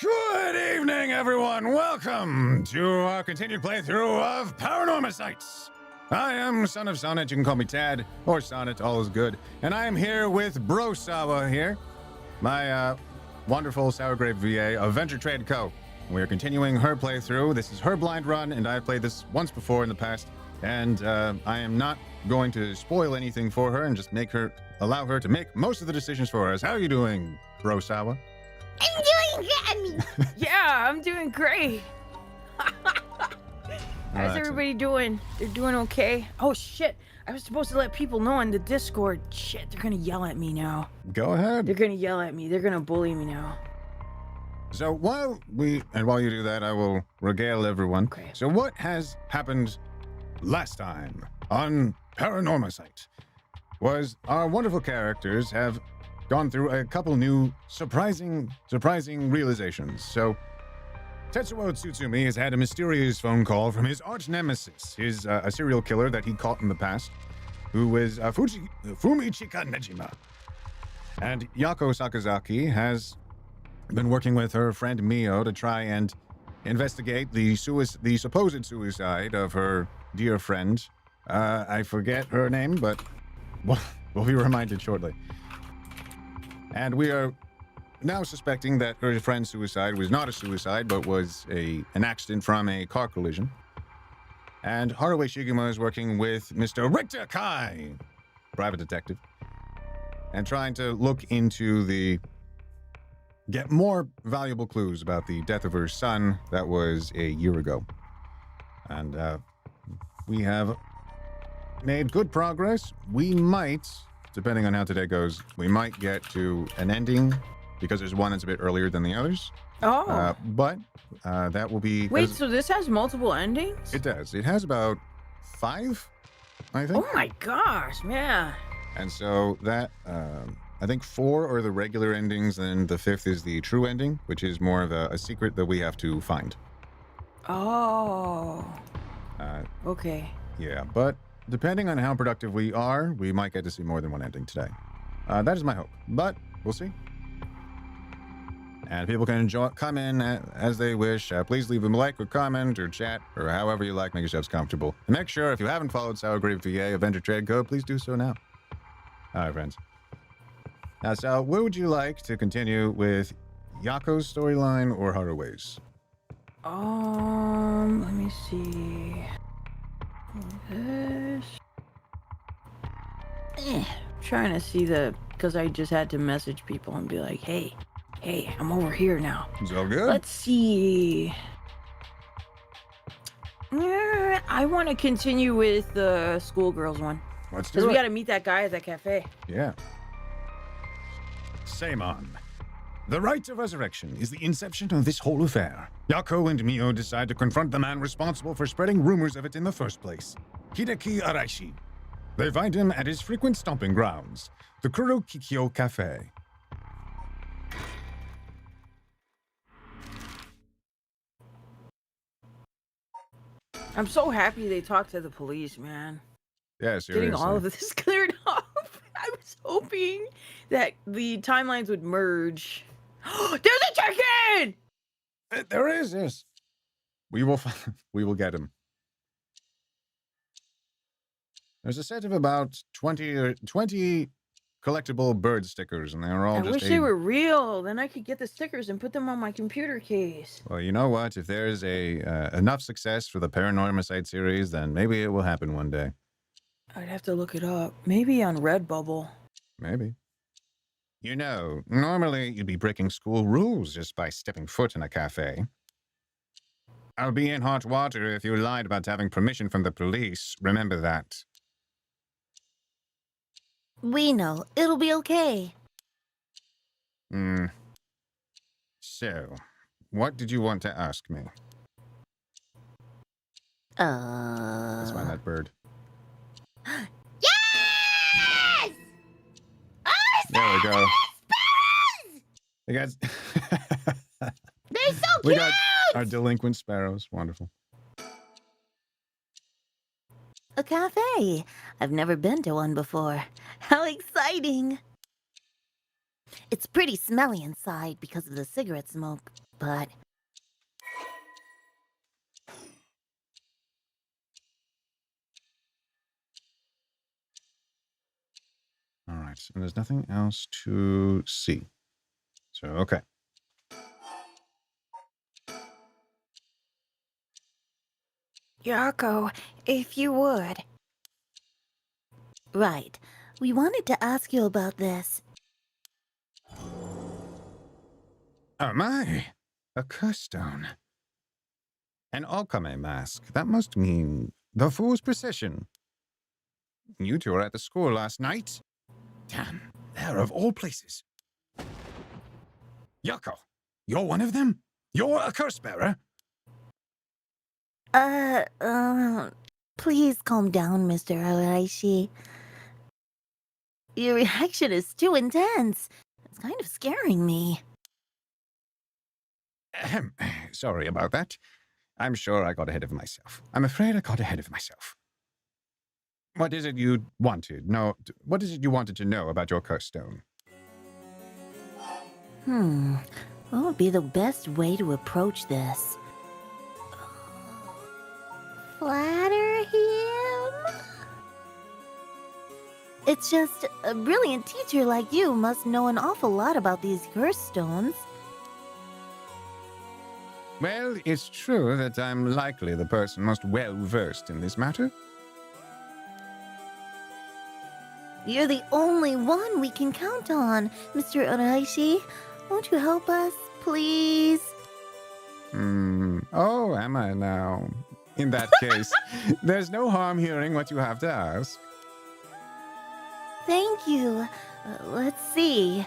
Good evening, everyone. Welcome to our continued playthrough of Paranormasight. I am Son of Sonnet. You can call me Tad or Sonnet. All is good. And I am here with Bro Sawa here, my wonderful Sour Grape VA of Venture Trade Co. We are continuing her playthrough. This is her blind run, and I've played this once before in the past. And I am not going to spoil anything for her and just allow her to make most of the decisions for us. How are you doing, Bro Sawa? I'm doing great. Yeah, I'm doing great. How's everybody doing? They're doing okay? Oh, shit. I was supposed to let people know on the Discord. Shit, they're gonna yell at me now. Go ahead. They're gonna yell at me. They're gonna bully me now. So while you do that, I will regale everyone. Okay. So what has happened last time on Paranormasight was our wonderful characters have gone through a couple new surprising realizations. So Tetsuo Tsutsumi has had a mysterious phone call from his arch nemesis, a serial killer that he caught in the past, who is Fumichika Nejima. And Yako Sakazaki has been working with her friend Mio to try and investigate the supposed suicide of her dear friend. I forget her name, but we'll be reminded shortly. And we are now suspecting that her friend's suicide was not a suicide, but was an accident from a car collision. And Haruo Shigema is working with Mr. Richter Kai, private detective, and trying to look into get more valuable clues about the death of her son that was a year ago. And we have made good progress. We might, depending on how today goes, we might get to an ending because there's one that's a bit earlier than the others. Oh. But that will be... Wait, so this has multiple endings? It does. It has about 5, I think. Oh my gosh, man. And so that... I think 4 are the regular endings, and the 5th is the true ending, which is more of a secret that we have to find. Oh. Okay. Yeah, but depending on how productive we are, we might get to see more than one ending today. That is my hope, but we'll see. And people can come in as they wish. Please leave them a like or comment or chat or however you like. Make yourselves comfortable. And make sure if you haven't followed Sour Grape VA of Venture Trade Co., please do so now. All right, friends. Now, Sal, what would you like to continue with, Yako's storyline or Haruo's? Let me see. This. Trying to see because I just had to message people and be like, hey, I'm over here now. Is all good? Let's see. I want to continue with the schoolgirls one. Let's do Because it. we got to meet that guy at that cafe. Yeah. Saemon. The rite of resurrection is the inception of this whole affair. Yako and Mio decide to confront the man responsible for spreading rumors of it in the first place, Hideki Araishi. They find him at his frequent stomping grounds, the Kurokikyo Cafe. I'm so happy they talked to the police, man. Yeah, seriously. Getting all of this cleared up. I was hoping that the timelines would merge. There's a chicken! There is, yes. We will get him. There's a set of about 20 collectible bird stickers, and they're all I just wish they were real. Then I could get the stickers and put them on my computer case. Well, you know what? If there's enough success for the Paranormasight series, then maybe it will happen one day. I'd have to look it up. Maybe on Redbubble. Maybe. You know, normally you'd be breaking school rules just by stepping foot in a cafe. I'll be in hot water if you lied about having permission from the police. Remember that. We know. It'll be okay. So, what did you want to ask me? Let's find that bird. Yes! Oh, There we go. sparrows! You guys... They're so We cute! got our delinquent sparrows. Wonderful. A cafe. I've never been to one before. How exciting. It's pretty smelly inside because of the cigarette smoke, but... All right, and there's nothing else to see. So, okay. Yako, if you would. Right. We wanted to ask you about this. Oh my! A curse stone. An Okame mask. That must mean the Fool's Procession. You two were at the school last night? Damn, there of all places. Yako, you're one of them? You're a curse bearer? Please calm down, Mr. Araishi. Your reaction is too intense. It's kind of scaring me. Ahem. Sorry about that. I'm sure I got ahead of myself. I'm afraid I got ahead of myself. What is it you wanted? No, what is it you wanted to know about your curse stone? What would be the best way to approach this? Flatter him? It's just a brilliant teacher like you must know an awful lot about these curse stones. Well, it's true that I'm likely the person most well-versed in this matter. You're the only one we can count on, Mr. Araishi. Won't you help us, please? Oh, am I now? In that case, there's no harm hearing what you have to ask. Thank you. Let's see.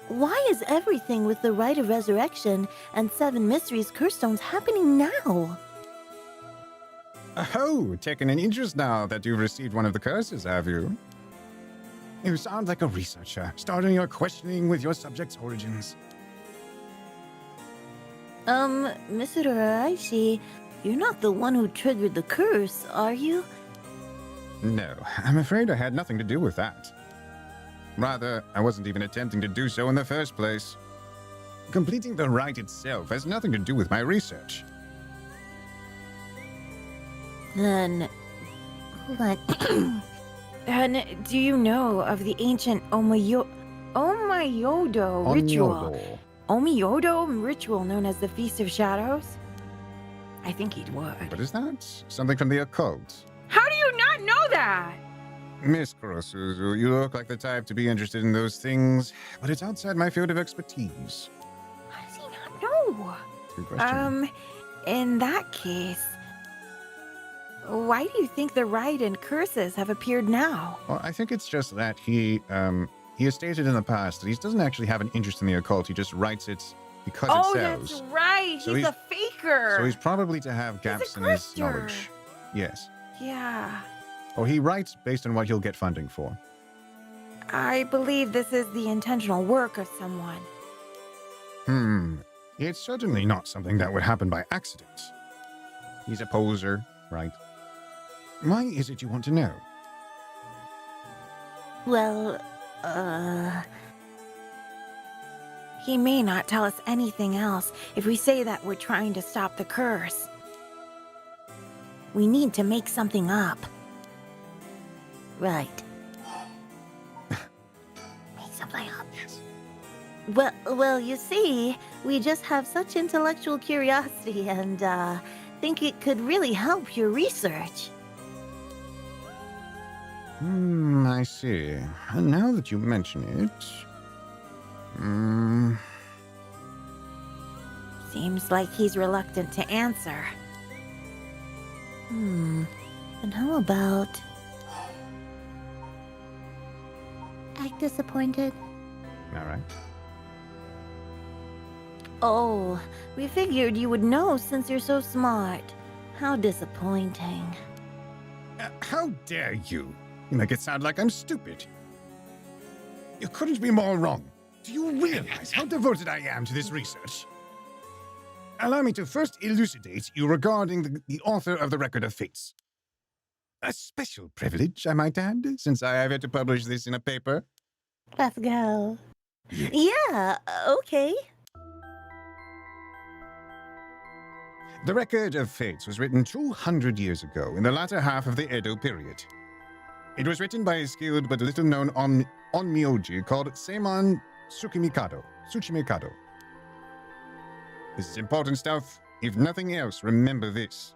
Why is everything with the Rite of Resurrection and 7 Mysteries curse stones happening now? Oh, taken an interest now that you've received one of the curses, have you? You sound like a researcher, starting your questioning with your subject's origins. Mr. Araishi, you're not the one who triggered the curse, are you? No, I'm afraid I had nothing to do with that. Rather, I wasn't even attempting to do so in the first place. Completing the rite itself has nothing to do with my research. Then... hold on. And do you know of the ancient Omiyodo ritual? Onyodo. Omiyodo ritual known as the Feast of Shadows? I think he'd would. What is that? Something from the occult? How do you not know that? Miss Kurosuzu, you look like the type to be interested in those things, but it's outside my field of expertise. How does he not know? Good question. In that case, why do you think the rite and curses have appeared now? Well, I think it's just that he has stated in the past that he doesn't actually have an interest in the occult. He just writes it because it sells. That's right. So he's a faker. So he's probably to have gaps in his grifter. knowledge. Yes. Yeah. Or he writes based on what he'll get funding for. I believe this is the intentional work of someone. It's certainly not something that would happen by accident. He's a poser, right? Why is it you want to know? Well, He may not tell us anything else if we say that we're trying to stop the curse. We need to make something up. right. Make something up. Yes. Well, you see, we just have such intellectual curiosity and, think it could really help your research. I see. And now that you mention it... Seems like he's reluctant to answer. Then how about... act disappointed? All right. Oh, we figured you would know since you're so smart. How disappointing. How dare you? You make it sound like I'm stupid. You couldn't be more wrong. Do you realize how devoted I am to this research? Allow me to first elucidate you regarding the author of the Record of Fates. A special privilege, I might add, since I have had to publish this in a paper. Let's go. Yeah. Yeah, okay. The Record of Fates was written 200 years ago, in the latter half of the Edo period. It was written by a skilled but little-known onmyoji called Seimon Tsuchimikado. This is important stuff. If nothing else, remember this.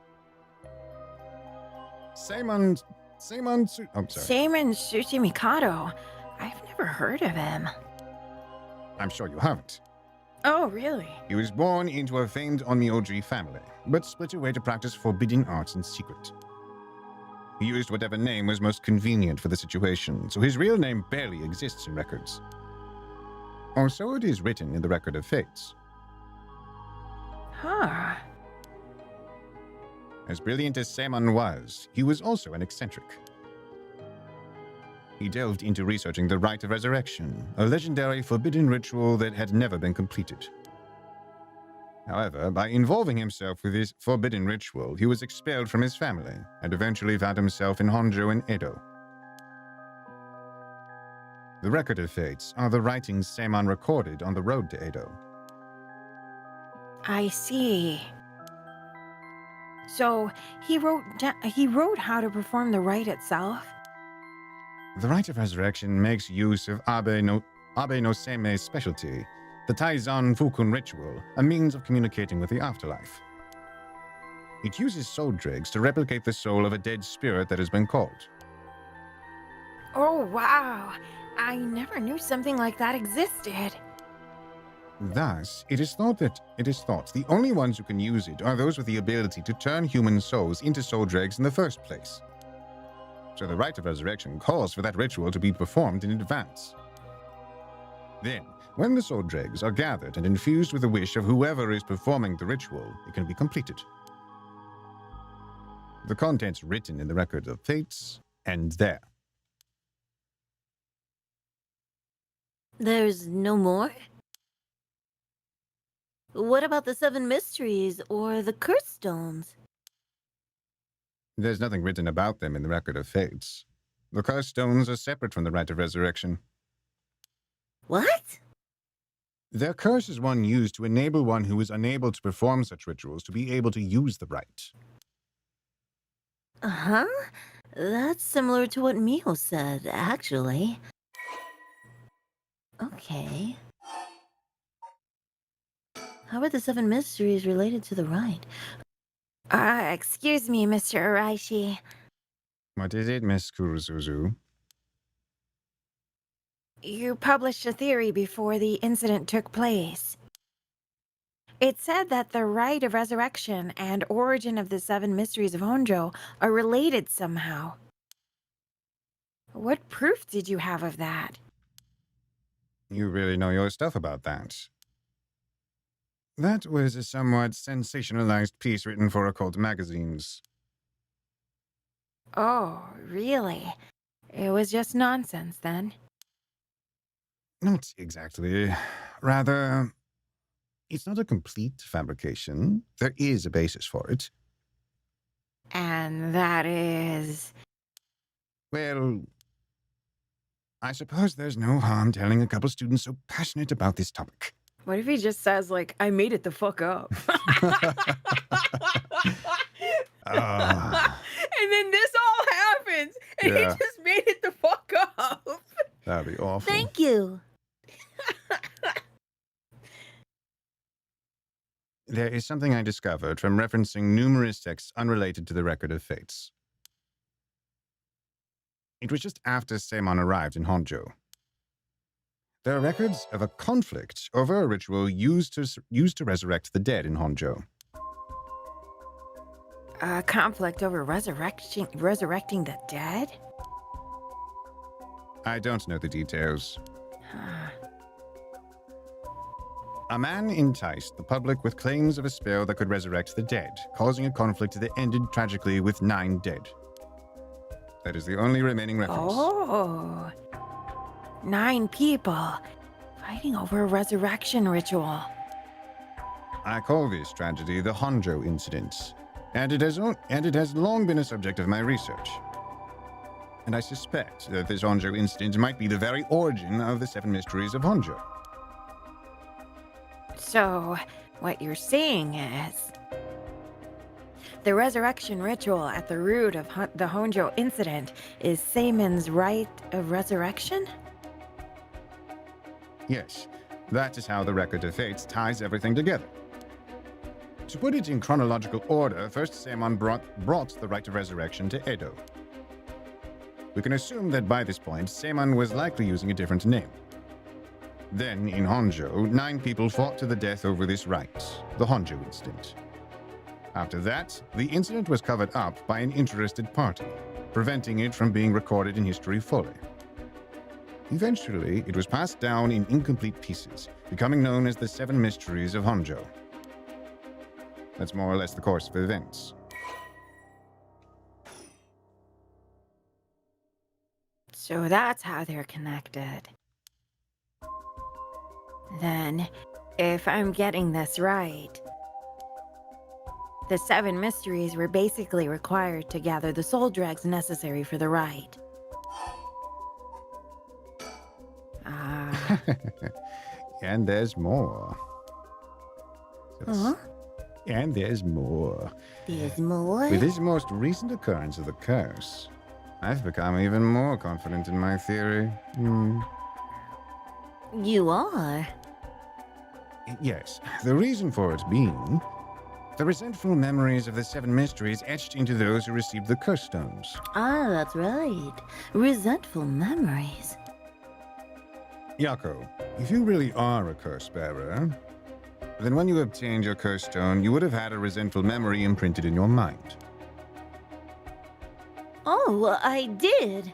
Seimon Tsuchimikado. I've never heard of him. I'm sure you haven't. Oh, really? He was born into a famed onmyoji family, but split away to practice forbidden arts in secret. He used whatever name was most convenient for the situation, so his real name barely exists in records. Or so it is written in the Record of Fates. Huh. As brilliant as Seimon was, he was also an eccentric. He delved into researching the Rite of Resurrection, a legendary forbidden ritual that had never been completed. However, by involving himself with this forbidden ritual, he was expelled from his family and eventually found himself in Honjo and Edo. The Record of Fates are the writings Seimon recorded on the road to Edo. I see. So he wrote how to perform the rite itself? The Rite of Resurrection makes use of Abe no Semei's specialty, the Taizan Fukun ritual, a means of communicating with the afterlife. It uses soul dregs to replicate the soul of a dead spirit that has been called. Oh, wow. I never knew something like that existed. Thus, it is thought the only ones who can use it are those with the ability to turn human souls into soul dregs in the first place. So the Rite of Resurrection calls for that ritual to be performed in advance. Then, when the soul dregs are gathered and infused with the wish of whoever is performing the ritual, it can be completed. The contents written in the Record of Fates end there. There's no more? What about the 7 mysteries or the curse stones? There's nothing written about them in the Record of Fates. The curse stones are separate from the Rite of Resurrection. What? Their curse is one used to enable one who is unable to perform such rituals to be able to use the rite. Uh-huh. That's similar to what Mio said, actually. Okay. How are the 7 mysteries related to the rite? Excuse me, Mr. Araishi. What is it, Miss Kurusuzu? You published a theory before the incident took place. It said that the Rite of Resurrection and origin of the 7 mysteries of Honjo are related somehow. What proof did you have of that? You really know your stuff about that. That was a somewhat sensationalized piece written for occult magazines. Oh, really? It was just nonsense then? Not exactly. Rather, it's not a complete fabrication. There is a basis for it. And that is... Well, I suppose there's no harm telling a couple students so passionate about this topic. What if he just says, like, I made it the fuck up? And then this all happens, and he Yeah. just made it the fuck up. That'd be awful. Thank you. There is something I discovered from referencing numerous texts unrelated to the Record of Fates. It was just after Seimon arrived in Honjo. There are records of a conflict over a ritual used to resurrect the dead in Honjo. A conflict over resurrecting the dead? I don't know the details. A man enticed the public with claims of a spell that could resurrect the dead, causing a conflict that ended tragically with 9 dead. That is the only remaining reference. Oh. 9 people fighting over a resurrection ritual. I call this tragedy the Honjo incident, and it has long been a subject of my research. And I suspect that this Honjo incident might be the very origin of the seven mysteries of Honjo. So, what you're saying is, the resurrection ritual at the root of the Honjo incident is Seimon's rite of resurrection? Yes, that is how the Record of Fates ties everything together. To put it in chronological order, first Seimon brought the rite of resurrection to Edo. We can assume that by this point, Seimon was likely using a different name. Then, in Honjo, 9 people fought to the death over this rite, the Honjo incident. After that, the incident was covered up by an interested party, preventing it from being recorded in history fully. Eventually, it was passed down in incomplete pieces, becoming known as the Seven Mysteries of Honjo. That's more or less the course of events. So that's how they're connected. Then, if I'm getting this right, the seven mysteries were basically required to gather the soul dregs necessary for the rite. And there's more. Huh? And there's more. There's more? With this most recent occurrence of the curse, I've become even more confident in my theory. You are? Yes, the reason for it being the resentful memories of the seven mysteries etched into those who received the curse stones. Ah, that's right. Resentful memories. Yako, if you really are a curse bearer, then when you obtained your curse stone, you would have had a resentful memory imprinted in your mind. Oh, I did.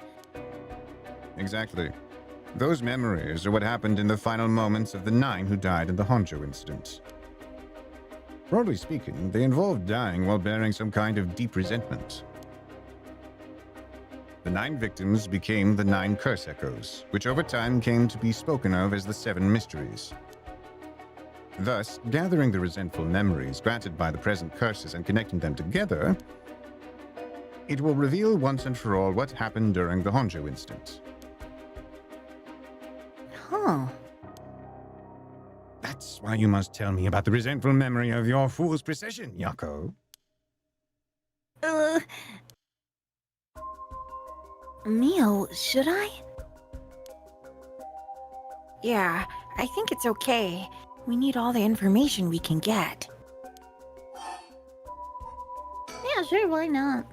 Exactly. Those memories are what happened in the final moments of the 9 who died in the Honjo incident. Broadly speaking, they involved dying while bearing some kind of deep resentment. The 9 victims became the 9 curse echoes, which over time came to be spoken of as the Seven Mysteries. Thus, gathering the resentful memories granted by the present curses and connecting them together, it will reveal once and for all what happened during the Honjo incident. Huh. That's why you must tell me about the resentful memory of your fool's procession, Yako. Mio, should I? Yeah, I think it's okay. We need all the information we can get. Yeah, sure, why not?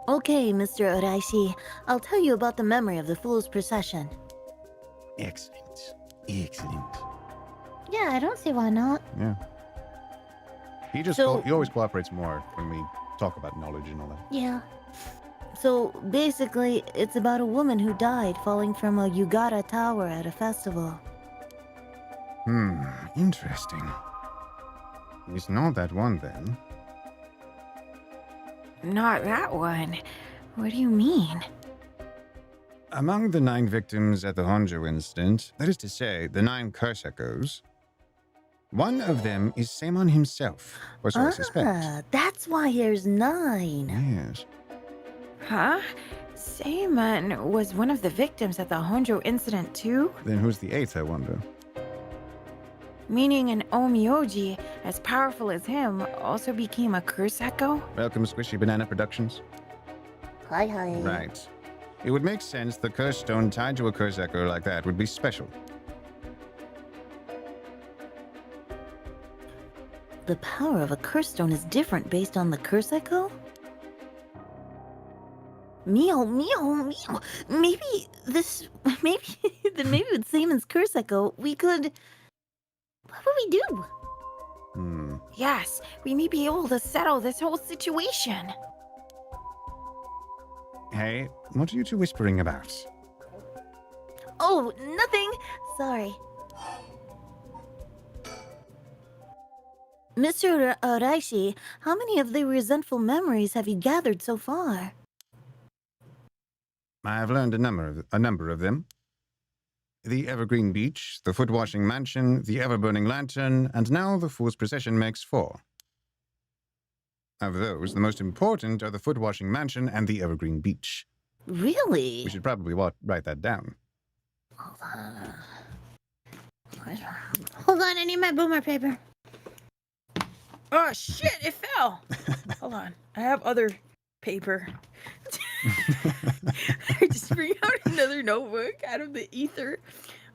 Okay, Mr. Oraishi, I'll tell you about the memory of the Fool's Procession. Excellent. Excellent. Yeah, I don't see why not. Yeah. He always cooperates more when we talk about knowledge and all that. Yeah. So, basically, it's about a woman who died falling from a Yugata tower at a festival. Interesting. It's not that one, then. Not that one. What do you mean? Among the 9 victims at the Honjo incident, that is to say, the 9 curse echoes, one of them is Seimon himself, or so I suspect. That's why there's 9. Yes. Huh? Seimon was one of the victims at the Honjo incident too? Then who's the 8th, I wonder? Meaning an Omyoji, as powerful as him, also became a curse echo? Welcome, Squishy Banana Productions. Hi. Right. It would make sense the curse stone tied to a curse echo like that would be special. The power of a curse stone is different based on the curse echo? Mio. Maybe with Seimon's curse echo, we could... What would we do? Yes, we may be able to settle this whole situation. Hey, what are you two whispering about? Oh, nothing. Sorry. Mr. Araishi, how many of the resentful memories have you gathered so far? I have learned a number of them. The Evergreen Beach, the Foot-Washing Mansion, the Ever-Burning Lantern, and now the Fool's Procession makes 4. Of those, the most important are the foot-washing mansion and the evergreen beach. Really? We should probably write that down. Hold on, I need my boomer paper. Oh shit, it fell. Hold on. I have other paper. I just bring out another notebook out of the ether.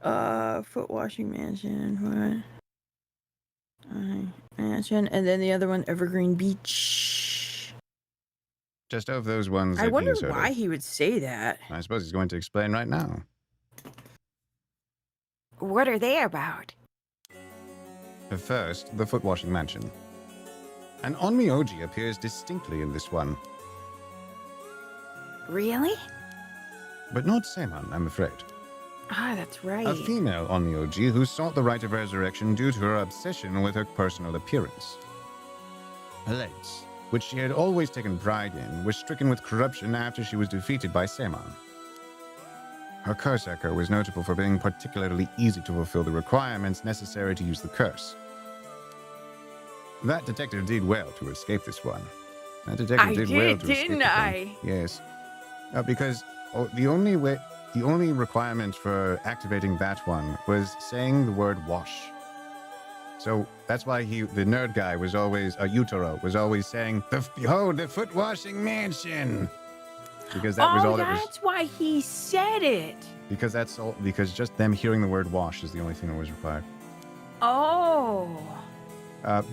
Foot washing mansion. Mansion, and then the other one, Evergreen Beach. Just of those ones. I wonder Minnesota. why he would say that. I suppose he's going to explain right now. What are they about? First, the foot-washing mansion. An Onmyoji appears distinctly in this one, Really? but not Seimon, I'm afraid. Ah, that's right. A female Onmyoji who sought the right of resurrection due to her obsession with her personal appearance. Her legs, which she had always taken pride in, were stricken with corruption after she was defeated by Seimon. Her curse echo was notable for being particularly easy to fulfill the requirements necessary to use the curse. That detective did well to escape this one. That detective I did did, well to escape didn't this one. I? Yes. Because the only requirement for activating that one was saying the word wash. So that's why the nerd guy was always, Utaro, was always saying, behold, the foot washing mansion. Because that was all that was. That's why he said it. Because just them hearing the word wash is the only thing that was required. Oh.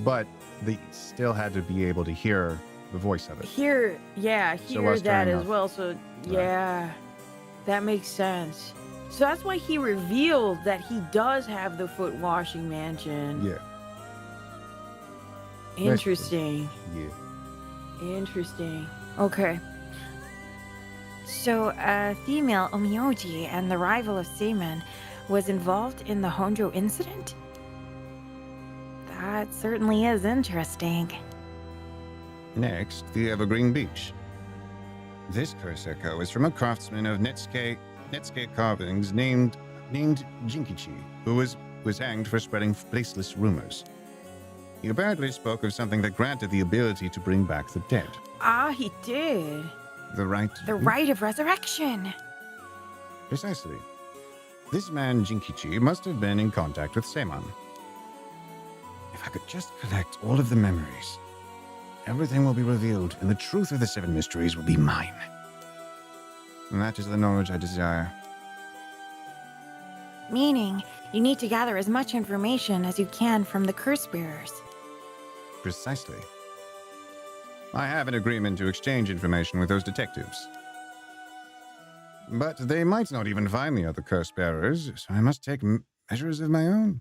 But they still had to be able to hear the voice of it. Hear us that turning as off. well. So, yeah, that makes sense. So that's why he revealed that he does have the foot washing mansion. Yeah. Interesting. Yeah. Interesting. Okay. So, a female Onmyoji and the rival of Seimon was involved in the Honjo incident? That certainly is interesting. Next, the Evergreen Beach. This curse echo is from a craftsman of Netsuke carvings named Jinkichi, who was hanged for spreading baseless rumors. He apparently spoke of something that granted the ability to bring back the dead. Ah, he did. The right... The right of resurrection. Precisely. This man, Jinkichi, must have been in contact with Seimon. If I could just collect all of the memories, everything will be revealed, and the truth of the 7 mysteries will be mine. And that is the knowledge I desire. Meaning, you need to gather as much information as you can from the curse bearers. Precisely. I have an agreement to exchange information with those detectives. But they might not even find the other curse bearers, so I must take measures of my own.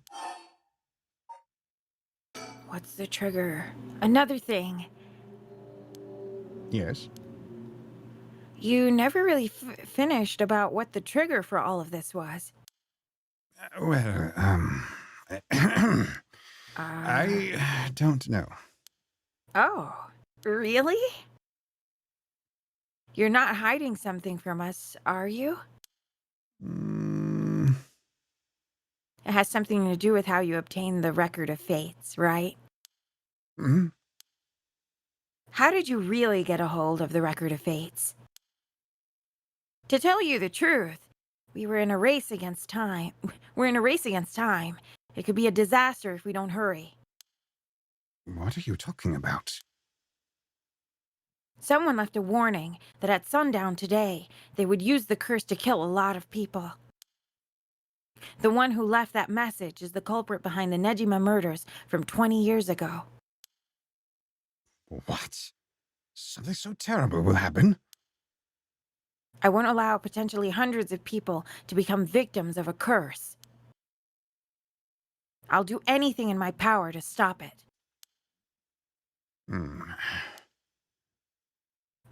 What's the trigger? Another thing. Yes. You never really finished about what the trigger for all of this was. I don't know. Oh, really? You're not hiding something from us, are you? It has something to do with how you obtained the Record of Fates, right? Mm-hmm. How did you really get a hold of the Record of Fates? To tell you the truth, we're in a race against time. It could be a disaster if we don't hurry. What are you talking about? Someone left a warning that at sundown today, they would use the curse to kill a lot of people. The one who left that message is the culprit behind the Nejima murders from 20 years ago. What? Something so terrible will happen? I won't allow potentially hundreds of people to become victims of a curse. I'll do anything in my power to stop it.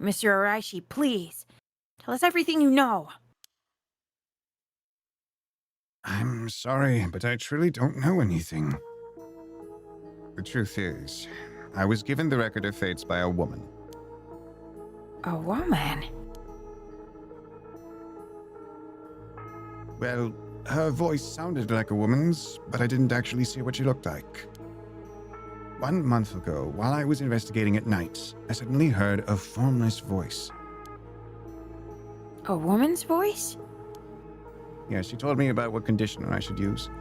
Mr. Araishi, please, tell us everything you know. I'm sorry, but I truly don't know anything. The truth is, I was given the Record of Fates by a woman. A woman? Well, her voice sounded like a woman's, but I didn't actually see what she looked like. 1 month ago, while I was investigating at night, I suddenly heard a formless voice. A woman's voice? Yeah, she told me about what conditioner I should use.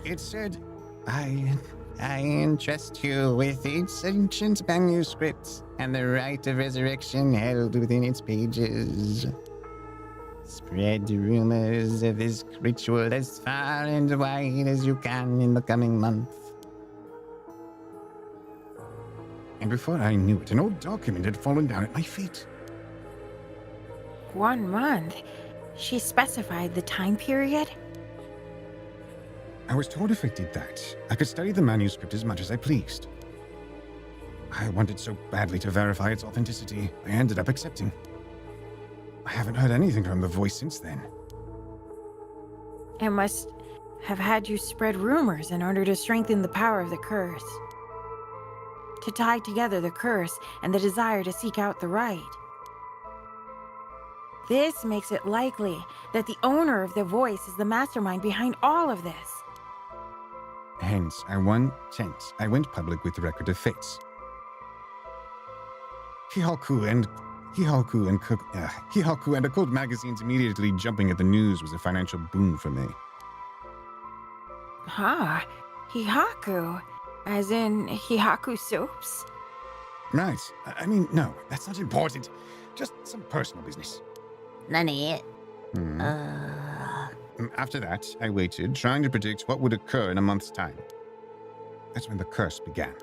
It said, I entrust you with its ancient manuscripts and the rite of resurrection held within its pages. Spread the rumors of this ritual as far and wide as you can in the coming month. And before I knew it, an old document had fallen down at my feet. 1 month? She specified the time period? I was told if I did that, I could study the manuscript as much as I pleased. I wanted so badly to verify its authenticity, I ended up accepting. I haven't heard anything from the voice since then. It must have had you spread rumors in order to strengthen the power of the curse. To tie together the curse and the desire to seek out the right. This makes it likely that the owner of the voice is the mastermind behind all of this. Hence, I went public with the Record of Fates. Hihaku and occult magazines immediately jumping at the news was a financial boon for me. Huh. Hihaku. As in Hihaku soaps? Right. I mean, no, that's not important. Just some personal business. Nani? After that, I waited, trying to predict what would occur in a month's time. That's when the curse began.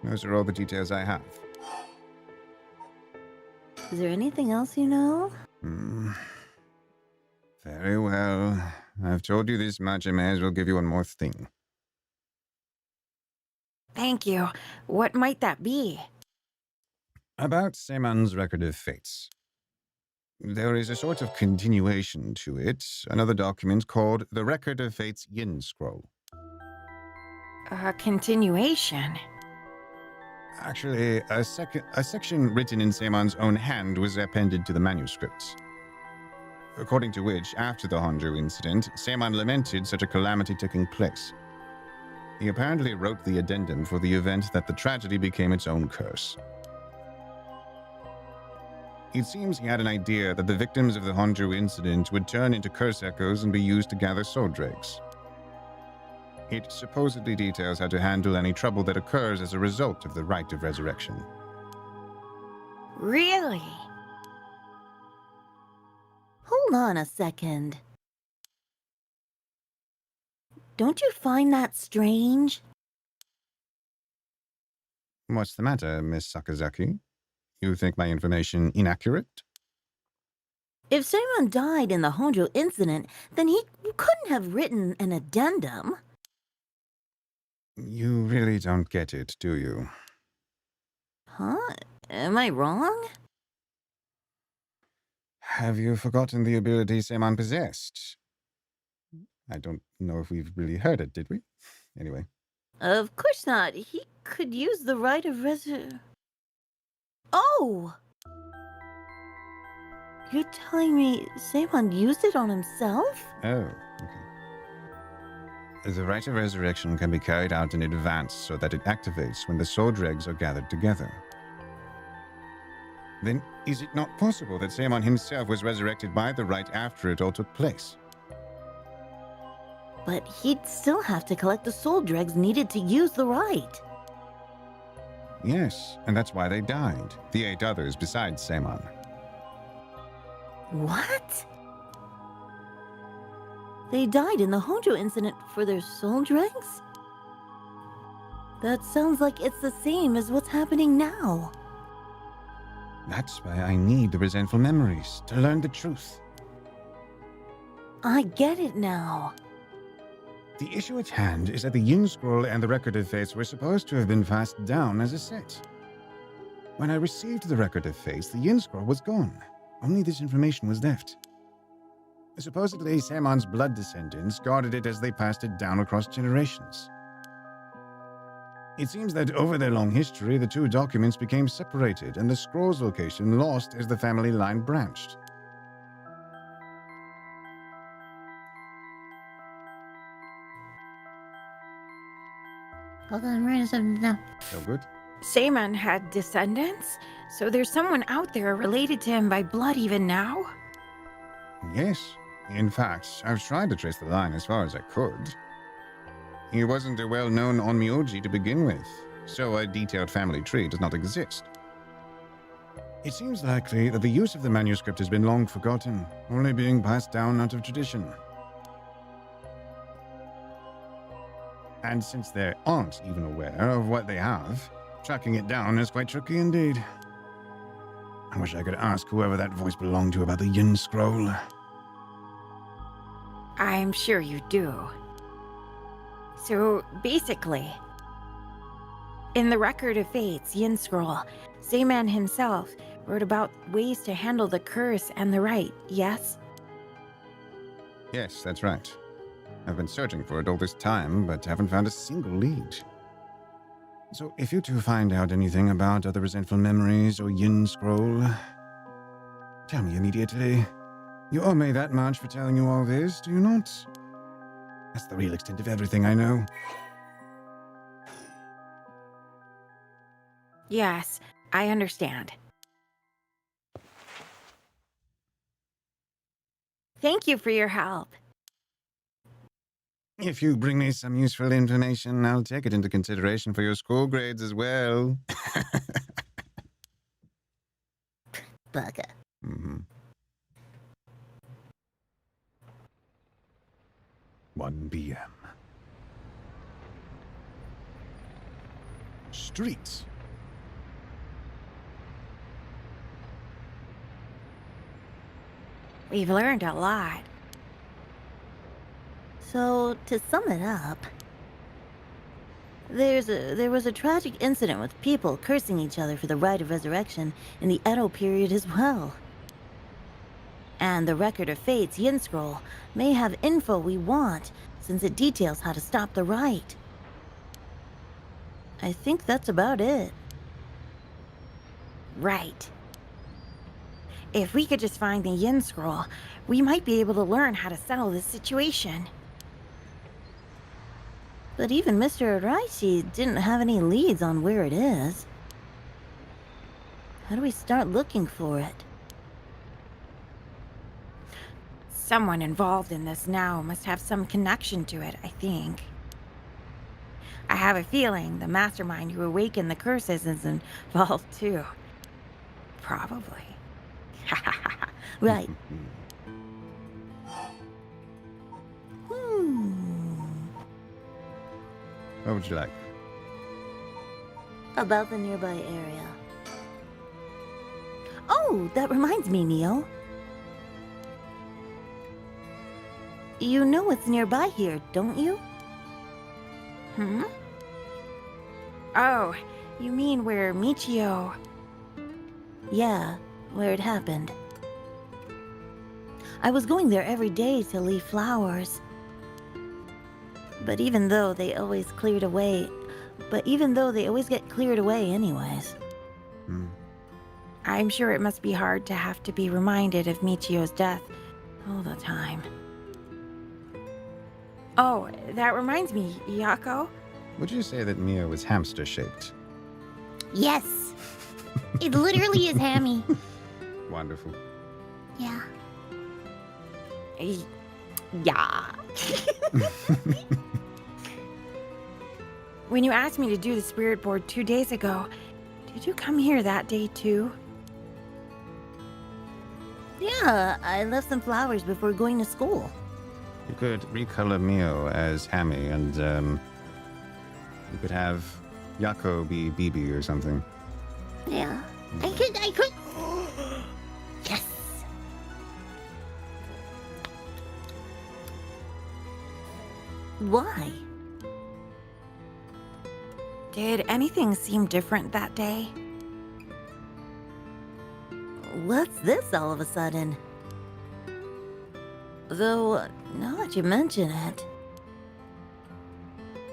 Those are all the details I have. Is there anything else you know? Very well. I've told you this much, I may as well give you one more thing. Thank you. What might that be? About Seman's Record of Fates. There is a sort of continuation to it, another document called the Record of Fates Yin Scroll. A continuation? Actually, a section written in Seman's own hand was appended to the manuscript. According to which, after the Honjo incident, Seman lamented such a calamity taking place. He apparently wrote the addendum for the event that the tragedy became its own curse. It seems he had an idea that the victims of the Honjo incident would turn into curse echoes and be used to gather soul dregs. It supposedly details how to handle any trouble that occurs as a result of the rite of resurrection. Really? Hold on a second. Don't you find that strange? What's the matter, Miss Sakazaki? You think my information inaccurate? If Simon died in the Honjo incident, then he couldn't have written an addendum. You really don't get it, do you? Huh? Am I wrong? Have you forgotten the ability Seman possessed? I don't know if we've really heard it, did we? Anyway. Of course not. He could use the right of Oh! You're telling me Seman used it on himself? Oh, okay. The rite of resurrection can be carried out in advance so that it activates when the soul dregs are gathered together. Then, is it not possible that Seman himself was resurrected by the rite after it all took place? But he'd still have to collect the soul dregs needed to use the rite. Yes, and that's why they died. The 8 others besides Seman. What? They died in the Honjo incident for their soul dregs? That sounds like it's the same as what's happening now. That's why I need the resentful memories, to learn the truth. I get it now. The issue at hand is that the Yin Scroll and the Record of Fates were supposed to have been passed down as a set. When I received the Record of Fates, the Yin Scroll was gone. Only this information was left. Supposedly, Seman's blood descendants guarded it as they passed it down across generations. It seems that over their long history, the 2 documents became separated and the scroll's location lost as the family line branched. Hold on, I'm writing something down. So good. Seaman had descendants? So there's someone out there related to him by blood even now? Yes. In fact, I've tried to trace the line as far as I could. He wasn't a well-known Onmyoji to begin with, so a detailed family tree does not exist. It seems likely that the use of the manuscript has been long forgotten, only being passed down out of tradition. And since they aren't even aware of what they have, tracking it down is quite tricky indeed. I wish I could ask whoever that voice belonged to about the Yin Scroll. I'm sure you do. So, basically, in the Record of Fates Yin Scroll, Seaman himself wrote about ways to handle the curse and the rite, yes? Yes, that's right. I've been searching for it all this time, but haven't found a single lead. So if you two find out anything about other resentful memories or Yin Scroll, tell me immediately. You owe me that much for telling you all this, do you not? That's the real extent of everything I know. Yes, I understand. Thank you for your help. If you bring me some useful information, I'll take it into consideration for your school grades as well. Bugger. Mm-hmm. 1 p.m. Streets. We've learned a lot. So, to sum it up, there was a tragic incident with people cursing each other for the rite of resurrection in the Edo period as well. And the Record of Fates Yin Scroll may have info we want, since it details how to stop the rite. I think that's about it. Right. If we could just find the Yin Scroll, we might be able to learn how to settle this situation. But even Mr. Araishi didn't have any leads on where it is. How do we start looking for it? Someone involved in this now must have some connection to it, I think. I have a feeling the mastermind who awakened the curses is involved too. Probably. Right. What would you like? About the nearby area. Oh, that reminds me, Neo. You know what's nearby here, don't you? Hmm? Oh, you mean where Michio... Yeah, where it happened. I was going there every day to leave flowers. But even though they always get cleared away anyways. I'm sure it must be hard to have to be reminded of Michio's death all the time. Oh, that reminds me, Yako. Would you say that Mio was hamster-shaped? Yes. It literally is hammy. Wonderful. Yeah. Yeah. When you asked me to do the spirit board 2 days ago, did you come here that day too? Yeah, I left some flowers before going to school. You could recolor Mio as Hammy, and you could have Yako be BB or something. Yeah. I could. Yes. Why? Did anything seem different that day? What's this all of a sudden? Though, now that you mention it,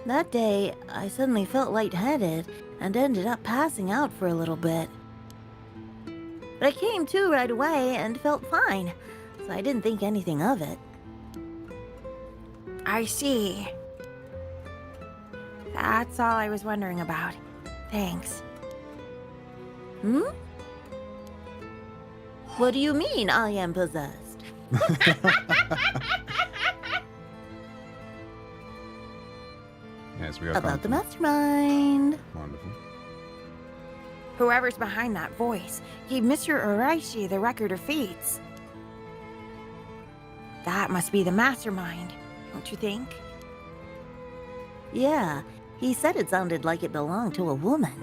that day I suddenly felt lightheaded and ended up passing out for a little bit. But I came to right away and felt fine, so I didn't think anything of it. I see. That's all I was wondering about. Thanks. Hmm? What do you mean I am possessed? Yes, we are About the confident. mastermind. Wonderful. Whoever's behind that voice gave Mr. Uraishi the record of fates. That must be the mastermind, don't you think? Yeah, he said it sounded like it belonged to a woman.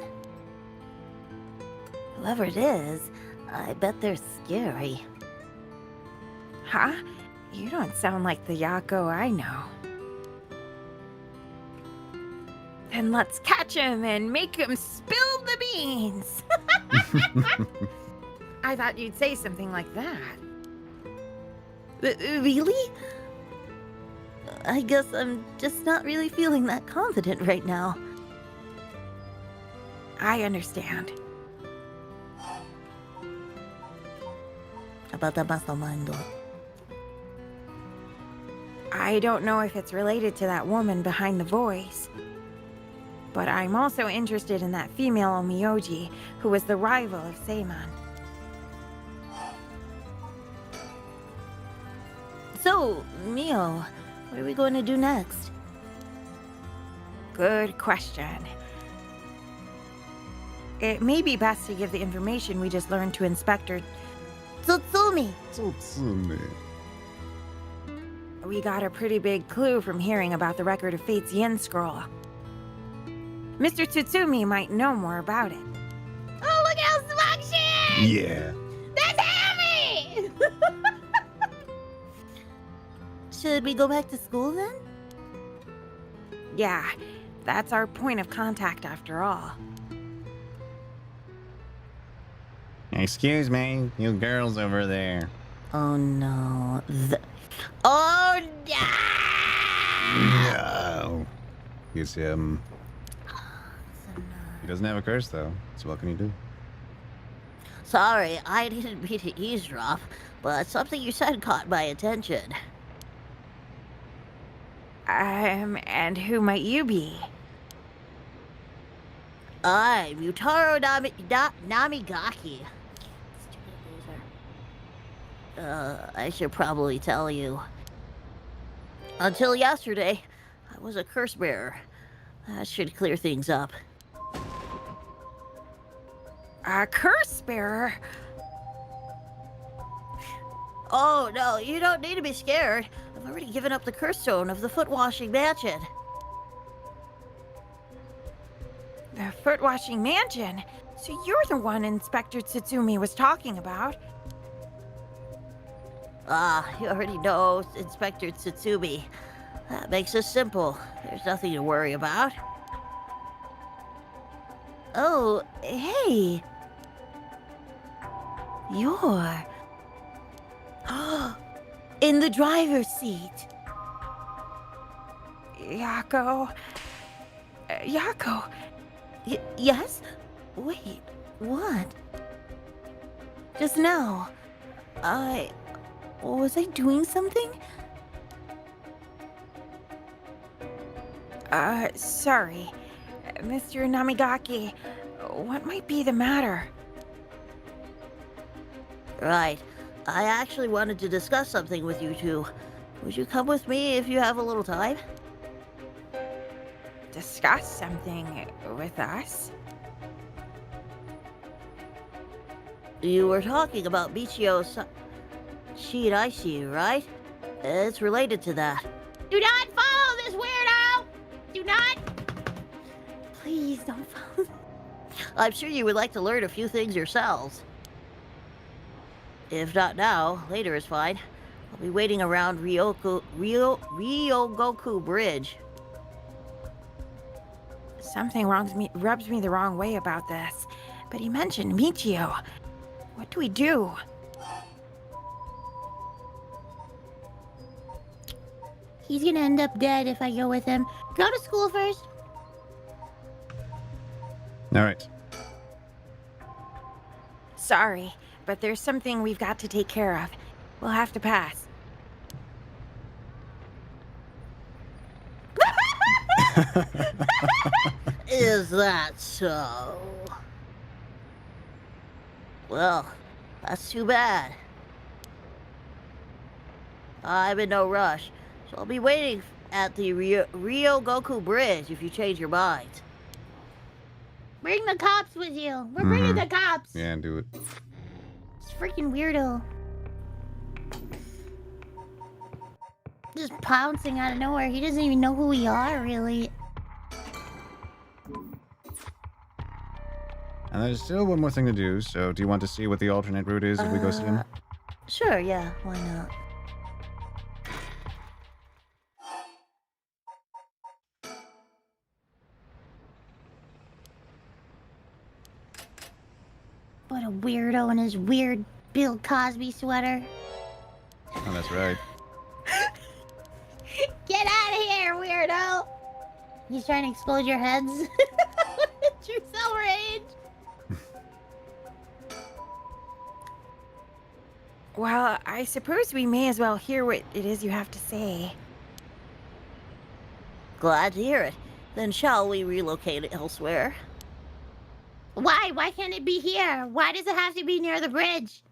Whoever it is, I bet they're scary. Huh? You don't sound like the Yako I know. Then let's catch him and make him spill the beans. I thought you'd say something like that. Really? I guess I'm just not really feeling that confident right now. I understand. About the mastermind. I don't know if it's related to that woman behind the voice. But I'm also interested in that female Omiyoji who was the rival of Seiman. So, Mio, what are we going to do next? Good question. It may be best to give the information we just learned to Inspector Tsutsumi! Tsutsumi. We got a pretty big clue from hearing about the Record of Fate's Yin Scroll. Mr. Tsutsumi might know more about it. Oh, look how smug she is! Yeah. That's Hammy! Should we go back to school then? Yeah, that's our point of contact after all. Excuse me, you girls over there. Oh no. Oh no! No. He's him. He doesn't have a curse though, so what can he do? Sorry, I didn't mean to eavesdrop, but something you said caught my attention. And who might you be? I'm Yutaro Namigaki. Stupid loser. I should probably tell you. Until yesterday, I was a curse bearer. That should clear things up. A curse bearer? Oh, no, you don't need to be scared. I've already given up the curse stone of the foot-washing mansion. The foot-washing mansion? So you're the one Inspector Tsutsumi was talking about? Ah, you already know Inspector Tsutsumi. That makes it simple. There's nothing to worry about. Oh, hey. You're... in the driver's seat. Yako... Yako... Yes? Wait, what? Just now, was I doing something? Sorry. Mr. Namigaki, what might be the matter? Right. I actually wanted to discuss something with you two. Would you come with me if you have a little time? Discuss something with us? You were talking about Michio Shiraishi, right? It's related to that. Do not follow this weirdo! Do not! Please don't follow. I'm sure you would like to learn a few things yourselves. If not now, later is fine. I'll be waiting around Ryogoku Bridge. Something rubs me the wrong way about this, but he mentioned Michio. What do we do? He's gonna end up dead if I go with him. Go to school first. All right. Sorry, but there's something we've got to take care of. We'll have to pass. Is that so? Well, that's too bad. I'm in no rush, so I'll be waiting at the Rio Goku Bridge if you change your mind. Bring the cops with you. We're bringing the cops. Yeah, do it. It's freaking weirdo. Just pouncing out of nowhere. He doesn't even know who we are, really. And there's still one more thing to do, so do you want to see what the alternate route is if we go see him? Sure, yeah, why not? What a weirdo in his weird Bill Cosby sweater. Oh, that's right. Get out of here, weirdo! He's trying to explode your heads. True Silver Age. Well, I suppose we may as well hear what it is you have to say. Glad to hear it. Then shall we relocate it elsewhere? Why? Why can't it be here? Why does it have to be near the bridge?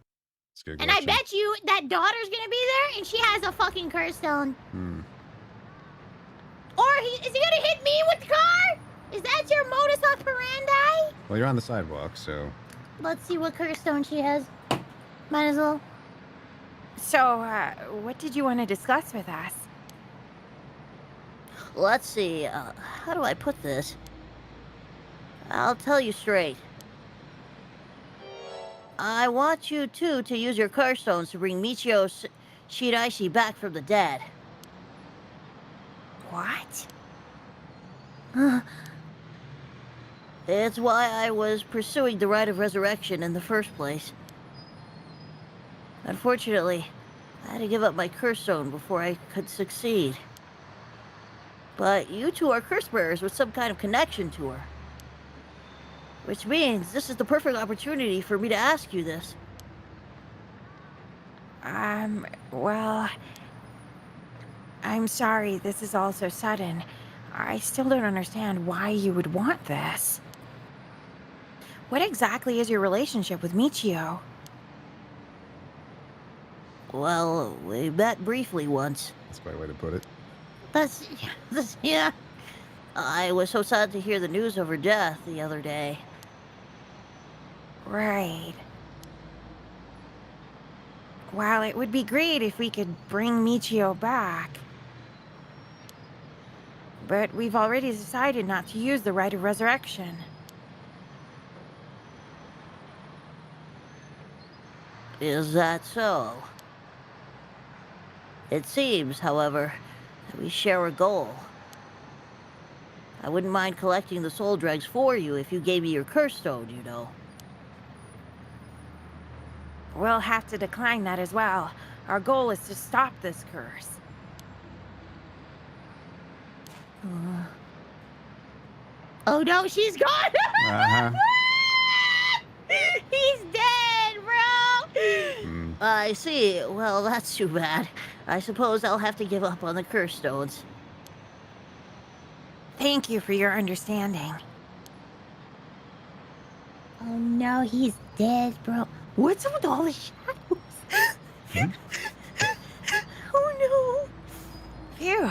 That's a good And I question. bet you that daughter's gonna be there and she has a fucking curse stone. Or is he gonna hit me with the car? Is that your modus operandi? Well, you're on the sidewalk, so... Let's see what curse stone she has. Might as well. So, what did you want to discuss with us? Let's see, how do I put this? I'll tell you straight. I want you two to use your curse stones to bring Michio Shiraishi back from the dead. What? It's why I was pursuing the rite of resurrection in the first place. Unfortunately, I had to give up my curse stone before I could succeed. But you two are curse bearers with some kind of connection to her. Which means this is the perfect opportunity for me to ask you this. Well, I'm sorry this is all so sudden. I still don't understand why you would want this. What exactly is your relationship with Michio? Well, we met briefly once. That's quite a way to put it. That's yeah. I was so sad to hear the news of her death the other day. Right. Well, it would be great if we could bring Michio back. But we've already decided not to use the rite of resurrection. Is that so? It seems, however, that we share a goal. I wouldn't mind collecting the soul dregs for you if you gave me your curse stone, you know. We'll have to decline that as well. Our goal is to stop this curse. Oh no, she's gone! Uh-huh. He's dead, bro! I see. Well, that's too bad. I suppose I'll have to give up on the curse stones. Thank you for your understanding. Oh no, he's dead, bro. What's up with all the shadows? Oh no! Phew.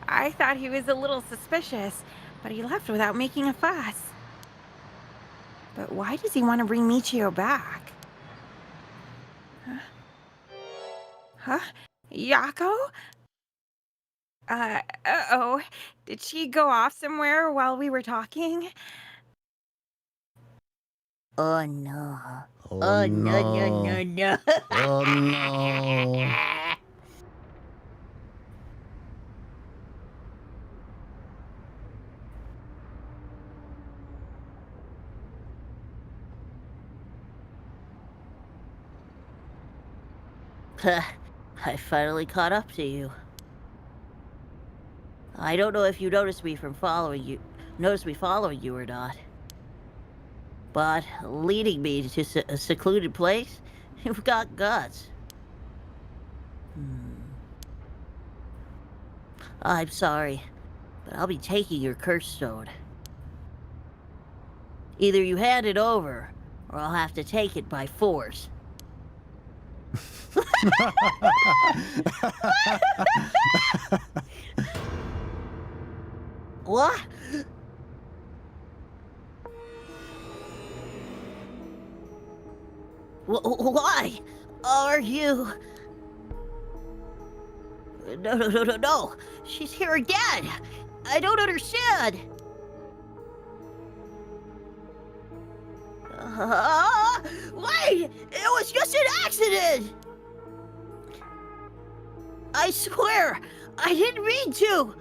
I thought he was a little suspicious, but he left without making a fuss. But why does he want to bring Michio back? Huh? Yako? Uh-oh. Did she go off somewhere while we were talking? Oh no. Oh, no. Oh no. I finally caught up to you. I don't know if you noticed me following you or not. But leading me to a secluded place, you've got guts. I'm sorry. but I'll be taking your curse stone. Either you hand it over, or I'll have to take it by force. What? Why are you... No. She's here again. I don't understand. Wait! It was just an accident! I swear, I didn't mean to.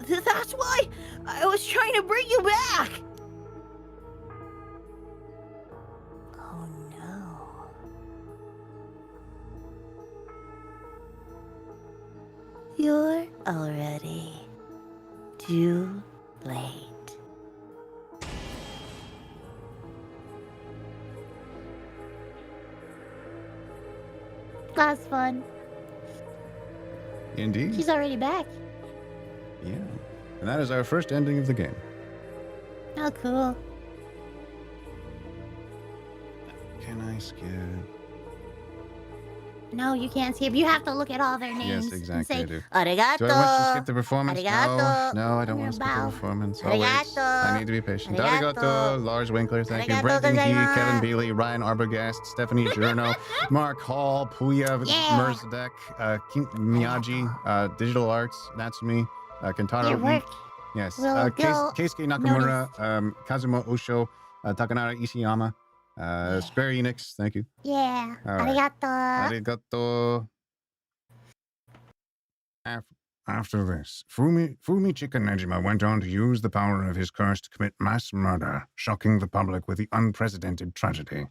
That's why I was trying to bring you back. Oh no. You're already too late. That's fun. Indeed. She's already back. Yeah. And that is our first ending of the game. Oh, cool. Can I skip? No, you can't skip. You have to look at all their names. Yes, exactly. I And do. say, Arigato. Do I want to skip the performance? Arigato. No, I don't want to skip the Bow. performance. I'll wait. Arigato. I need to be patient. Arigato. Arigato. Lars Winkler, thank you. Arigato Brendan Key, gozaimasu. Kevin Bealey, Ryan Arbogast, Stephanie Jurno, Mark Hall, Puya Yeah. Merzdek, Miyaji, Digital Arts, Natsumi, Kentaro. your work. Yes. will go Keisuke Nakamura, Kazuma Osho, Takanara Ishiyama, Square Enix, thank you. Yeah. All right. Arigato. Arigato. After this, Fumichika Nejima went on to use the power of his curse to commit mass murder, shocking the public with the unprecedented tragedy.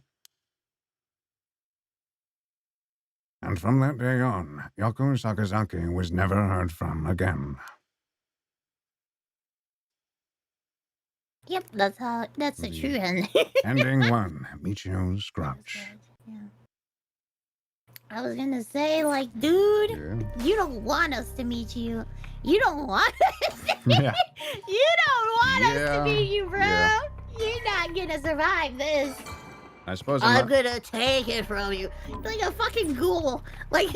And from that day on, Yoko Sakazaki was never heard from again. Yep, that's the true end. Ending 1, Michio's Grouch. Yeah. I was gonna say, like, dude, Yeah. you don't want us to meet you. You don't want us to meet Yeah. You don't want us Yeah. to meet you, bro. Yeah. You're not gonna survive this. I suppose I'm gonna take it from you. Like a fucking ghoul. Like,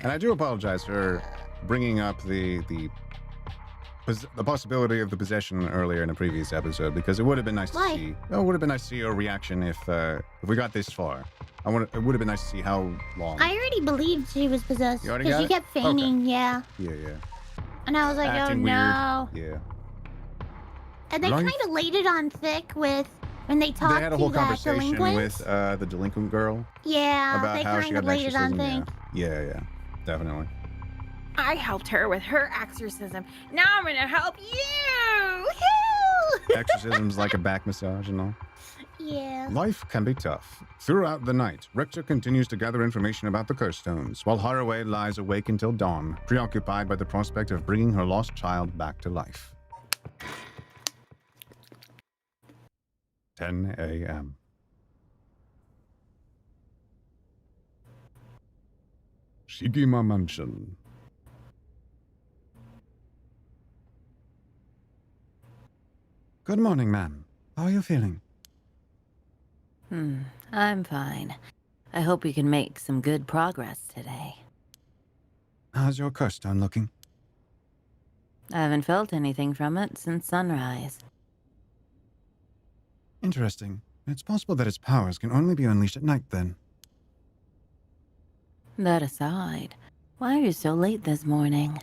And I do apologize for bringing up the possibility of the possession earlier in a previous episode, because it would have been nice Why? to see. Well, it would have been nice to see your reaction if we got this far. It would have been nice to see how long. I already believed she was possessed. You already Because got she it? kept fainting, yeah. Yeah. And I was like, Acting oh no. weird. Yeah. And they Life- kind of laid it on thick with when they talked They had a to whole that conversation delinquent. with the delinquent girl Yeah, about they how she kind got of an laid it on exorcism. thick. Yeah, definitely. I helped her with her exorcism. Now I'm gonna help you. Woo! Exorcism's like a back massage and all. Yeah. Life can be tough. Throughout the night, Richter continues to gather information about the curse stones, while Haraway lies awake until dawn, preoccupied by the prospect of bringing her lost child back to life. 10 a.m. Shigima Mansion. Good morning, ma'am. How are you feeling? I'm fine. I hope we can make some good progress today. How's your curse stone looking? I haven't felt anything from it since sunrise. Interesting. It's possible that its powers can only be unleashed at night, then. That aside, why are you so late this morning?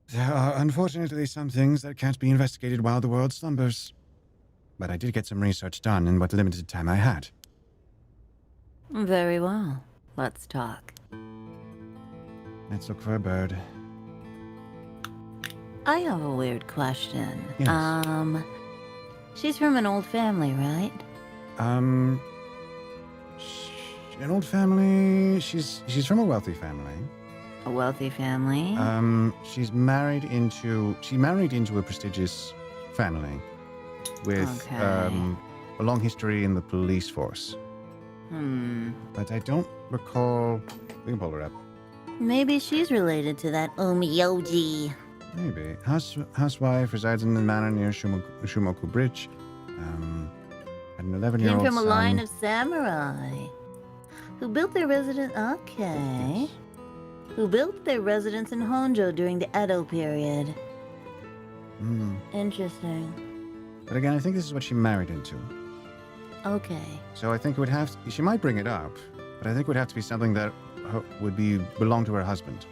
There are unfortunately some things that can't be investigated while the world slumbers. But I did get some research done in what limited time I had. Very well. Let's talk. Let's look for a bird. I have a weird question. Yes. She's from an old family, right? An old family. She's from a wealthy family. A wealthy family? She married into a prestigious family with Okay. a long history in the police force. But I don't recall. We can pull her up. Maybe she's related to that Omiyoji. Maybe. Housewife resides in the manor near Shumoku Bridge. Had an 11-year-old Came from a son. line of samurai who built their residence. Okay. Who built their residence in Honjo during the Edo period. Hmm. Interesting. But again, I think this is what she married into. Okay. So I think it would have to, she might bring it up, but I think it would have to be something that would belong to her husband.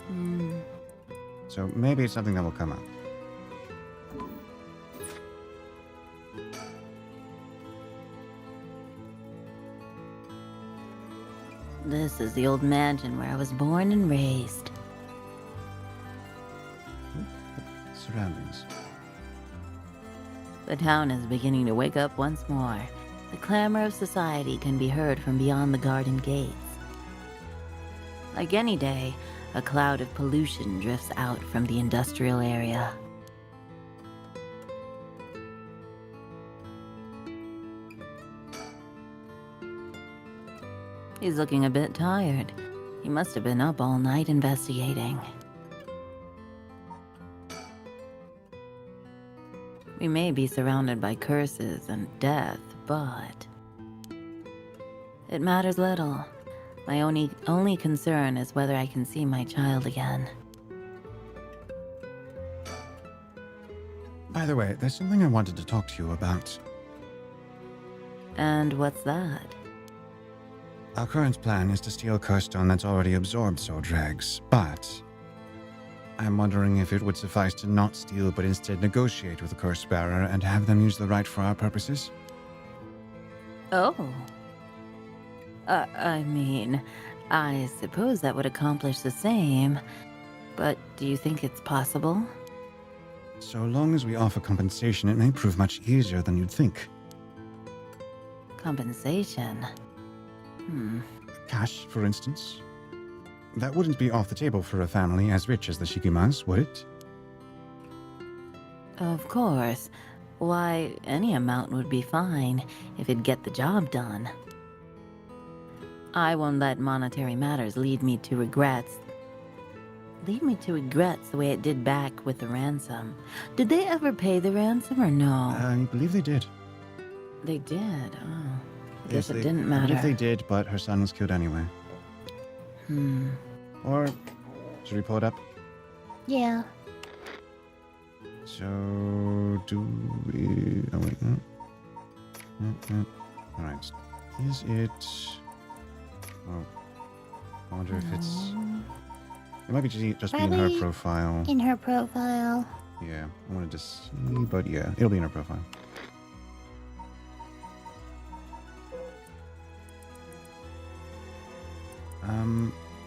Hmm. So maybe it's something that will come up. This is the old mansion where I was born and raised. Surroundings. The town is beginning to wake up once more. The clamor of society can be heard from beyond the garden gates. Like any day, a cloud of pollution drifts out from the industrial area. He's looking a bit tired. He must have been up all night investigating. We may be surrounded by curses and death, but it matters little. My only concern is whether I can see my child again. By the way, there's something I wanted to talk to you about. And what's that? Our current plan is to steal curse stone that's already absorbed soul dregs, but I'm wondering if it would suffice to not steal but instead negotiate with the curse bearer and have them use the right for our purposes. Oh. I mean, I suppose that would accomplish the same, but do you think it's possible? So long as we offer compensation, it may prove much easier than you'd think. Compensation? Cash, for instance. That wouldn't be off the table for a family as rich as the Shikimas, would it? Of course. Why, any amount would be fine if it'd get the job done. I won't let monetary matters lead me to regrets. Lead me to regrets the way it did back with the ransom. Did they ever pay the ransom or no? I believe they did. They did. Oh, I Yes, guess it didn't matter. I believe they did, but her son was killed anyway. Or should we pull it up? Yeah. So do we? Oh wait, no. No. All right. Is it? Oh, I wonder if it's. It might be just be in her Probably profile. In her profile. Yeah, I wanted to see, but yeah, it'll be in her profile.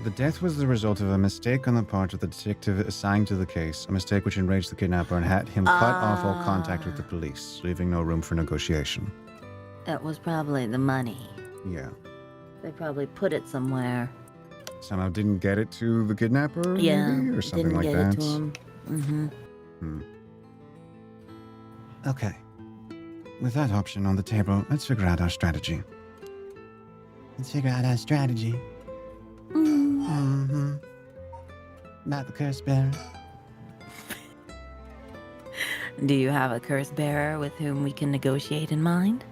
The death was the result of a mistake on the part of the detective assigned to the case, a mistake which enraged the kidnapper and had him cut off all contact with the police, leaving no room for negotiation. It was probably the money. Yeah. They probably put it somewhere. Somehow didn't get it to the kidnapper, Yeah, maybe? Or something didn't like get that. it to him. Okay. With that option on the table, let's figure out our strategy. Let's figure out our strategy. Mm-hmm. About the curse bearer. Do you have a curse bearer with whom we can negotiate in mind?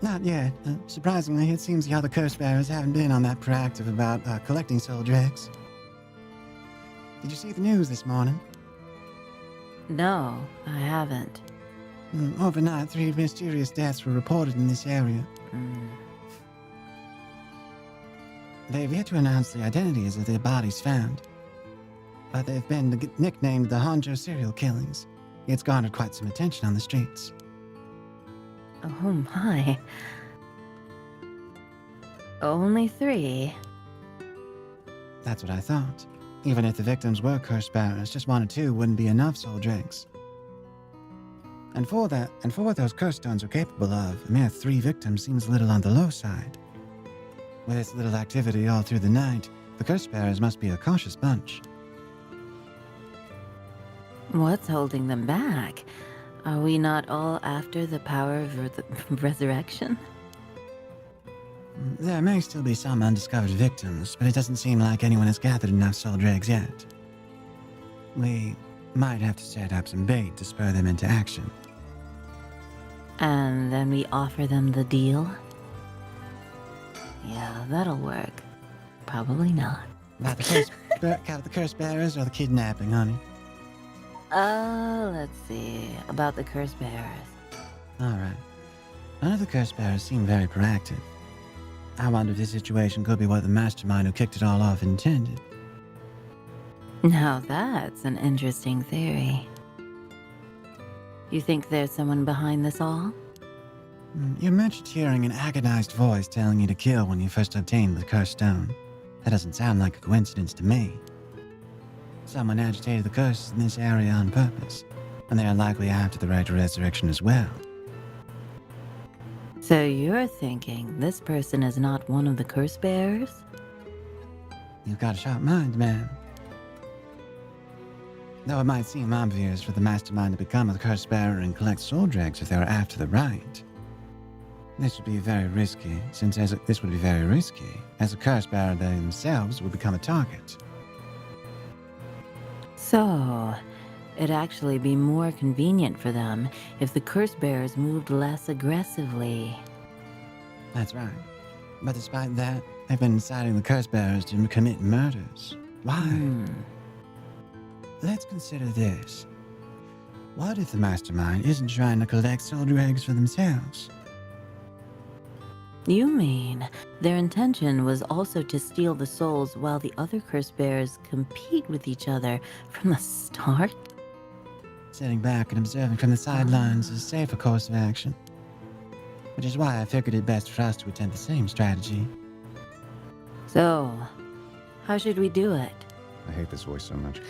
Not yet. Surprisingly, it seems the other curse bearers haven't been on that proactive about collecting soul dregs. Did you see the news this morning? No, I haven't. Overnight, 3 mysterious deaths were reported in this area. They've yet to announce the identities of their bodies found, but they've been nicknamed the Honjo serial killings. It's garnered quite some attention on the streets. Oh my. Only 3? That's what I thought. Even if the victims were curse bearers, just 1 or 2 wouldn't be enough soul dregs. And for what those curse stones are capable of, a mere 3 victims seems a little on the low side. With little activity all through the night, the curse bearers must be a cautious bunch. What's holding them back? Are we not all after the power of the resurrection? There may still be some undiscovered victims, but it doesn't seem like anyone has gathered enough soul dregs yet. We might have to set up some bait to spur them into action. And then we offer them the deal? Yeah, that'll work. Probably not. About the curse bearers or the kidnapping, honey? Let's see. About the curse bearers. Alright. None of the curse bearers seem very proactive. I wonder if this situation could be what the mastermind who kicked it all off intended. Now that's an interesting theory. You think there's someone behind this all? You mentioned hearing an agonized voice telling you to kill when you first obtained the cursed stone. That doesn't sound like a coincidence to me. Someone agitated the curses in this area on purpose, and they are likely after the right to resurrection as well. So you're thinking this person is not one of the curse bearers? You've got a sharp mind, man. Though it might seem obvious for the mastermind to become a curse bearer and collect soul dregs if they were after the right. This would be very risky, as a curse bearer they themselves would become a target. So, it'd actually be more convenient for them if the curse bearers moved less aggressively. That's right. But despite that, they've been inciting the curse bearers to commit murders. Why? Let's consider this. What if the mastermind isn't trying to collect soul dregs for themselves? You mean their intention was also to steal the souls while the other curse bearers compete with each other from the start? Sitting back and observing from the sidelines is a safer course of action. Which is why I figured it best for us to attempt the same strategy. So, how should we do it? I hate this voice so much.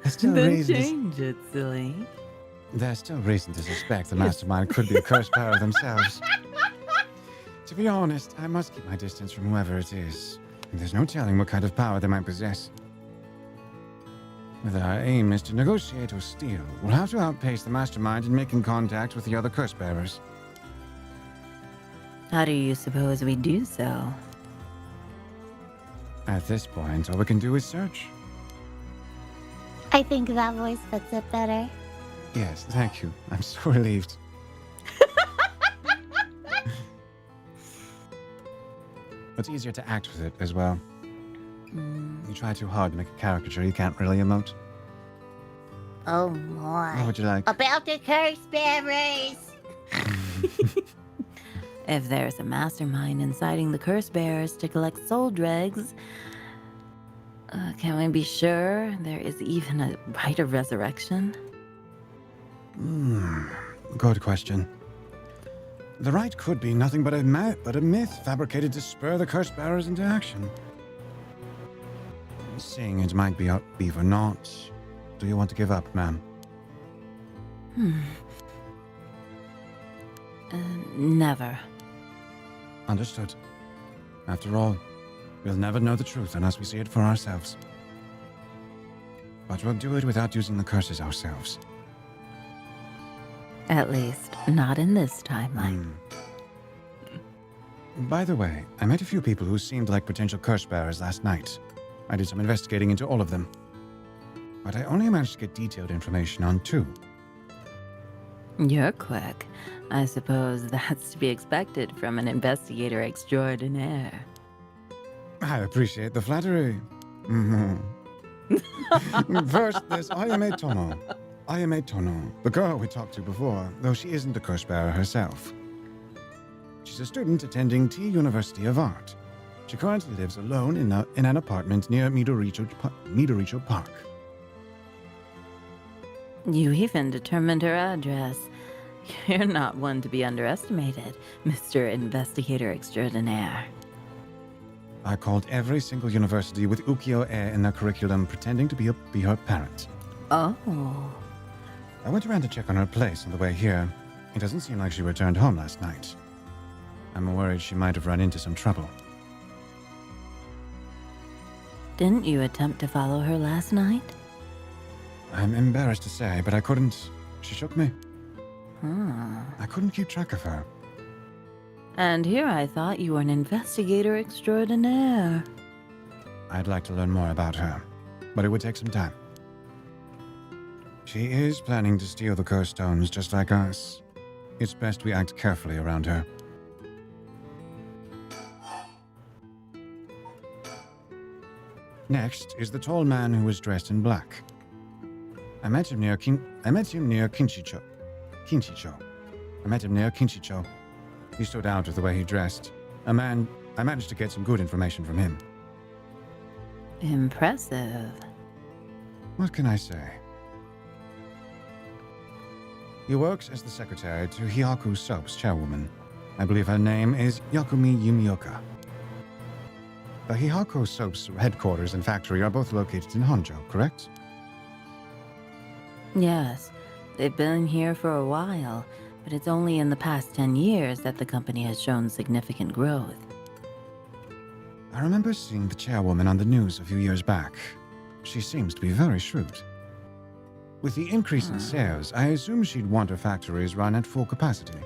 There's still Change it, silly. There's still reason to suspect the mastermind could be a curse bearer themselves. To be honest, I must keep my distance from whoever it is. There's no telling what kind of power they might possess. Whether our aim is to negotiate or steal, we'll have to outpace the mastermind in making contact with the other curse bearers. How do you suppose we do so? At this point, all we can do is search. I think that voice fits it better. Yes, thank you. I'm so relieved. It's easier to act with it as well. You try too hard to make a caricature you can't really emote. Oh boy. What would you like? About the curse bearers. If there's a mastermind inciting the curse bearers to collect soul dregs, can we be sure there is even a right of resurrection? Good question. The right could be nothing but a myth fabricated to spur the curse bearers into action. Seeing it might be for naught, do you want to give up, ma'am? Never. Understood. After all, we'll never know the truth unless we see it for ourselves. But we'll do it without using the curses ourselves. At least, not in this timeline. By the way, I met a few people who seemed like potential curse bearers last night. I did some investigating into all of them. But I only managed to get detailed information on 2. You're quick. I suppose that's to be expected from an investigator extraordinaire. I appreciate the flattery. First, there's Ayame Tono. Ayame Tono, the girl we talked to before, though she isn't a curse bearer herself. She's a student attending T University of Art. She currently lives alone in an apartment near Midoricho Park. You even determined her address. You're not one to be underestimated, Mr. Investigator Extraordinaire. I called every single university with ukiyo-e in their curriculum pretending to be her parent. Oh. I went around to check on her place on the way here. It doesn't seem like she returned home last night. I'm worried she might have run into some trouble. Didn't you attempt to follow her last night? I'm embarrassed to say, but I couldn't. She shook me. Huh. I couldn't keep track of her. And here I thought you were an investigator extraordinaire. I'd like to learn more about her, but it would take some time. She is planning to steal the curse stones just like us. It's best we act carefully around her. Next is the tall man who was dressed in black. I met him near Kinshicho. I met him near Kinshicho. He stood out with the way he dressed. I managed to get some good information from him. Impressive. What can I say? He works as the secretary to Hyaku Soap's chairwoman. I believe her name is Yakumi Yumioka. The Hyaku Soap's headquarters and factory are both located in Honjo, correct? Yes, they've been here for a while, but it's only in the past 10 years that the company has shown significant growth. I remember seeing the chairwoman on the news a few years back. She seems to be very shrewd. With the increase in sales, I assume she'd want her factories run at full capacity.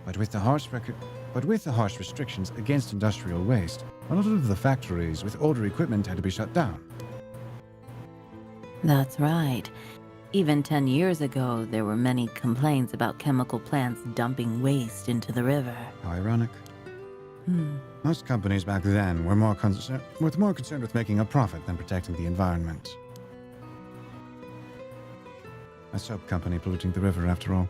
But with the harsh restrictions against industrial waste, a lot of the factories with older equipment had to be shut down. That's right. Even 10 years ago, there were many complaints about chemical plants dumping waste into the river. How ironic. Most companies back then were more concerned with making a profit than protecting the environment. A soap company polluting the river, after all.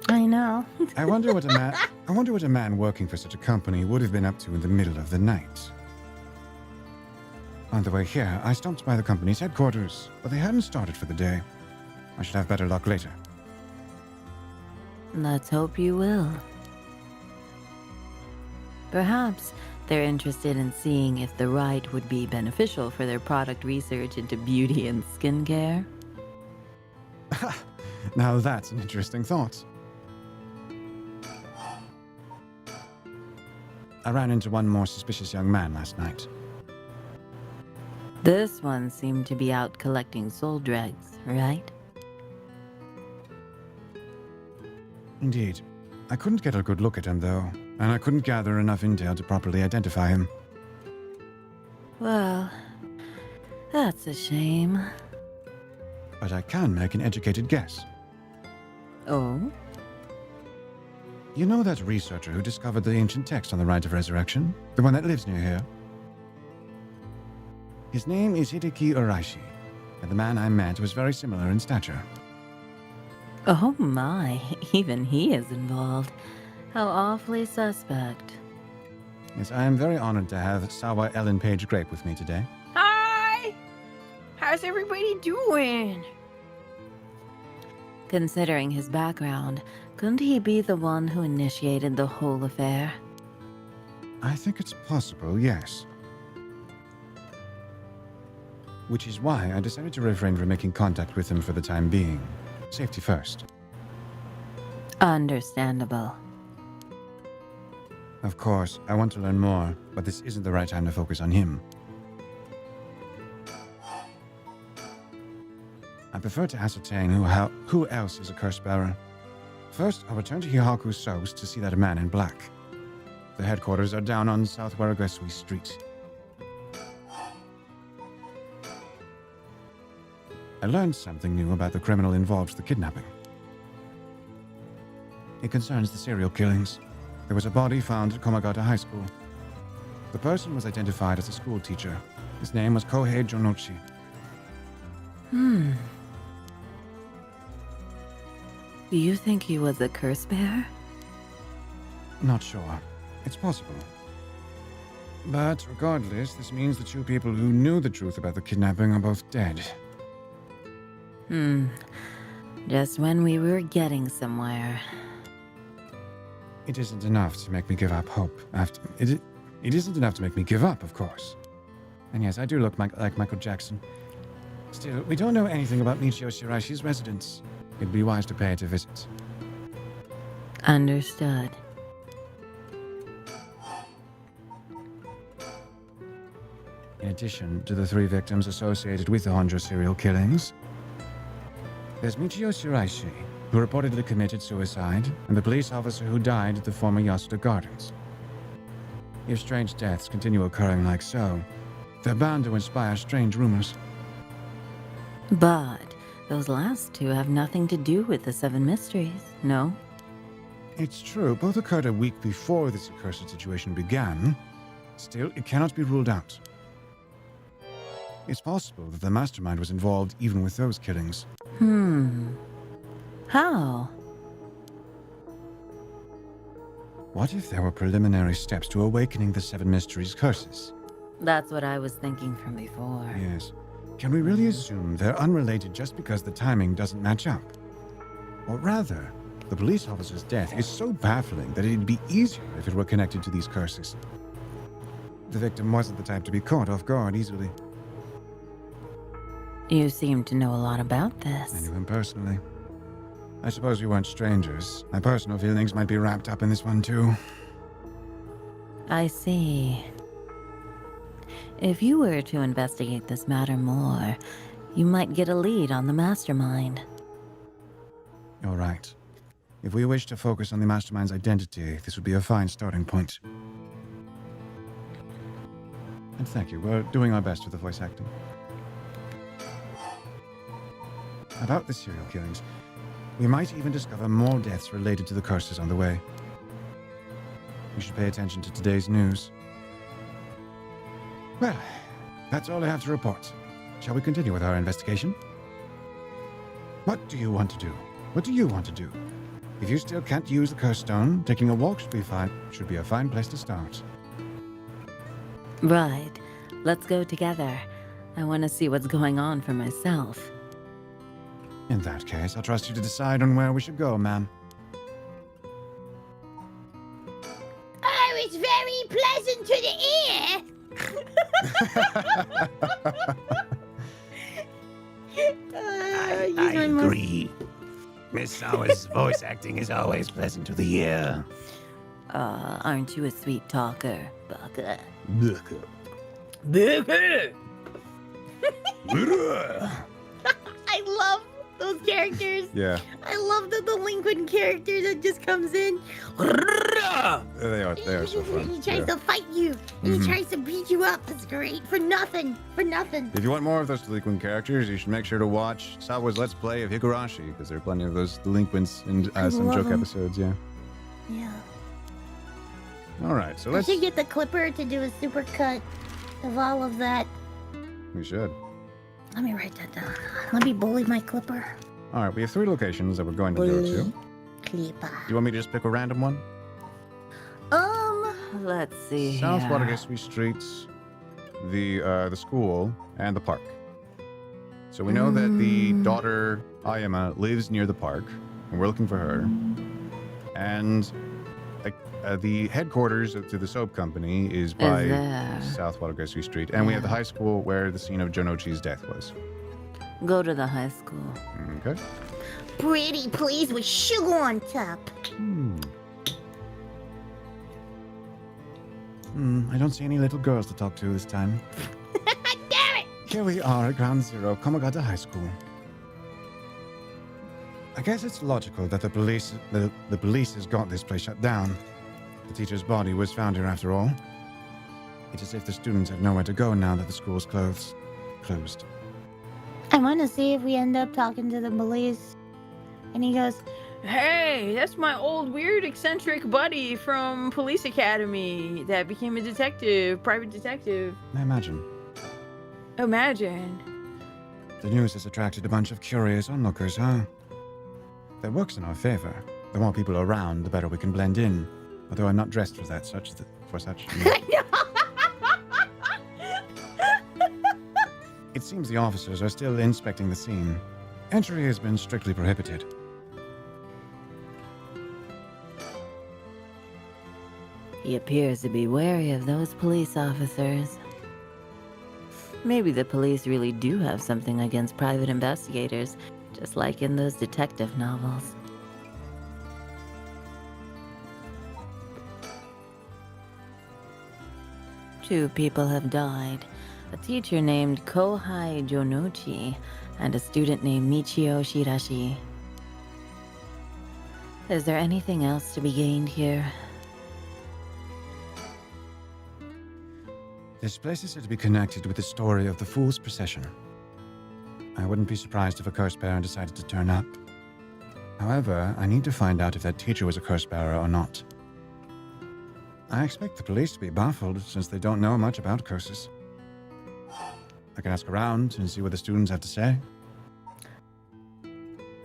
I know. I wonder what a man working for such a company would have been up to in the middle of the night. On the way here, I stopped by the company's headquarters, but they hadn't started for the day. I should have better luck later. Let's hope you will. Perhaps they're interested in seeing if the rite would be beneficial for their product research into beauty and skincare. Now that's an interesting thought. I ran into one more suspicious young man last night. This one seemed to be out collecting soul dregs, right? Indeed. I couldn't get a good look at him, though, and I couldn't gather enough intel to properly identify him. Well, that's a shame. But I can make an educated guess. Oh? You know that researcher who discovered the ancient text on the Rite of Resurrection? The one that lives near here? His name is Hideki Uraishi, and the man I met was very similar in stature. Oh my, even he is involved. How awfully suspect. Yes, I am very honored to have Sawa Ellen Page Grape with me today. Hi! How's everybody doing? Considering his background, couldn't he be the one who initiated the whole affair? I think it's possible, yes. Which is why I decided to refrain from making contact with him for the time being. Safety first. Understandable. Of course, I want to learn more, but this isn't the right time to focus on him. I prefer to ascertain who else is a curse bearer. First, I'll return to Hyaku So's to see that man in black. The headquarters are down on South Waragasui Street. I learned something new about the criminal involved with the kidnapping. It concerns the serial killings. There was a body found at Komagata High School. The person was identified as a school teacher. His name was Kohei Jonochi. Do you think he was a curse bearer? Not sure. It's possible. But regardless, this means the two people who knew the truth about the kidnapping are both dead. Just when we were getting somewhere. It isn't enough to make me give up hope. It isn't enough to make me give up, of course. And yes, I do look like Michael Jackson. Still, we don't know anything about Michio Shiraishi's residence. It'd be wise to pay it a visit. Understood. In addition to the 3 victims associated with the Honjo serial killings, there's Michio Shiraishi, who reportedly committed suicide, and the police officer who died at the former Yasuda Gardens. If strange deaths continue occurring like so, they're bound to inspire strange rumors. But those last two have nothing to do with the Seven Mysteries, no? It's true, both occurred a week before this accursed situation began. Still, it cannot be ruled out. It's possible that the mastermind was involved even with those killings. How? What if there were preliminary steps to awakening the Seven Mysteries' curses? That's what I was thinking from before. Yes. Can we really assume they're unrelated just because the timing doesn't match up? Or rather, the police officer's death is so baffling that it'd be easier if it were connected to these curses. The victim wasn't the type to be caught off guard easily. You seem to know a lot about I this. knew him personally. I suppose we weren't strangers. My personal feelings might be wrapped up in this one too. I see. If you were to investigate this matter more, you might get a lead on the mastermind. You're right. If we wish to focus on the mastermind's identity, this would be a fine starting point. And thank you. We're doing our best with the voice acting. About the serial killings, we might even discover more deaths related to the curses on the way. We should pay attention to today's news. Well, that's all I have to report. Shall we continue with our investigation? What do you want to do? What do you want to do? If you still can't use the curse stone, taking a walk should be a fine place to start. Right. Let's go together. I want to see what's going on for myself. In that case, I'll trust you to decide on where we should go, ma'am. Oh, it's very pleasant to the ear. I agree. Miss Sawa's voice acting is always pleasant to the ear. Aren't you a sweet talker, Baka? I love those characters. Yeah, I love the delinquent character that just comes in. they are so fun. He tries Yeah. to fight you, and he tries to beat you up. It's great for nothing. For nothing. If you want more of those delinquent characters, you should make sure to watch Sawa's Let's Play of Higurashi, because there are plenty of those delinquents and some love joke 'em. episodes, yeah. Yeah. All right, so I let's... should get the clipper to do a super cut of all of that. We should. Let me write that down. Let me bully my clipper. All right, we have 3 locations that we're going to go to. Do Clipper. you want me to just pick a random one? Let's see South here. Watagasui Streets, the school, and the park. So we know that the daughter, Ayama, lives near the park, and we're looking for her. And the headquarters to the soap company is by there. South Watagasui Street. And we have the high school where the scene of Jonochi's death was. Go to the high school. Okay. Pretty please with sugar on top. I don't see any little girls to talk to this time. Damn it! Here we are at Ground Zero, Komagata High School. I guess it's logical that the police has got this place shut down. The teacher's body was found here after all. It's as if the students have nowhere to go now that the school's closed. I want to see if we end up talking to the police. And he goes, Hey, that's my old weird eccentric buddy from Police Academy that became a detective, private detective. I imagine. Imagine. The news has attracted a bunch of curious onlookers, huh? That works in our favor. The more people around, the better we can blend in. Although I'm not dressed for that such. It seems the officers are still inspecting the scene. Entry has been strictly prohibited. He appears to be wary of those police officers. Maybe the police really do have something against private investigators, just like in those detective novels. Two people have died. A teacher named Kohai Jonochi and a student named Michio Shirashi. Is there anything else to be gained here? This place is said to be connected with the story of the Fool's Procession. I wouldn't be surprised if a curse bearer decided to turn up. However, I need to find out if that teacher was a curse bearer or not. I expect the police to be baffled since they don't know much about curses. I can ask around and see what the students have to say.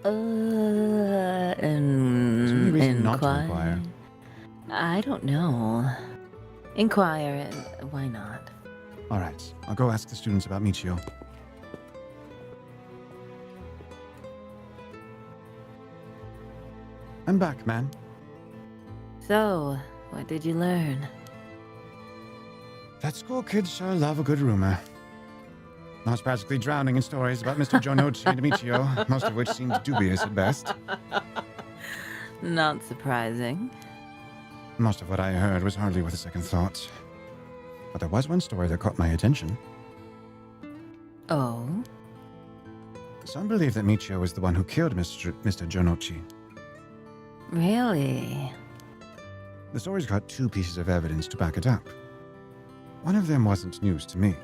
Is there any reason not to inquire? I don't know. Inquire, and why not? All right, I'll go ask the students about Michio. I'm back, man. So, what did you learn? That school kids sure love a good rumor. I was practically drowning in stories about Mr. Jonochi and Michio, most of which seemed dubious at best. Not surprising. Most of what I heard was hardly worth a second thought. But there was one story that caught my attention. Oh? Some believe that Michio was the one who killed Mr. Jonochi. Really? The story's got two pieces of evidence to back it up. One of them wasn't news to me.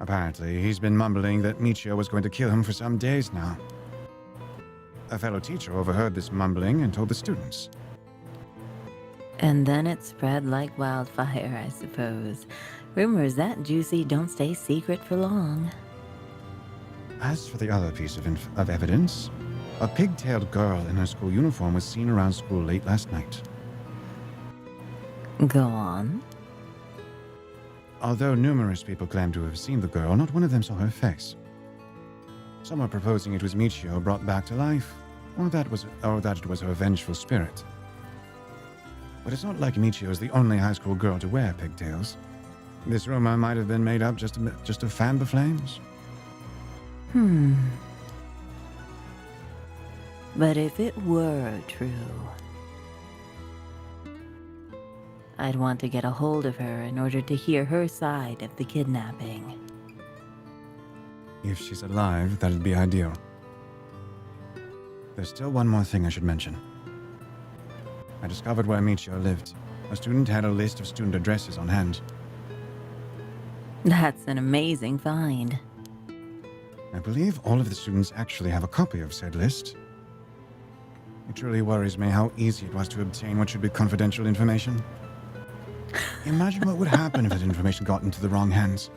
Apparently, he's been mumbling that Michio was going to kill him for some days now. A fellow teacher overheard this mumbling and told the students. And then it spread like wildfire, I suppose. Rumors that juicy don't stay secret for long. As for the other piece of evidence, a pigtailed girl in her school uniform was seen around school late last night. Go on. Although numerous people claim to have seen the girl, not one of them saw her face. Some are proposing it was Michio brought back to life, or that it was her vengeful spirit. But it's not like Michio is the only high school girl to wear pigtails. This rumor might have been made up just to fan the flames. But if it were true, I'd want to get a hold of her in order to hear her side of the kidnapping. If she's alive, that'd be ideal. There's still one more thing I should mention. I discovered where Michio lived. A student had a list of student addresses on hand. That's an amazing find. I believe all of the students actually have a copy of said list. It truly worries me how easy it was to obtain what should be confidential information. Imagine what would happen if that information got into the wrong hands.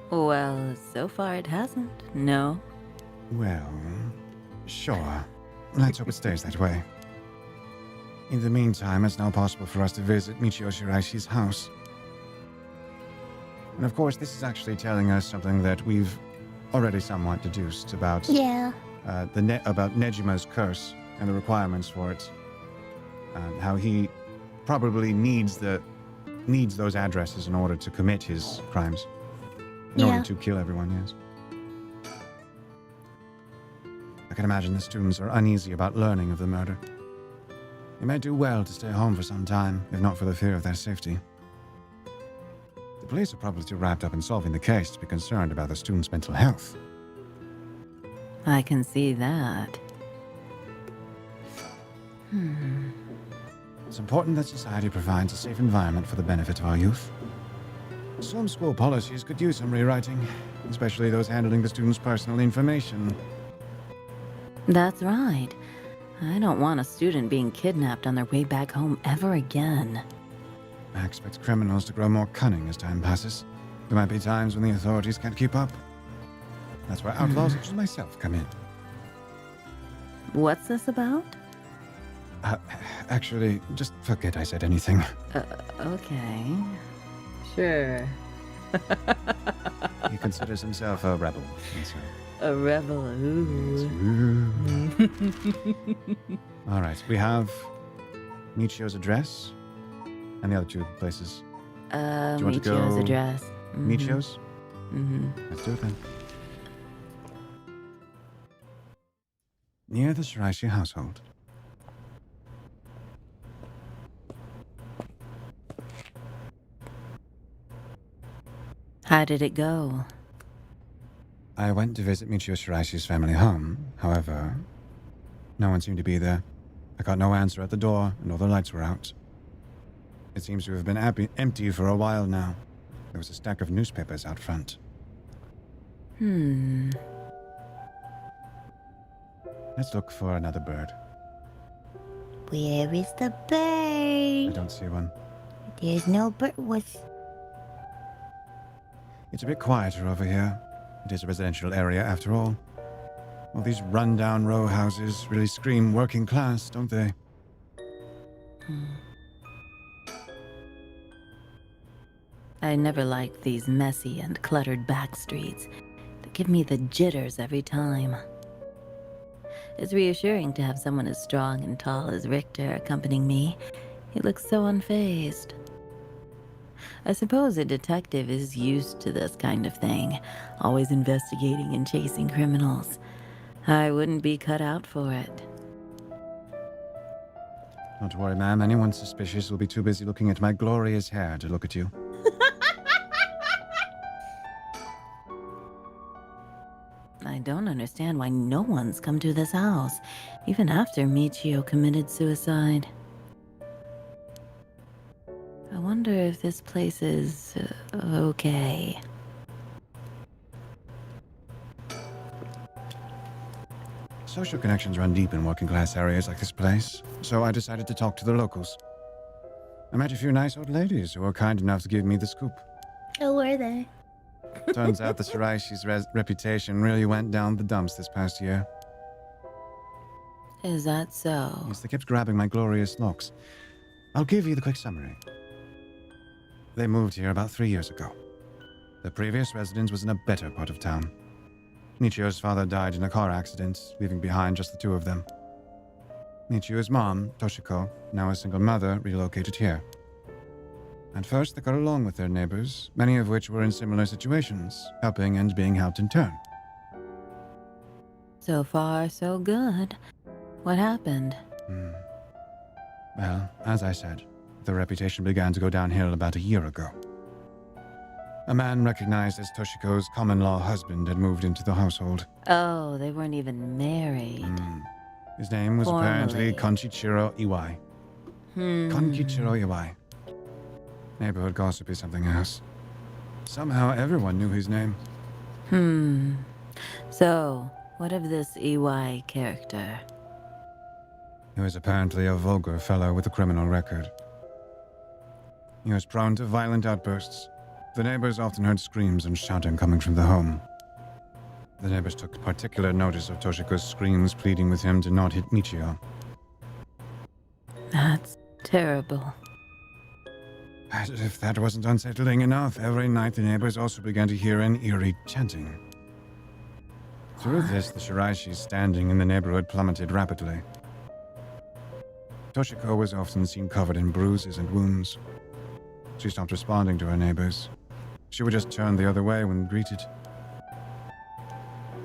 Well, so far it hasn't, no? Well, sure. Let's hope it stays that way. In the meantime, it's now possible for us to visit Michio Shiraishi's house. And of course, this is actually telling us something that we've already somewhat deduced about Yeah. about Nejima's curse and the requirements for it. How he probably needs those addresses in order to commit his crimes. In order to kill everyone, yes. I can imagine the students are uneasy about learning of the murder. They may do well to stay home for some time, if not for the fear of their safety. The police are probably too wrapped up in solving the case to be concerned about the students' mental health. I can see that. It's important that society provides a safe environment for the benefit of our youth. Some school policies could use some rewriting, especially those handling the students' personal information. That's right. I don't want a student being kidnapped on their way back home ever again. I expect criminals to grow more cunning as time passes. There might be times when the authorities can't keep up. That's where outlaws such as myself come in. What's this about? Actually, just forget I said anything. Okay. Sure. He considers himself a rebel. And so, A rebel, ooh. all right, we have Michio's address and the other two places. Do you want to Michio's go address. Michio's? Mm-hmm. Let's do it then. Near the Shiraishi household. How did it go? I went to visit Michio Shiraishi's family home. However, No one seemed to be there. I got no answer at the door, and all the lights were out. It seems to have been empty for a while now. There was a stack of newspapers out front. Let's look for another bird. Where is the I bird? don't see one. There's no bird. What's... It's a bit quieter over here. It is a residential area after all. All these run-down row houses really scream working class, don't they? I never liked these messy and cluttered back streets. They give me the jitters every time. It's reassuring to have someone as strong and tall as Richter accompanying me. He looks so unfazed. I suppose a detective is used to this kind of thing, always investigating and chasing criminals. I wouldn't be cut out for it. Don't worry, ma'am. Anyone suspicious will be too busy looking at my glorious hair to look at you. I don't understand why no one's come to this house, even after Michio committed suicide. I wonder if this place is okay. Social connections run deep in working class areas like this place, so I decided to talk to the locals. I met a few nice old ladies who were kind enough to give me the scoop. Oh, were they? Turns out the Shiraishi's reputation really went down the dumps this past year. Is that so? Yes, they kept grabbing my glorious locks. I'll give you the quick summary. They moved here about 3 years ago. The previous residence was in a better part of town. Michio's father died in a car accident, leaving behind just the two of them. Michio's mom, Toshiko, now a single mother, relocated here. At first, they got along with their neighbors, many of which were in similar situations, helping and being helped in turn. So far, so good. What happened? Well, as I said, their reputation began to go downhill about a year ago. A man recognized as Toshiko's common-law husband had moved into the household. Oh, they weren't even married. His name was apparently Konkichiro Iwai. Konkichiro Iwai. Neighborhood gossip is something else. Somehow everyone knew his name. So, what of this EY character? He was apparently a vulgar fellow with a criminal record. He was prone to violent outbursts. The neighbors often heard screams and shouting coming from the home. The neighbors took particular notice of Toshiko's screams, pleading with him to not hit Michio. That's terrible. As if that wasn't unsettling enough, every night the neighbors also began to hear an eerie chanting. Through this, the Shiraishi's standing in the neighborhood plummeted rapidly. Toshiko was often seen covered in bruises and wounds. She stopped responding to her neighbors. She would just turn the other way when greeted.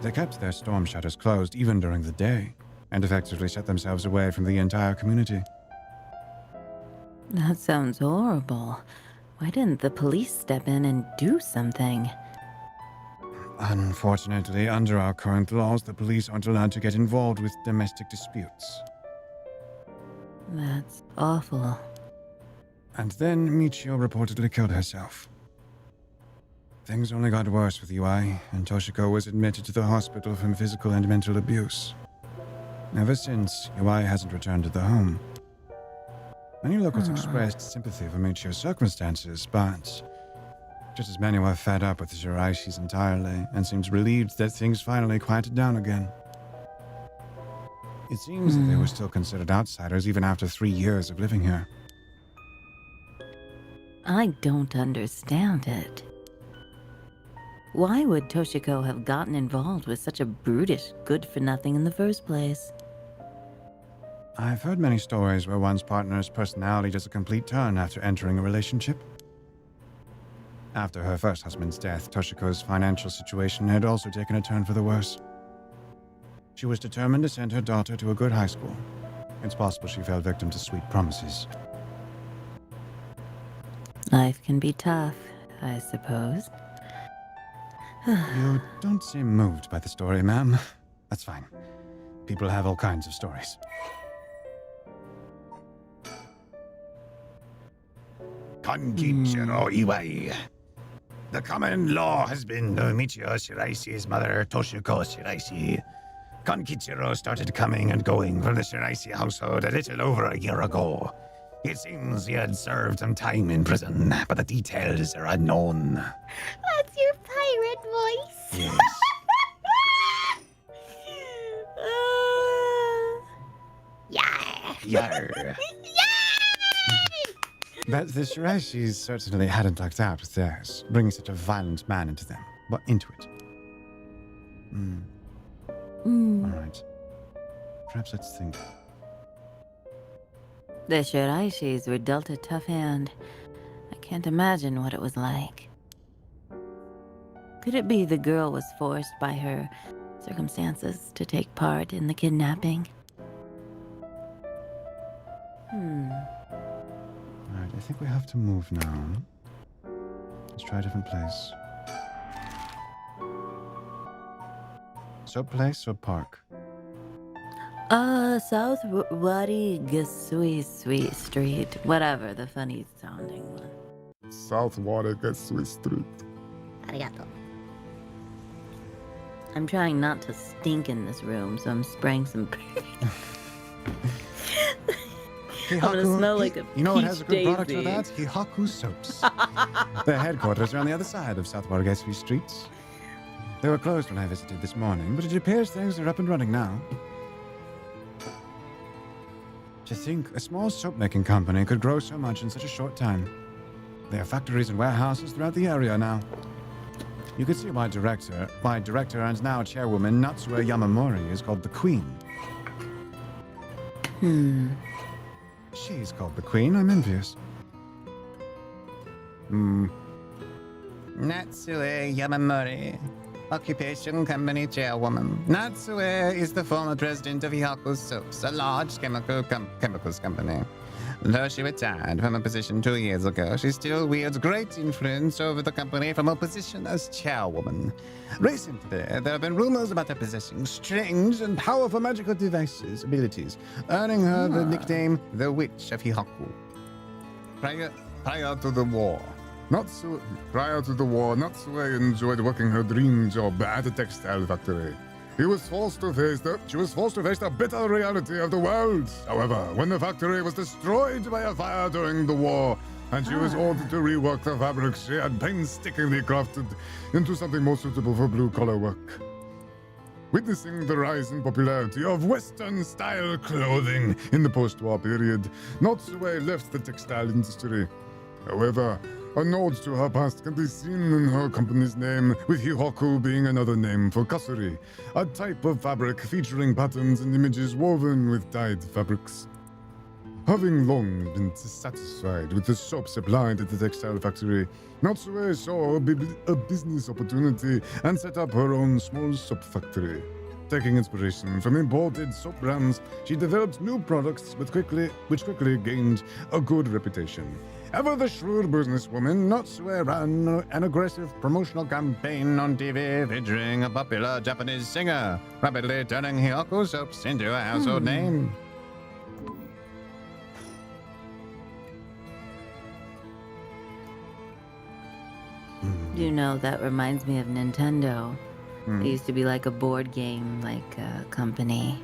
They kept their storm shutters closed even during the day, and effectively shut themselves away from the entire community. That sounds horrible. Why didn't the police step in and do something? Unfortunately, under our current laws, the police aren't allowed to get involved with domestic disputes. That's awful. And then Michio reportedly killed herself. Things only got worse with UI, and Toshiko was admitted to the hospital from physical and mental abuse. Ever since, UI hasn't returned to the home. Many locals expressed sympathy for Michio's circumstances, but just as many were fed up with the Shiraishis entirely and seemed relieved that things finally quieted down again. It seems that they were still considered outsiders even after 3 years of living here. I don't understand it. Why would Toshiko have gotten involved with such a brutish good-for-nothing in the first place? I've heard many stories where one's partner's personality does a complete turn after entering a relationship. After her first husband's death, Toshiko's financial situation had also taken a turn for the worse. She was determined to send her daughter to a good high school. It's possible she fell victim to sweet promises. Life can be tough, I suppose. You don't seem moved by the story, ma'am. That's fine. People have all kinds of stories. Konkichiro Iwai. The common law has been to Michio Shiraishi's mother, Toshiko Shiraishi. Konkichiro started coming and going from the Shiraishi household a little over a year ago. It seems he had served some time in prison, but the details are unknown. That's your pirate voice. Yes. Yeah. Yar. But the Shiraishis certainly hadn't lucked out with theirs, bringing such a violent man into them. But into it. All right. Perhaps let's think. The Shiraishis were dealt a tough hand. I can't imagine what it was like. Could it be the girl was forced by her circumstances to take part in the kidnapping? Alright, I think we have to move now. Let's try a different place. Soap place or park? South Wadi Gasui Sweet Street. Whatever, the funny sounding one. South Watergate Street. Arigato. I'm trying not to stink in this room, so I'm spraying some. I'm gonna smell like a You know what has a good peach product for daisy. that? Hihaku soaps. Their headquarters are on the other side of South Watergate Street. They were closed when I visited this morning, but it appears things are up and running now. To think a small soap-making company could grow so much in such a short time. There are factories and warehouses throughout the area now. You can see why director and now chairwoman Natsue Yamamori is called the Queen. She's called the Queen. I'm envious. Natsue Yamamori, Occupation Company Chairwoman. Natsue is the former president of Hihaku Soaps, a large chemicals company. Though she retired from her position 2 years ago, she still wields great influence over the company from her position as chairwoman. Recently, there have been rumors about her possessing strange and powerful magical abilities, earning her the nickname the Witch of Hihaku. Prior to the war, Natsue enjoyed working her dream job at a textile factory. She was forced to face the bitter reality of the world. However, when the factory was destroyed by a fire during the war, and she was ordered to rework the fabrics she had painstakingly crafted into something more suitable for blue-collar work. Witnessing the rise in popularity of Western-style clothing in the post-war period, Natsue left the textile industry. However, a nod to her past can be seen in her company's name, with Hihaku being another name for kasuri, a type of fabric featuring patterns and images woven with dyed fabrics. Having long been dissatisfied with the soap supplied at the textile factory, Natsue saw a business opportunity and set up her own small soap factory. Taking inspiration from imported soap brands, she developed new products which quickly gained a good reputation. Ever the shrewd businesswoman, Natsue ran an aggressive promotional campaign on TV featuring a popular Japanese singer, rapidly turning Hihaku Soaps into a household name. You know, that reminds me of Nintendo. Hmm. It used to be like a board game, company,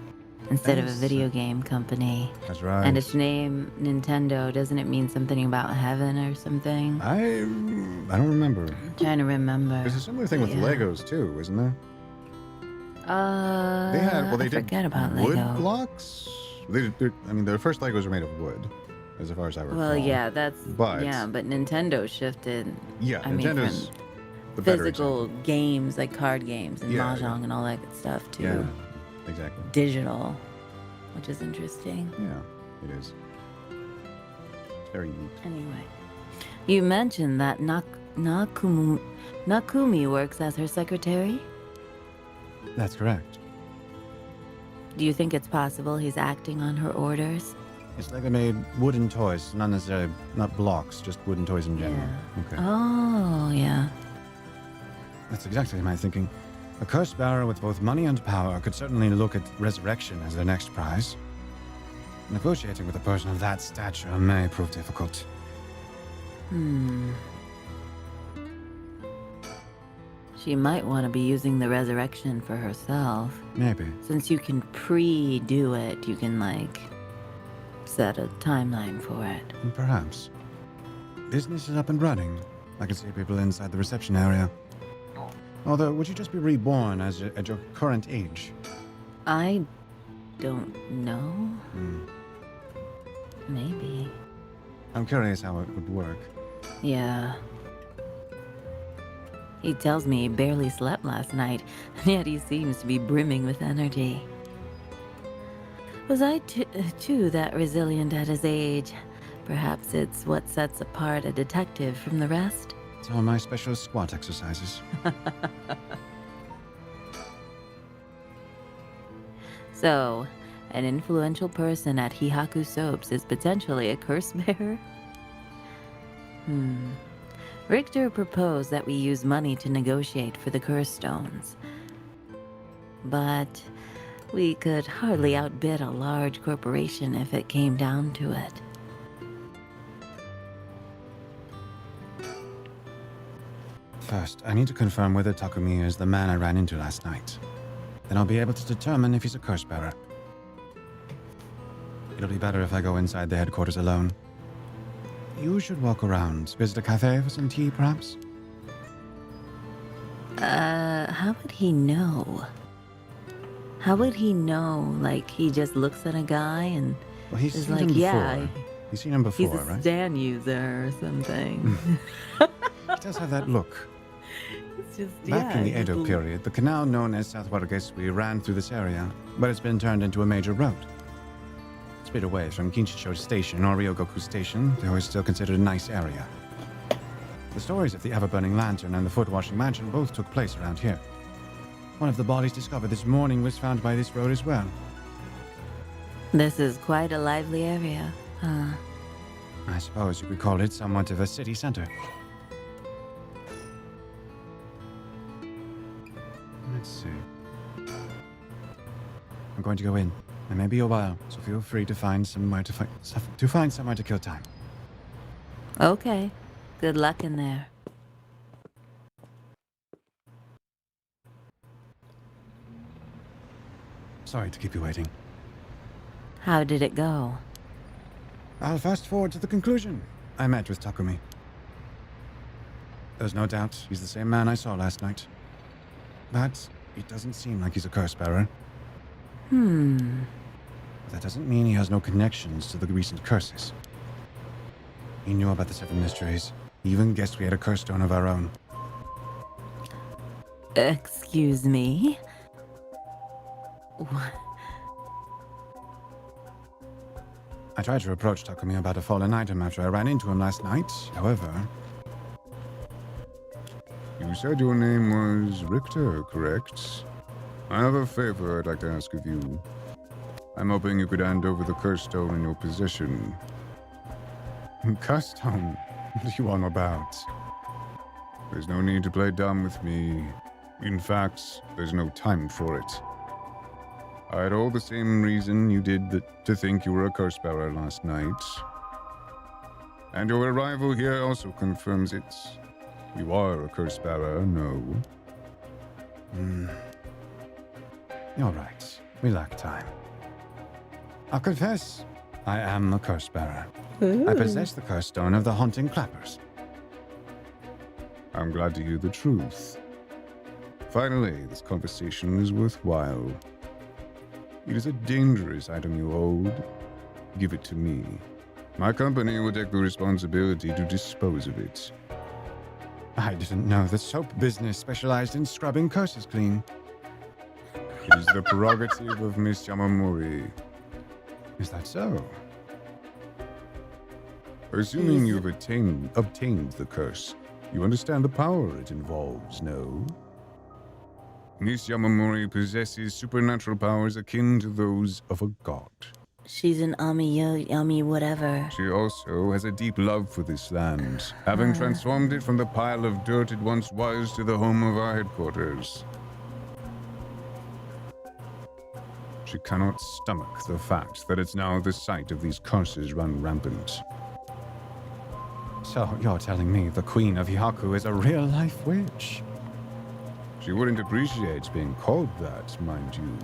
instead of a Yes. video game company. That's right. And its name, Nintendo, doesn't it mean something about heaven or something? I don't remember. I'm trying to remember. There's a similar thing with Yeah. Legos too, isn't there? I forget about wood Lego. blocks. Their first Legos were made of wood, as far as I recall. Well, yeah, but But- Nintendo shifted. Yeah, I mean, Nintendo's from the better physical games like card games and Yeah, mahjong and all that good stuff to Yeah, exactly. digital, which is interesting. Yeah, it is. It's very neat. Anyway, you mentioned that Nakumi works as her secretary. That's correct. Do you think it's possible he's acting on her orders? It's like they made wooden toys, not blocks, just wooden toys in general. Yeah. Okay. Oh, yeah. That's exactly my thinking. A curse bearer with both money and power could certainly look at resurrection as their next prize. Negotiating with a person of that stature may prove difficult. She might want to be using the resurrection for herself. Maybe. Since you can pre-do it, you can, like, set a timeline for it. Perhaps. Business is up and running. I can see people inside the reception area. Although, would you just be reborn at your current age? I don't know. Maybe. I'm curious how it would work. Yeah. He tells me he barely slept last night, and yet he seems to be brimming with energy. Was I too that resilient at his age? Perhaps it's what sets apart a detective from the rest? It's all my special squat exercises. So, an influential person at Hihaku Soaps is potentially a curse bearer? Richter proposed that we use money to negotiate for the curse stones. But we could hardly outbid a large corporation if it came down to it. First, I need to confirm whether Takumi is the man I ran into last night. Then I'll be able to determine if he's a curse bearer. It'll be better if I go inside the headquarters alone. You should walk around. Visit a cafe for some tea, perhaps? How would he know? How would he know? Like, he just looks at a guy and Well, he's is seen like, him before. yeah, He's seen him before, he's a right? Stan user or something. He does have that look. It's just, Back in the just Edo l- period, the canal known as South Watagesui ran through this area, but it's been turned into a major road. It's a bit away from Kinshicho Station or Ryogoku Station, though it's still considered a nice area. The stories of the ever-burning lantern and the foot-washing mansion both took place around here. One of the bodies discovered this morning was found by this road as well. This is quite a lively area, huh? I suppose you could call it somewhat of a city center. Let's see. I'm going to go in. It may be a while, so feel free to find somewhere to kill time. Okay. Good luck in there. Sorry to keep you waiting. How did it go? I'll fast forward to the conclusion. I met with Takumi. There's no doubt he's the same man I saw last night. But it doesn't seem like he's a curse bearer. That doesn't mean he has no connections to the recent curses. He knew about the 7 mysteries. He even guessed we had a curse stone of our own. Excuse me? What? I tried to approach Takumi about a fallen item after I ran into him last night. However, You said your name was Richter, correct? I have a favor I'd like to ask of you. I'm hoping you could hand over the curse stone in your possession. Curse stone? What are you on about? There's no need to play dumb with me. In fact, there's no time for it. I had all the same reason you did to think you were a curse bearer last night. And your arrival here also confirms it. You are a curse bearer, no? you're right. We lack time. I'll confess, I am a curse bearer. I possess the curse stone of the haunting clappers. I'm glad to hear the truth. Finally, this conversation is worthwhile. It is a dangerous item you hold. Give it to me. My company will take the responsibility to dispose of it. I didn't know the soap business specialized in scrubbing curses clean. It is the prerogative of Miss Yamamori. Is that so? Assuming you've obtained the curse, you understand the power it involves, no? Miss Yamamori possesses supernatural powers akin to those of a god. She's an Ami whatever. She also has a deep love for this land, having transformed it from the pile of dirt it once was to the home of our headquarters. She cannot stomach the fact that it's now the site of these curses run rampant. So you're telling me the Queen of Hihaku is a real-life witch? She wouldn't appreciate being called that, mind you.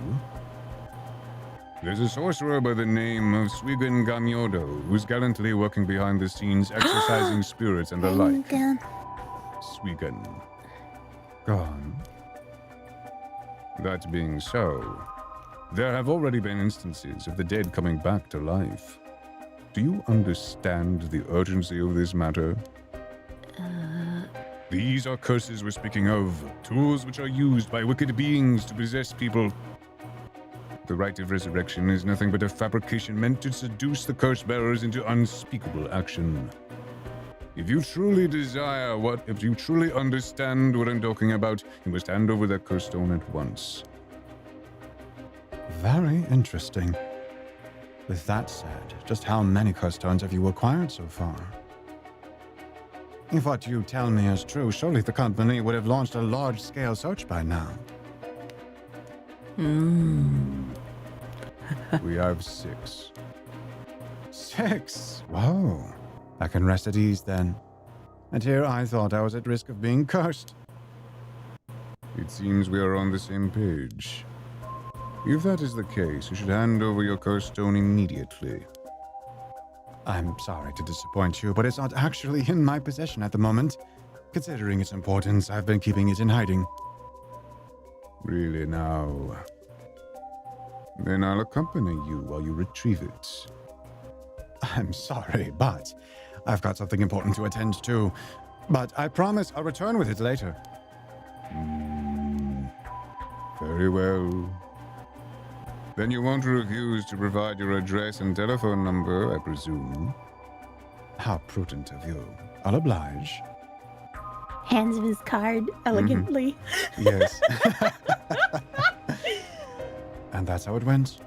There's a sorcerer by the name of Suigun Gamyodo who's gallantly working behind the scenes, exorcising spirits and the like. Suigun. Go on. That being so, there have already been instances of the dead coming back to life. Do you understand the urgency of this matter? These are curses we're speaking of, tools which are used by wicked beings to possess people. The rite of resurrection is nothing but a fabrication meant to seduce the curse bearers into unspeakable action. If you truly understand what I'm talking about, you must hand over that curse stone at once. Very interesting. With that said, just how many curse stones have you acquired so far? If what you tell me is true, surely the company would have launched a large-scale search by now. We have 6. 6? Whoa. I can rest at ease then. And here I thought I was at risk of being cursed. It seems we are on the same page. If that is the case, you should hand over your curse stone immediately. I'm sorry to disappoint you, but it's not actually in my possession at the moment. Considering its importance, I've been keeping it in hiding. Really now? Then I'll accompany you while you retrieve it. I'm sorry, but I've got something important to attend to. But I promise I'll return with it later. Very well. Then you won't refuse to provide your address and telephone number, I presume. How prudent of you. I'll oblige. Hands him his card elegantly. Yes. And that's how it went.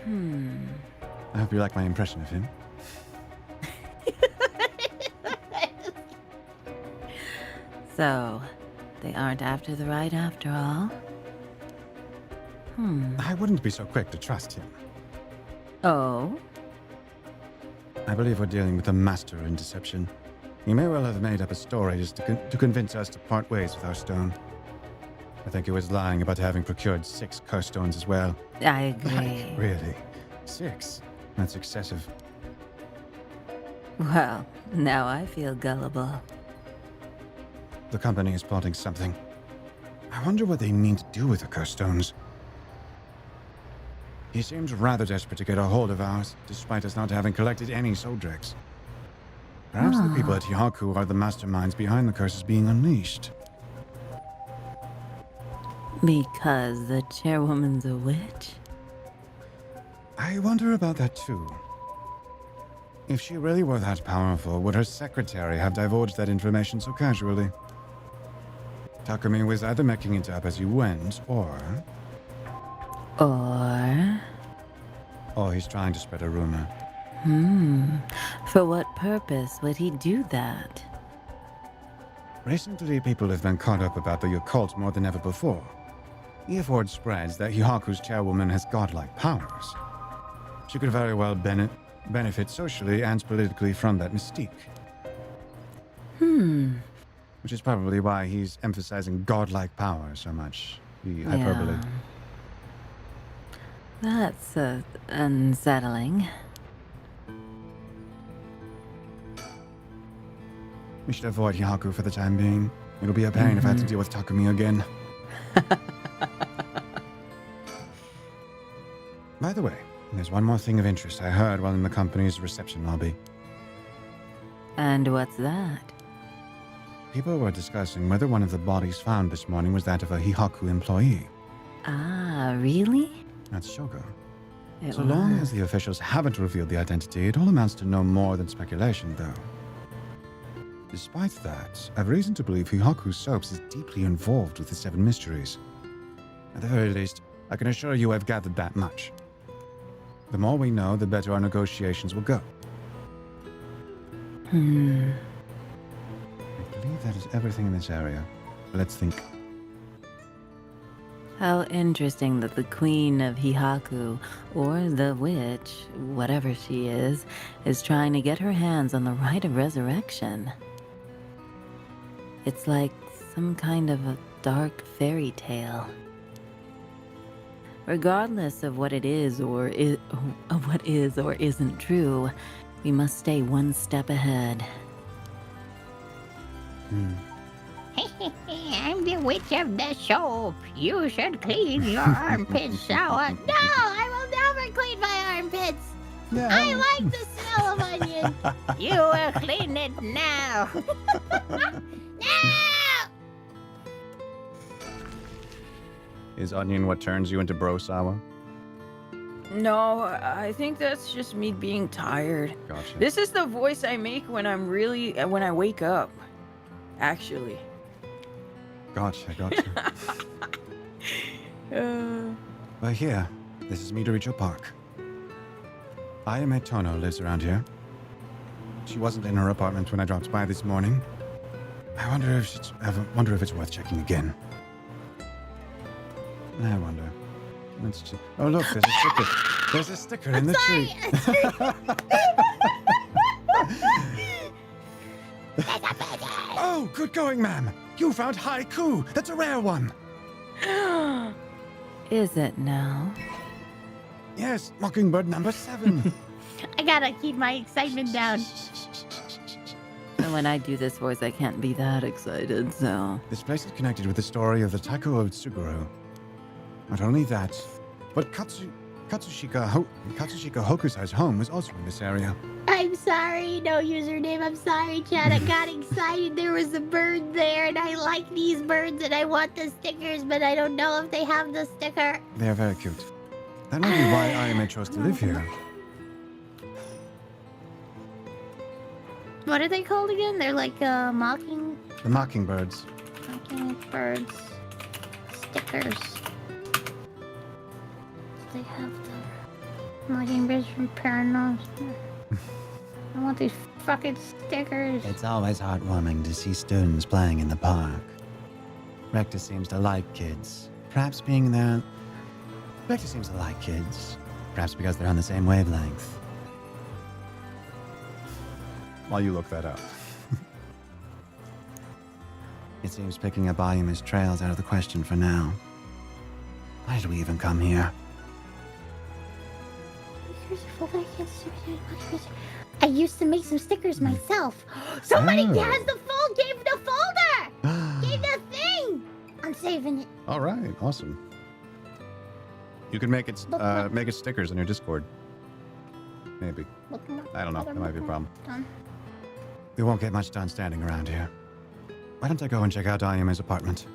I hope you like my impression of him. So, they aren't after the ride after all? I wouldn't be so quick to trust him. Oh? I believe we're dealing with a master in deception. He may well have made up a story just to convince us to part ways with our stone. I think he was lying about having procured 6 curse stones as well. I agree. Really? 6? That's excessive. Well, now I feel gullible. The company is plotting something. I wonder what they mean to do with the curse stones. He seems rather desperate to get a hold of ours, despite us not having collected any Soldrex. Perhaps the people at Hihaku are the masterminds behind the curses being unleashed. Because the chairwoman's a witch? I wonder about that too. If she really were that powerful, would her secretary have divulged that information so casually? Takumi was either making it up as he went, or he's trying to spread a rumor. For what purpose would he do that? Recently, people have been caught up about the occult more than ever before. If word spreads that Hihaku's chairwoman has godlike powers, she could very well benefit socially and politically from that mystique. Which is probably why he's emphasizing godlike power so much. The hyperbole. That's unsettling. We should avoid Hihaku for the time being. It'll be a pain if I have to deal with Takumi again. By the way, there's one more thing of interest I heard while in the company's reception lobby. And what's that? People were discussing whether one of the bodies found this morning was that of a Hihaku employee. Ah, really? That's Shogo. It So long was. as the officials haven't revealed the identity, it all amounts to no more than speculation, though. Despite that, I've reason to believe Hihaku Soaps is deeply involved with the 7 mysteries. At the very least, I can assure you I've gathered that much. The more we know, the better our negotiations will go. I believe that is everything in this area. Let's think. How interesting that the queen of Hihaku, or the witch, whatever she is trying to get her hands on the rite of resurrection. It's like some kind of a dark fairy tale. Regardless of what it is or isn't true, we must stay one step ahead. I'm the witch of the soap. You should clean your armpits, Sawa. No, I will never clean my armpits. No. I like the smell of onion. You will clean it now. No! Is onion what turns you into bro Sawa? No, I think that's just me being tired. Gotcha. This is the voice I make when when I wake up. Actually. Gotcha. Uh, Well, here. This is Midoricho Park. Ayame Tono lives around here. She wasn't in her apartment when I dropped by this morning. I wonder if it's worth checking again. I wonder. Let's check. Oh, look, there's a sticker. There's a sticker in the tree. Oh, good going, ma'am. You found haiku. That's a rare one. Is it now? Yes, Mockingbird number 7. I gotta keep my excitement down. And when I do this voice, I can't be that excited, so... This place is connected with the story of the Taiko of Tsuguru. Not only that, but Katsushika Hokusai's home was also in this area. I'm sorry, no username. I'm sorry, Chad. I got excited. There was a bird there, and I like these birds, and I want the stickers, but I don't know if they have the sticker. They are very cute. That might be why Ayame chose to live here. What are they called again? They're like The Mockingbirds. mockingbirds stickers. They have the mockingbirds from Paranormasight. I want these fucking stickers. It's always heartwarming to see students playing in the park. Rector seems to like kids. Perhaps being there... Rector seems to like kids. Perhaps because they're on the same wavelength. While you look that up. It seems picking up Ayume's trails out of the question for now. Why did we even come here? Here's a folder. I used to make some stickers myself. Somebody has the gave the folder! Gave the thing! I'm saving it. All right, awesome. You can make it stickers on your Discord. Maybe. I don't know. That might be a problem. Done. We won't get much done standing around here. Why don't I go and check out Ayume's apartment?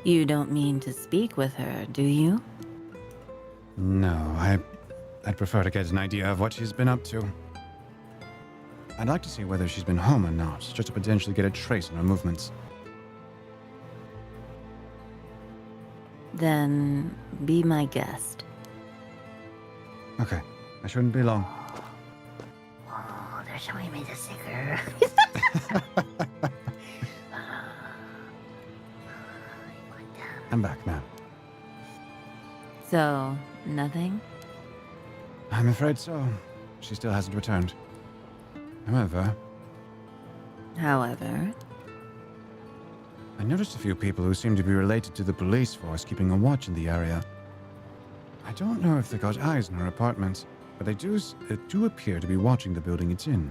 You don't mean to speak with her, do you? No, I'd prefer to get an idea of what she's been up to. I'd like to see whether she's been home or not, just to potentially get a trace on her movements. Then be my guest. Okay, I shouldn't be long. Oh, they're showing me the sticker. I'm back, ma'am. So, nothing? I'm afraid so. She still hasn't returned. However, I noticed a few people who seem to be related to the police force keeping a watch in the area. I don't know if they got eyes in her apartment, but they do appear to be watching the building it's in.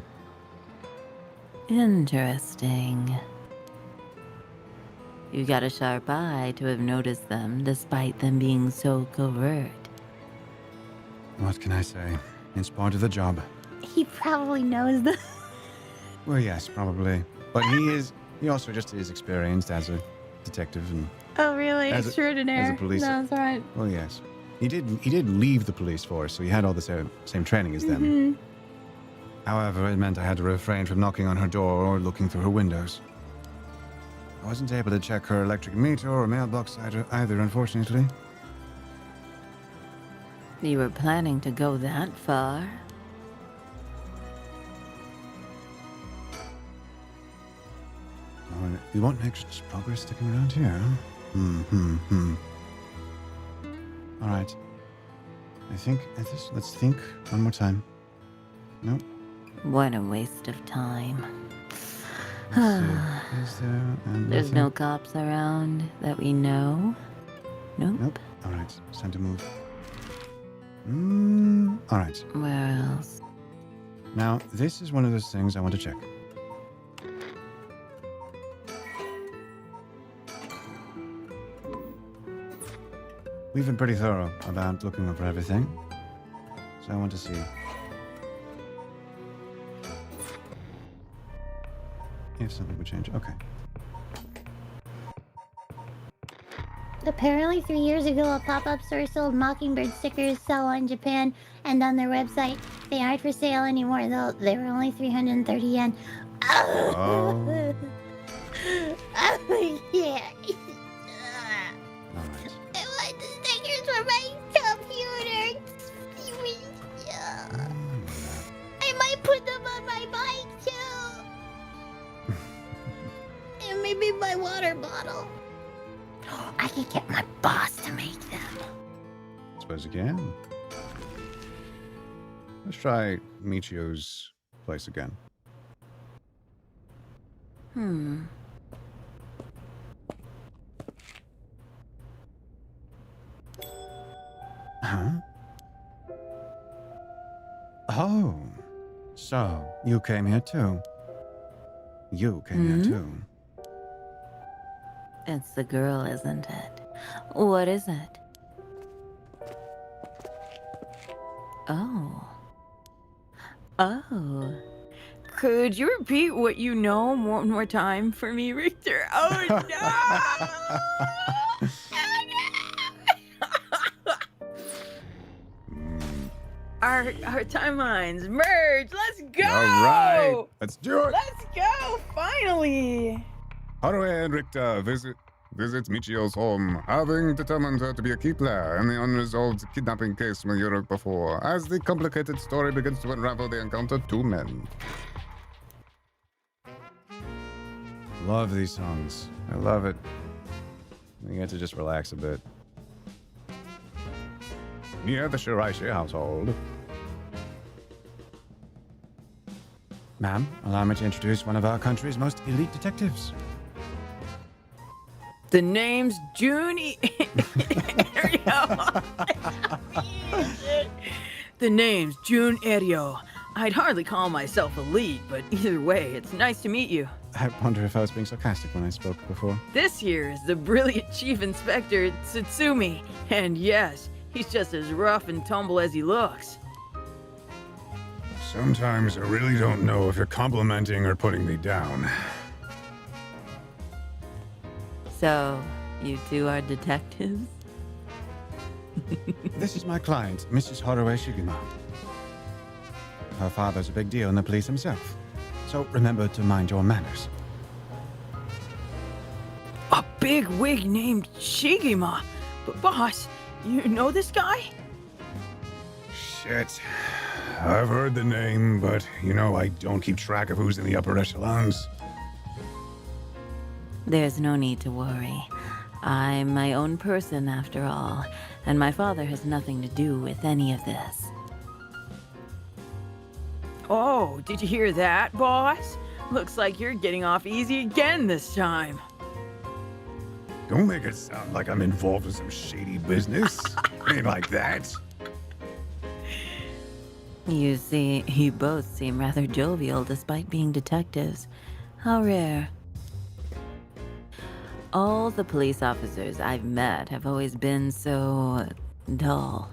Interesting. You got a sharp eye to have noticed them, despite them being so covert. What can I say? It's part of the job. He probably knows the... Well, yes, probably. But he also just is experienced as a detective and... Oh, really? As a- Extraordinaire. as a police- No, that's right. Well, yes. He did leave the police force, so he had all the same training as them. However, it meant I had to refrain from knocking on her door or looking through her windows. I wasn't able to check her electric meter or mailbox either, unfortunately. You were planning to go that far? Oh, we won't make such progress sticking around here. All right. I think let's think one more time. Nope. What a waste of time. Let's see. Is there? There's nothing? no cops around that we know. Nope. Nope. All right. It's time to move. All right. Where else? Now, this is one of those things I want to check. We've been pretty thorough about looking over everything, so I want to see. If something would change. Okay. Apparently 3 years ago, a pop-up store sold Mockingbird stickers, Sawa in Japan, and on their website. They aren't for sale anymore, though. They were only 330 yen. Oh. Oh, yeah. All right. I want the stickers for my computer. I might put them on my bike, too. And maybe my water bottle. I can get my boss to make them. Suppose you can. Let's try Michio's place again. Huh? Oh. So, you came here too. You came here too. It's the girl, isn't it? What is it? Oh. Oh. Could you repeat what you know one more time for me, Richter? Oh no! Our timelines merge. Let's go! All right, let's do it. Let's go! Finally! Haruhi and Richter visits Michio's home, having determined her to be a key player in the unresolved kidnapping case from Europe before. As the complicated story begins to unravel, they encounter two men. Love these songs. I love it. We get to just relax a bit. Near the Shiraishi household. Ma'am, allow me to introduce one of our country's most elite detectives. The name's The name's Jun Erio. I'd hardly call myself elite, but either way, it's nice to meet you. I wonder if I was being sarcastic when I spoke before. This here is the brilliant Chief Inspector Tsutsumi, and yes, he's just as rough and tumble as he looks. Sometimes I really don't know if you're complimenting or putting me down. So, you two are detectives? This is my client, Mrs. Haruhi Shigima. Her father's a big deal in the police himself. So remember to mind your manners. A big wig named Shigima. But boss, you know this guy? Shit. I've heard the name, but I don't keep track of who's in the upper echelons. There's no need to worry. I'm my own person after all, and my father has nothing to do with any of this. Oh, did you hear that, boss? Looks like you're getting off easy again this time. Don't make it sound like I'm involved with some shady business. Ain't like that. You see, you both seem rather jovial despite being detectives. How rare. All the police officers I've met have always been so dull.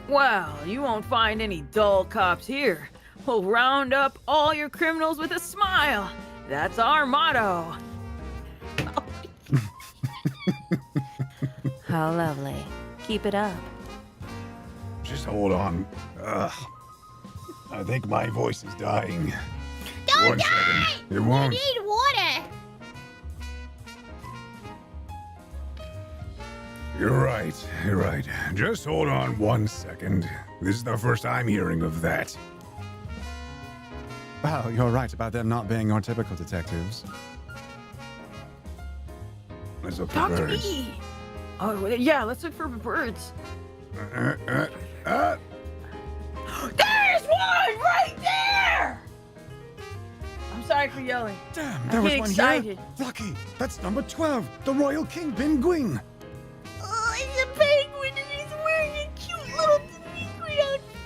Well, you won't find any dull cops here. We'll round up all your criminals with a smile. That's our motto. How lovely. Keep it up. Just hold on. I think my voice is dying. Don't One die! second. It We won't. need water. You're right. You're right. Just hold on 1 second. This is the first I'm hearing of that. Well, you're right about them not being your typical detectives. Let's look for Talk to birds. me. Oh, well, yeah, let's look for birds. Uh, There's one right there! I'm sorry for yelling. Damn, I there was get one excited. here. Lucky, that's number 12, the Royal King Penguin. Oh, it's a penguin and he's wearing a cute little secret outfit.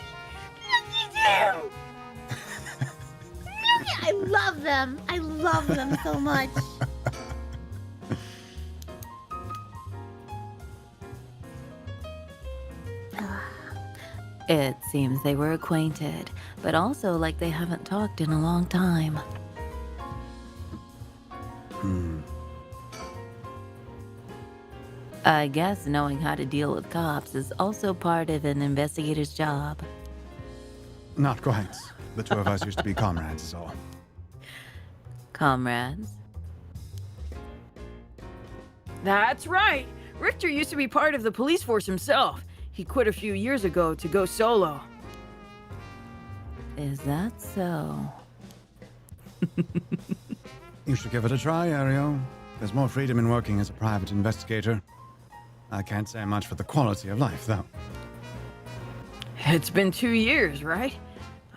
Look at him! I love them. I love them so much. It seems they were acquainted, but also like they haven't talked in a long time. I guess knowing how to deal with cops is also part of an investigator's job. Not quite. The two of us used to be comrades, is all. Comrades? That's right. Richter used to be part of the police force himself. He quit a few years ago to go solo. Is that so? You should give it a try, Ariel. There's more freedom in working as a private investigator. I can't say much for the quality of life, though. It's been 2 years, right?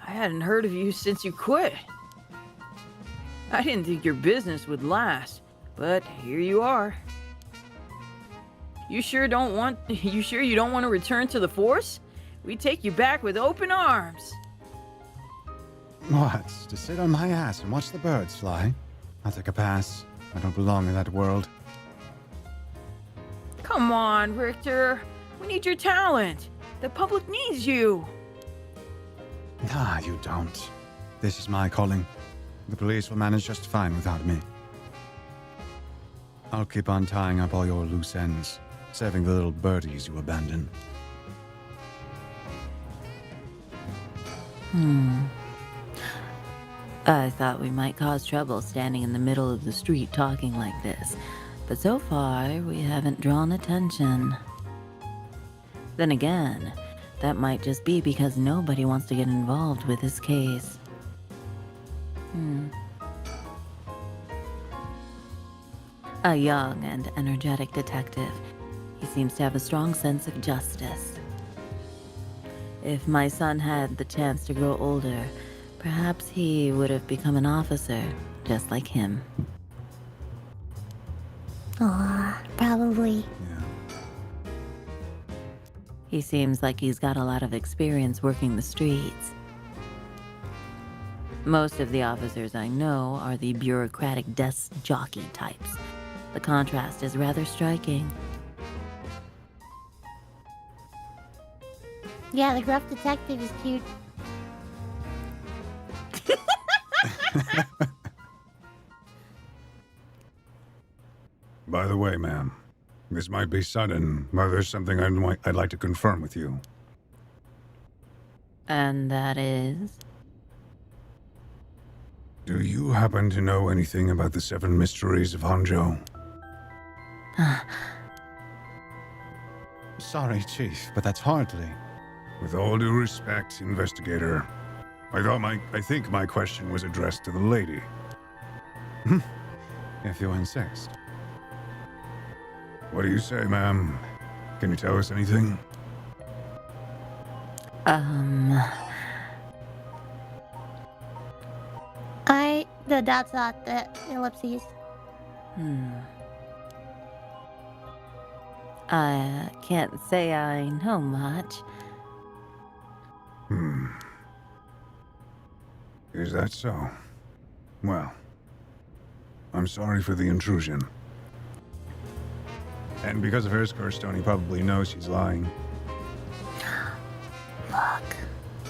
I hadn't heard of you since you quit. I didn't think your business would last, but here you are. You sure you don't want to return to the force? We take you back with open arms. What? To sit on my ass and watch the birds fly? I'll take a pass. I don't belong in that world. Come on, Richter. We need your talent. The public needs you. Nah, you don't. This is my calling. The police will manage just fine without me. I'll keep on tying up all your loose ends, saving the little birdies you abandon. I thought we might cause trouble standing in the middle of the street talking like this, but so far we haven't drawn attention. Then again, that might just be because nobody wants to get involved with this case. A young and energetic detective. He seems to have a strong sense of justice. If my son had the chance to grow older, perhaps he would have become an officer, just like him. Aw, probably. Yeah. He seems like he's got a lot of experience working the streets. Most of the officers I know are the bureaucratic desk jockey types. The contrast is rather striking. Yeah, the gruff detective is cute. By the way, ma'am, this might be sudden, but there's something I'd like to confirm with you. And that is? Do you happen to know anything about the 7 mysteries of Hanzhou? Sorry, Chief, but that's hardly. With all due respect, investigator, I think my question was addressed to the lady. If you insist. What do you say, ma'am? Can you tell us anything? The dots dot, the ellipses. I can't say I know much. Is that so? Well, I'm sorry for the intrusion. And because of her Scarstone, he probably knows she's lying. Look,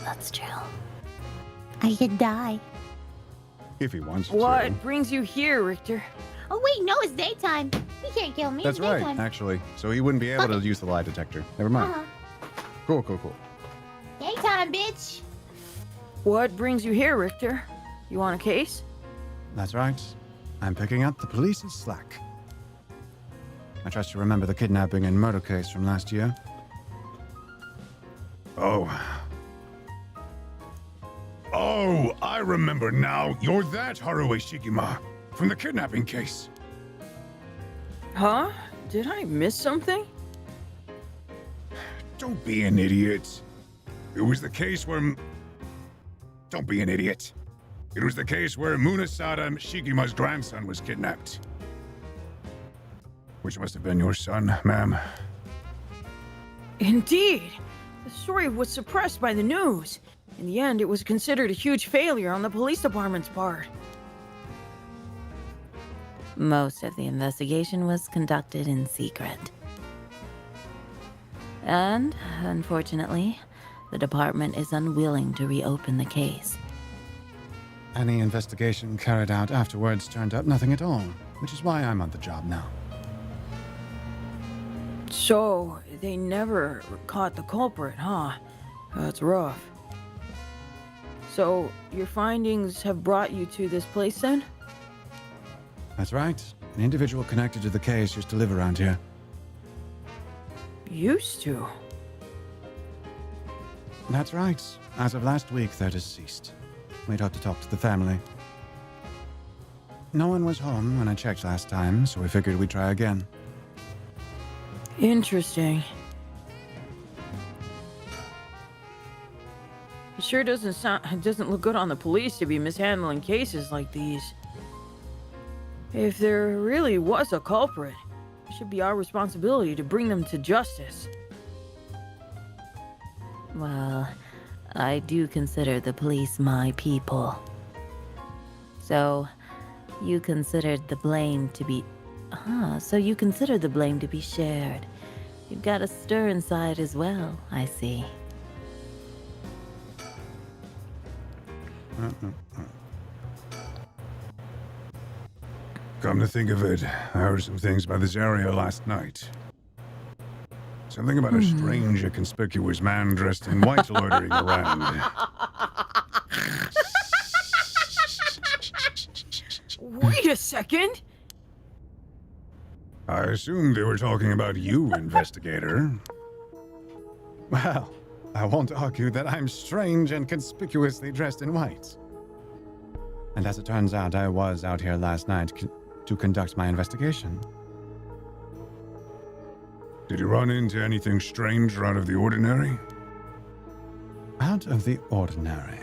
that's true. I could die. If he wants What to. brings you here, Richter? Oh wait, no, it's daytime. He can't kill me. That's it's right, daytime. actually. So he wouldn't be able to use the lie detector. Never mind. Cool. Daytime, bitch. What brings you here, Richter? You want a case? That's right. I'm picking up the police's slack. I trust you remember the kidnapping and murder case from last year. Oh, I remember now. You're that Haruo Shigima from the kidnapping case. Huh? Did I miss something? Don't be an idiot. It was the case where... Don't be an idiot. It was the case where Munasada Shikima's grandson was kidnapped. Which must have been your son, ma'am. Indeed. The story was suppressed by the news. In the end, it was considered a huge failure on the police department's part. Most of the investigation was conducted in secret. And, unfortunately, the department is unwilling to reopen the case. Any investigation carried out afterwards turned up nothing at all, which is why I'm on the job now. So, they never caught the culprit, huh? That's rough. So, your findings have brought you to this place then? That's right. An individual connected to the case used to live around here. Used to? That's right. As of last week, they're deceased. We'd hope to talk to the family. No one was home when I checked last time, so we figured we'd try again. Interesting. It sure doesn't look good on the police to be mishandling cases like these. If there really was a culprit, it should be our responsibility to bring them to justice. Well, I do consider the police my people. So, you considered the blame to be... so you consider the blame to be shared. You've got a stir inside as well, I see. Come to think of it, I heard some things about this area last night. Something about a strange and conspicuous man dressed in white loitering around. Wait a second! I assumed they were talking about you, investigator. Well, I won't argue that I'm strange and conspicuously dressed in white. And as it turns out, I was out here last night to conduct my investigation. Did you run into anything strange or out of the ordinary? Out of the ordinary.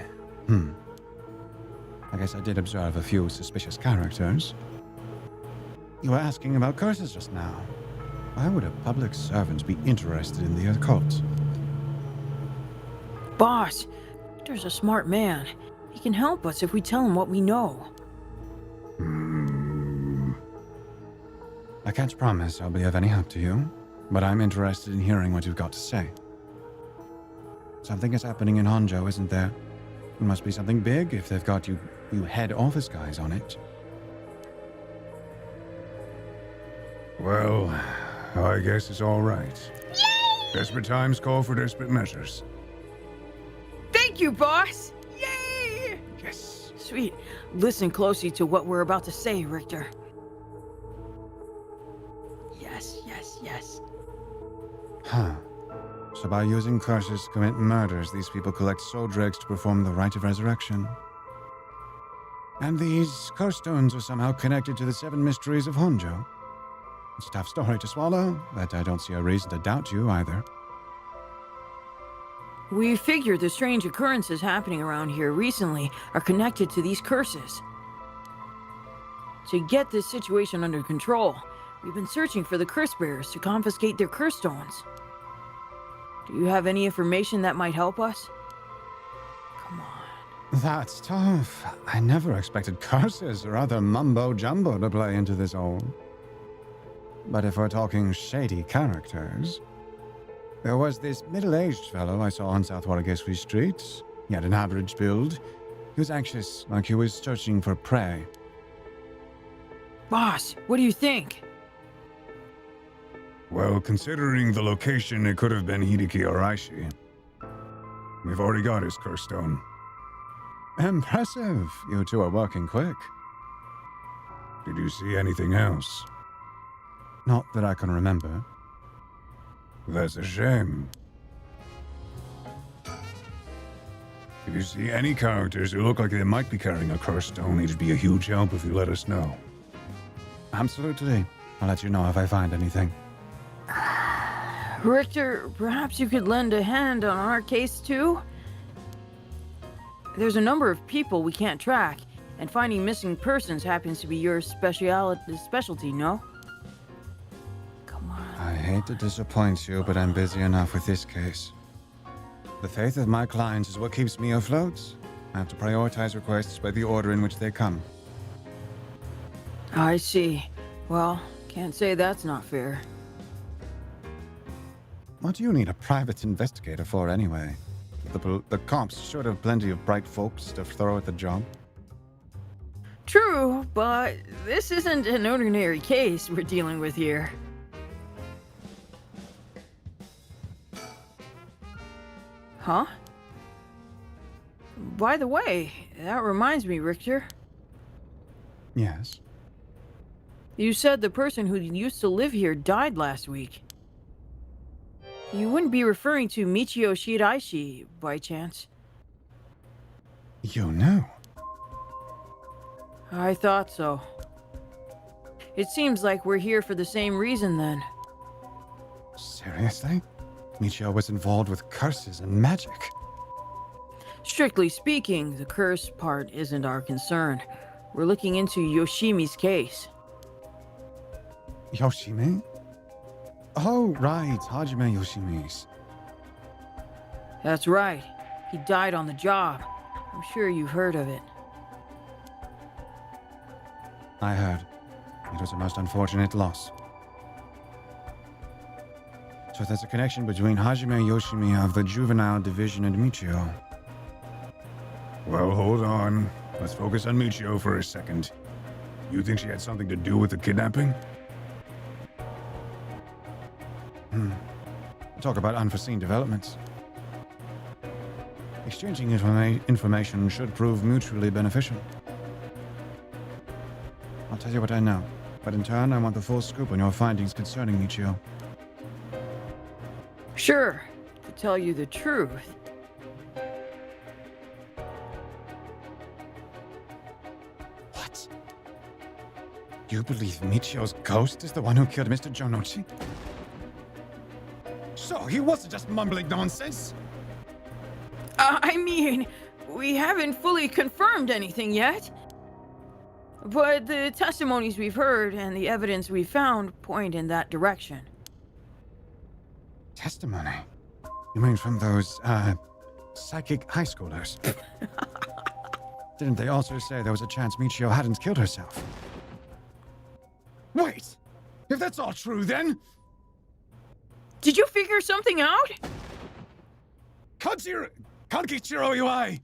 I guess I did observe a few suspicious characters. You were asking about curses just now. Why would a public servant be interested in the occult? Boss, Victor's a smart man. He can help us if we tell him what we know. I can't promise I'll be of any help to you, but I'm interested in hearing what you've got to say. Something is happening in Honjo, isn't there? It must be something big if they've got you head office guys on it. Well, I guess it's all right. Desperate times call for desperate measures. Thank you, boss! Yay! Yes. Sweet. Listen closely to what we're about to say, Richter. Yes. Huh. So by using curses to commit murders, these people collect soul dregs to perform the rite of resurrection. And these curse stones are somehow connected to the 7 mysteries of Honjo. It's a tough story to swallow, but I don't see a reason to doubt you either. We figure the strange occurrences happening around here recently are connected to these curses. To get this situation under control, we've been searching for the curse bearers to confiscate their curse stones. Do you have any information that might help us? Come on. That's tough. I never expected curses or other mumbo-jumbo to play into this all. But if we're talking shady characters, there was this middle-aged fellow I saw on South Waragesui Street. He had an average build. He was anxious, like he was searching for prey. Boss, what do you think? Well, considering the location, it could have been Hideki Araishi. We've already got his curse stone. Impressive. You two are working quick. Did you see anything else? Not that I can remember. That's a shame. If you see any characters who look like they might be carrying a curse stone, it'd be a huge help if you let us know. Absolutely. I'll let you know if I find anything. Richter, perhaps you could lend a hand on our case too? There's a number of people we can't track, and finding missing persons happens to be your specialty, no? Come on. I hate to disappoint you, but I'm busy enough with this case. The faith of my clients is what keeps me afloat. I have to prioritize requests by the order in which they come. I see. Well, can't say that's not fair. What do you need a private investigator for, anyway? The cops should have plenty of bright folks to throw at the job. True, but this isn't an ordinary case we're dealing with here. Huh? By the way, that reminds me, Richter. Yes. You said the person who used to live here died last week. You wouldn't be referring to Michio Shiraishi, by chance? You knew? I thought so. It seems like we're here for the same reason, then. Seriously? Michio was involved with curses and magic. Strictly speaking, the curse part isn't our concern. We're looking into Yoshimi's case. Yoshimi? Oh, right, Hajime Yoshimi's. That's right. He died on the job. I'm sure you've heard of it. I heard. It was a most unfortunate loss. So there's a connection between Hajime Yoshimi of the Juvenile Division and Michio. Well, hold on. Let's focus on Michio for a second. You think she had something to do with the kidnapping? Talk about unforeseen developments. Exchanging information should prove mutually beneficial. I'll tell you what I know, but in turn, I want the full scoop on your findings concerning Michio. Sure. To tell you the truth, What? You believe Michio's ghost is the one who killed Mr. Jonochi? So he wasn't just mumbling nonsense. I mean, we haven't fully confirmed anything yet. But the testimonies we've heard and the evidence we found point in that direction. Testimony? You mean from those, psychic high schoolers? Didn't they also say there was a chance Michio hadn't killed herself? Wait! If that's all true, then... Did you figure something out? Kankichiro Iwai!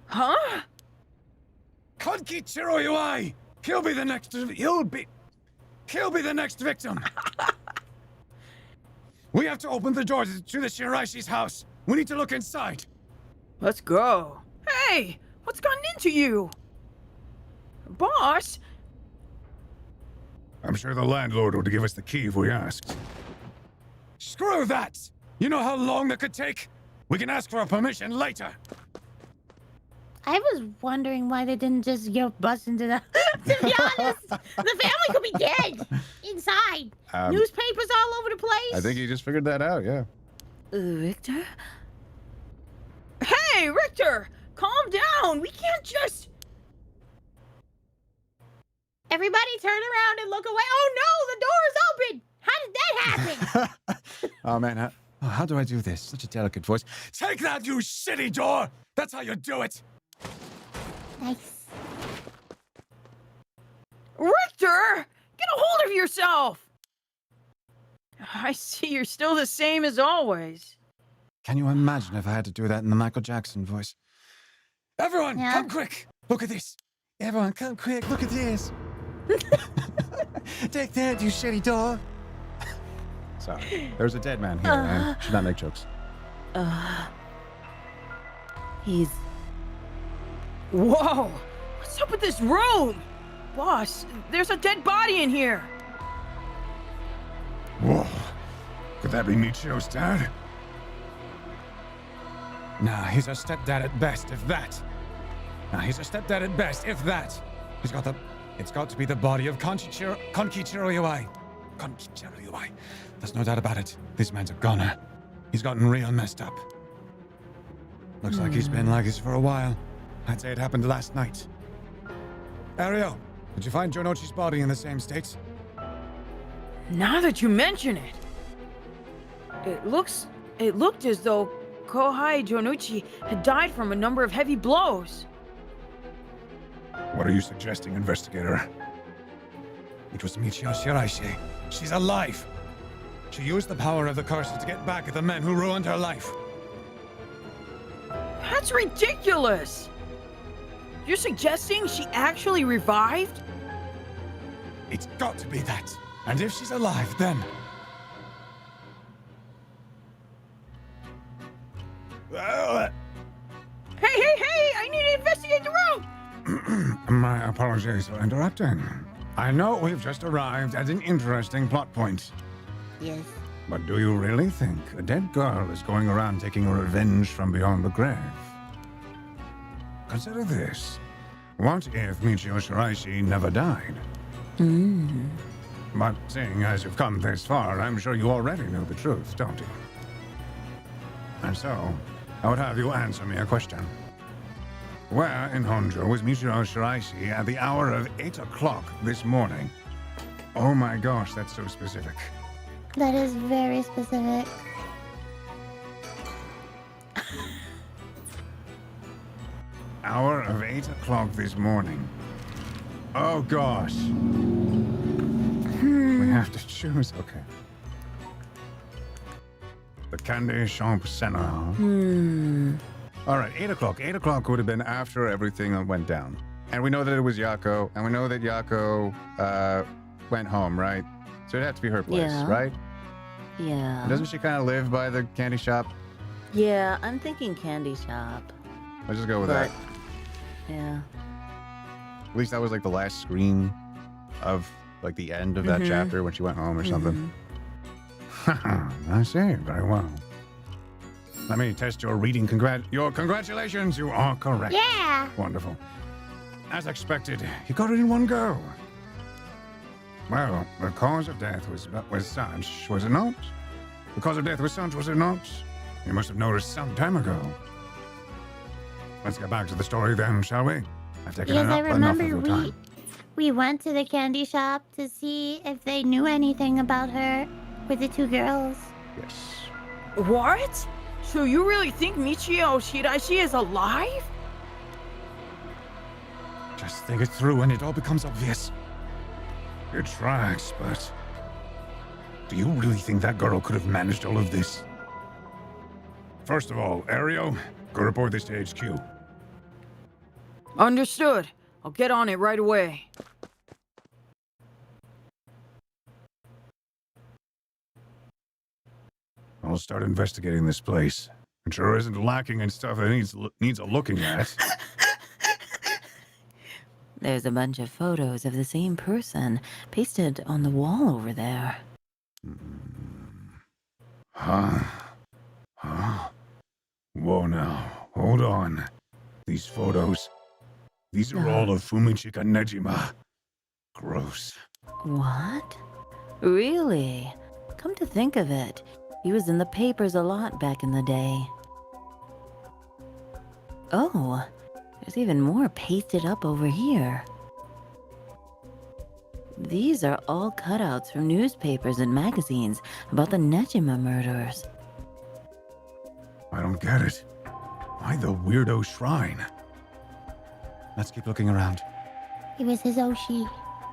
Huh? Kankichiro Iwai! He'll be the next victim! We have to open the door to the Shiraishi's house. We need to look inside. Let's go. Hey, what's gotten into you? Boss? I'm sure the landlord would give us the key if we asked. Screw that! You know how long that could take? We can ask for permission later. I was wondering why they didn't just, bust into the... To be honest, the family could be dead inside. Newspapers all over the place. I think he just figured that out, yeah. Richter? Hey, Richter! Calm down! We can't just... Everybody turn around and look away. Oh no, the door is open. How did that happen? Oh man, how do I do this? Such a delicate voice. Take that, you shitty door! That's how you do it! Nice. Richter! Get a hold of yourself! I see you're still the same as always. Can you imagine if I had to do that in the Michael Jackson voice? Everyone, Yeah. come quick! Look at this! Everyone, come quick, look at this. Take that, you shitty door. Sorry. There's a dead man here, and should not make jokes. He's... Whoa! What's up with this room? Boss, there's a dead body in here. Whoa. Could that be Michio's dad? Nah, he's a stepdad at best, if that. Nah, he's a stepdad at best, if that. He's got the It's got to be the body of Konkichiro Yui. Konkichiro Yui. There's no doubt about it. This man's a goner. He's gotten real messed up. Looks like he's been like this for a while. I'd say it happened last night. Ariel, did you find Jonochi's body in the same state? Now that you mention it, it looked as though Kohai Jonuchi had died from a number of heavy blows. What are you suggesting, investigator? It was Michio Shiraishi. She's alive. She used the power of the curses to get back at the men who ruined her life. That's ridiculous! You're suggesting she actually revived? It's got to be that. And if she's alive, then... Hey! I need to investigate the room! My apologies for interrupting. I know we've just arrived at an interesting plot point. Yes. But do you really think a dead girl is going around taking revenge from beyond the grave? Consider this. What if Michio Shiraishi never died? But seeing as you've come this far, I'm sure you already know the truth, don't you? And so, I would have you answer me a question. Where in Honjo was Michio Shiraishi at the hour of 8 o'clock this morning? Oh my gosh, that's so specific. That is very specific. Hour of 8 o'clock this morning. Oh gosh. We have to choose. Okay. The Candy Shop Center. All right, 8 o'clock. 8 o'clock would have been after everything that went down. And we know that it was Yako, and we know that Yako went home, right? So it'd have to be her place, Yeah. right? Yeah. And doesn't she kind of live by the candy shop? Yeah, I'm thinking candy shop. Let's just go with But, that. yeah. At least that was like the last screen of like the end of that chapter when she went home or something. I see. Very well. Let me test your reading. Your congratulations. You are correct. Yeah. Wonderful. As expected, you got it in one go. Well, the cause of death was such, was it not? The cause of death was such, was it not? You must have noticed some time ago. Let's get back to the story then, shall we? I've taken Yes, I enough of remember your time. we went to the candy shop to see if they knew anything about her with the two girls. Yes. What? So you really think Michio Shiraishi is alive? Just think it through and it all becomes obvious. It tracks, but... do you really think that girl could have managed all of this? First of all, Ario, go report this to HQ. Understood. I'll get on it right away. I'll start investigating this place. It sure isn't lacking in stuff that needs a looking at. There's a bunch of photos of the same person pasted on the wall over there. Huh? Whoa now, hold on. These photos, these are all of Fumichika Nejima. Gross. What? Really? Come to think of it, he was in the papers a lot back in the day. Oh, there's even more pasted up over here. These are all cutouts from newspapers and magazines about the Nejima murders. I don't get it. Why the weirdo shrine? Let's keep looking around, It was his Oshi.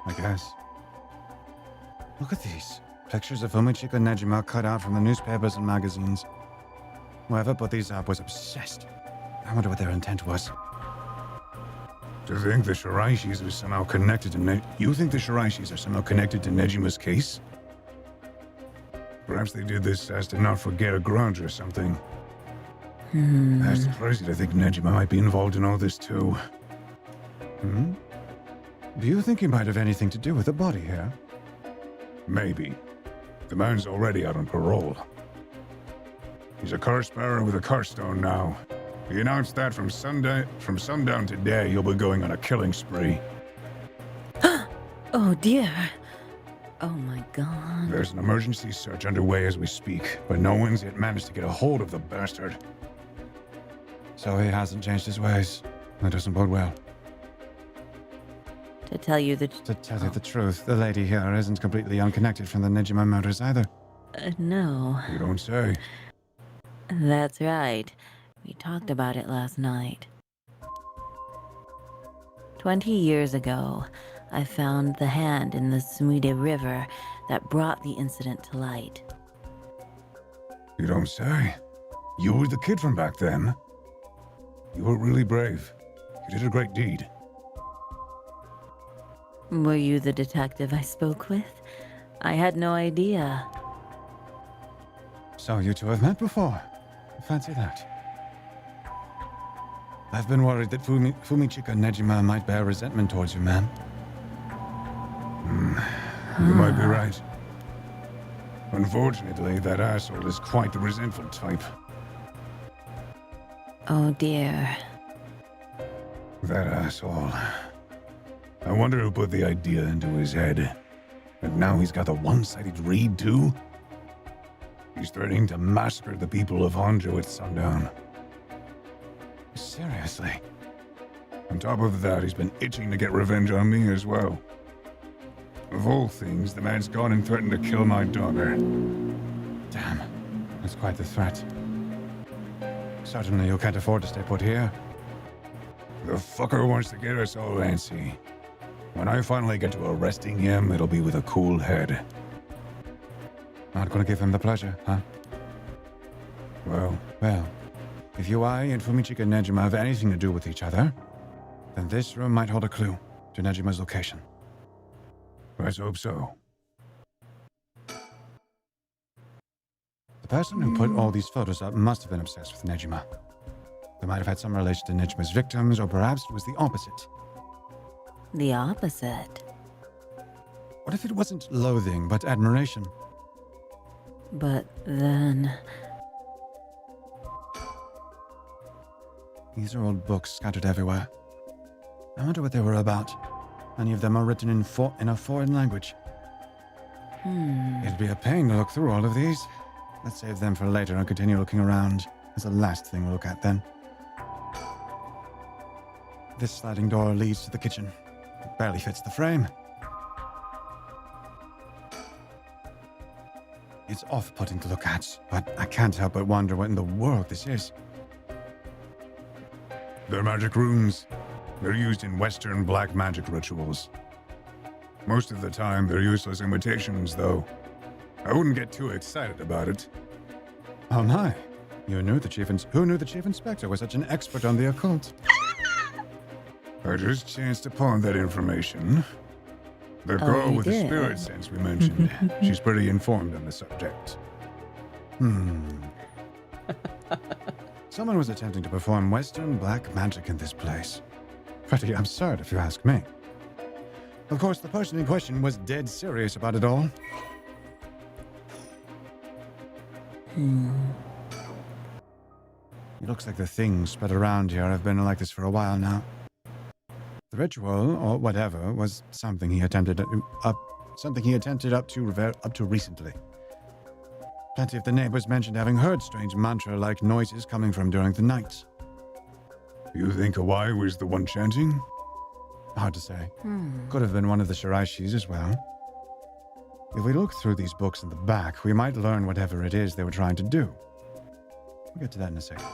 I guess. Look at these. Pictures of Fumichika Nejima cut out from the newspapers and magazines. Whoever put these up was obsessed. I wonder what their intent was. To think the Shiraishis are somehow connected to You think the Shiraishis are somehow connected to Nejima's case? Perhaps they did this as to not forget a grudge or something. That's crazy to think Nejima might be involved in all this too. Do you think he might have anything to do with the body here? Maybe. The man's already out on parole. He's a curse bearer with a curse stone now. He announced that from sundown today he'll be going on a killing spree. Oh dear. Oh my god. There's an emergency search underway as we speak, but no one's yet managed to get a hold of the bastard. So he hasn't changed his ways. That doesn't bode well. To tell you the To tell you the truth, the lady here isn't completely unconnected from the Nejima murders either. no. You don't say. That's right. We talked about it last night. 20 years ago, I found the hand in the Sumide River that brought the incident to light. You don't say. You were the kid from back then. You were really brave. You did a great deed. Were you the detective I spoke with? I had no idea. So you two have met before. Fancy that. I've been worried that Fumichika Nejima might bear resentment towards you, ma'am. You might be right. Unfortunately, that asshole is quite the resentful type. Oh dear. That asshole. I wonder who put the idea into his head. And now he's got the one-sided read, too? He's threatening to massacre the people of Honjo at sundown. Seriously? On top of that, he's been itching to get revenge on me as well. Of all things, the man's gone and threatened to kill my daughter. Damn. That's quite the threat. Certainly you can't afford to stay put here. The fucker wants to get us all antsy. When I finally get to arresting him, it'll be with a cool head. Not gonna give him the pleasure, huh? Well, Well, if you, I, and Fumichika Nejima have anything to do with each other, then this room might hold a clue to Nejima's location. let's hope so. The person who put all these photos up must have been obsessed with Nejima. They might have had some relation to Nejima's victims, or perhaps it was the opposite. The opposite. What if it wasn't loathing, but admiration? But then... These are old books scattered everywhere. I wonder what they were about. Many of them are written in a foreign language. It'd be a pain to look through all of these. Let's save them for later and continue looking around as the last thing we'll look at then. This sliding door leads to the kitchen. It barely fits the frame. It's off-putting to look at, but I can't help but wonder what in the world this is. They're magic runes. They're used in Western black magic rituals. Most of the time, they're useless imitations, though. I wouldn't get too excited about it. Oh my. Who knew the chief inspector was such an expert on the occult? I just chanced upon that information. The Oh, girl you with the did? spirit sense we mentioned, she's pretty informed on the subject. Someone was attempting to perform Western black magic in this place. Pretty absurd, if you ask me. Of course, the person in question was dead serious about it all. It looks like the things spread around here have been like this for a while now. The ritual, or whatever, was something he attempted up to recently. Plenty of the neighbors mentioned having heard strange mantra-like noises coming from during the night. You think Hawaii was the one chanting? Hard to say. Could have been one of the Shiraishis as well. If we look through these books in the back, we might learn whatever it is they were trying to do. We'll get to that in a second.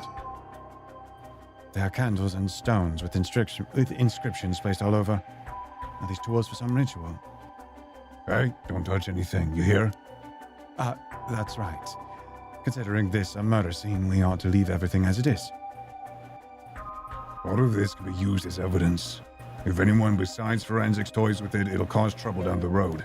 There are candles and stones with inscriptions placed all over. Are these tools for some ritual? Hey, don't touch anything, you hear? That's right. Considering this a murder scene, we ought to leave everything as it is. All of this can be used as evidence. If anyone besides forensics toys with it, it'll cause trouble down the road.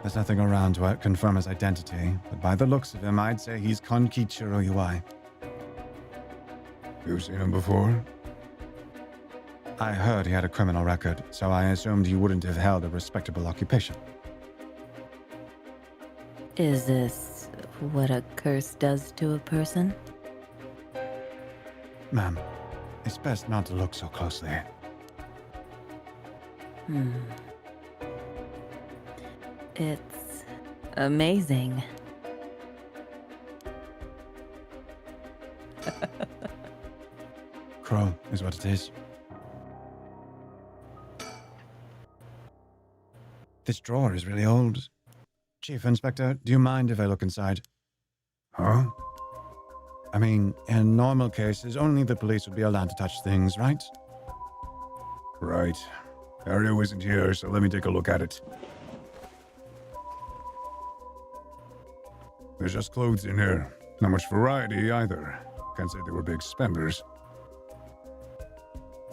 There's nothing around to confirm his identity, but by the looks of him, I'd say he's Konkichiro Ui. You've seen him before? I heard he had a criminal record, so I assumed he wouldn't have held a respectable occupation. Is this what a curse does to a person? Ma'am, It's best not to look so closely. It's amazing. Crow is what it is. This drawer is really old. Chief Inspector, do you mind if I look inside? Huh? I mean, in normal cases, only the police would be allowed to touch things, right? Right. Ario isn't here, so let me take a look at it. There's just clothes in here. Not much variety either. Can't say they were big spenders.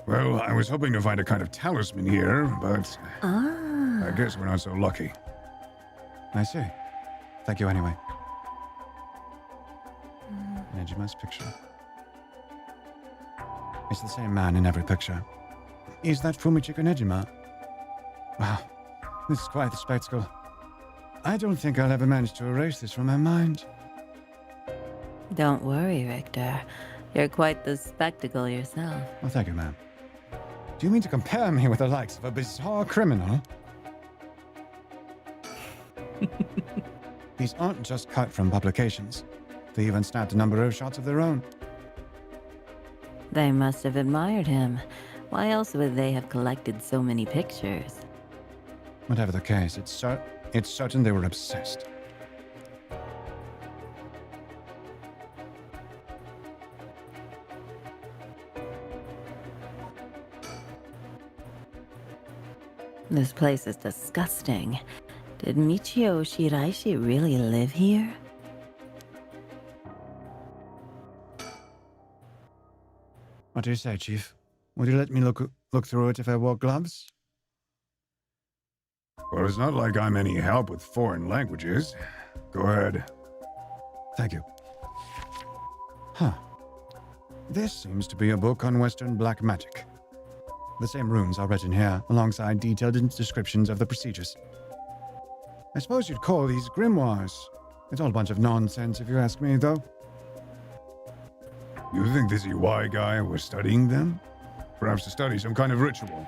Well, I was hoping to find a kind of talisman here, but I guess we're not so lucky. I see. Thank you anyway. Nejima's picture. It's the same man in every picture. Is that Fumichika Nejima? Wow, this is quite the spectacle. I don't think I'll ever manage to erase this from my mind. Don't worry, Richter. You're quite the spectacle yourself. Well, thank you, ma'am. Do you mean to compare me with the likes of a bizarre criminal? These aren't just cut from publications. They even snapped a number of shots of their own. They must have admired him. Why else would they have collected so many pictures? Whatever the case, it's certain they were obsessed. This place is disgusting. Did Michio Shiraishi really live here? What do you say, Chief? Would you let me look through it if I wore gloves? Well, it's not like I'm any help with foreign languages. Go ahead. Thank you. Huh. This seems to be a book on Western black magic. The same runes are written here, alongside detailed descriptions of the procedures. I suppose you'd call these grimoires. It's all a bunch of nonsense, if you ask me, though. You think this EY guy was studying them? Perhaps to study some kind of ritual.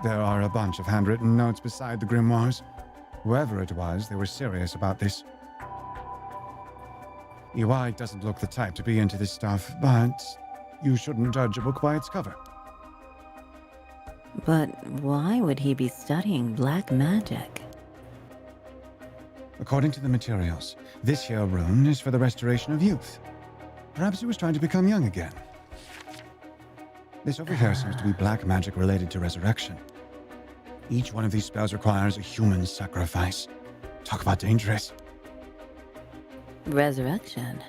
There are a bunch of handwritten notes beside the grimoires. Whoever it was, they were serious about this. EY doesn't look the type to be into this stuff, but you shouldn't judge a book by its cover. But why would he be studying black magic? According to the materials, this here rune is for the restoration of youth. Perhaps he was trying to become young again. This over here seems to be black magic related to resurrection. Each one of these spells requires a human sacrifice. Talk about dangerous. Resurrection?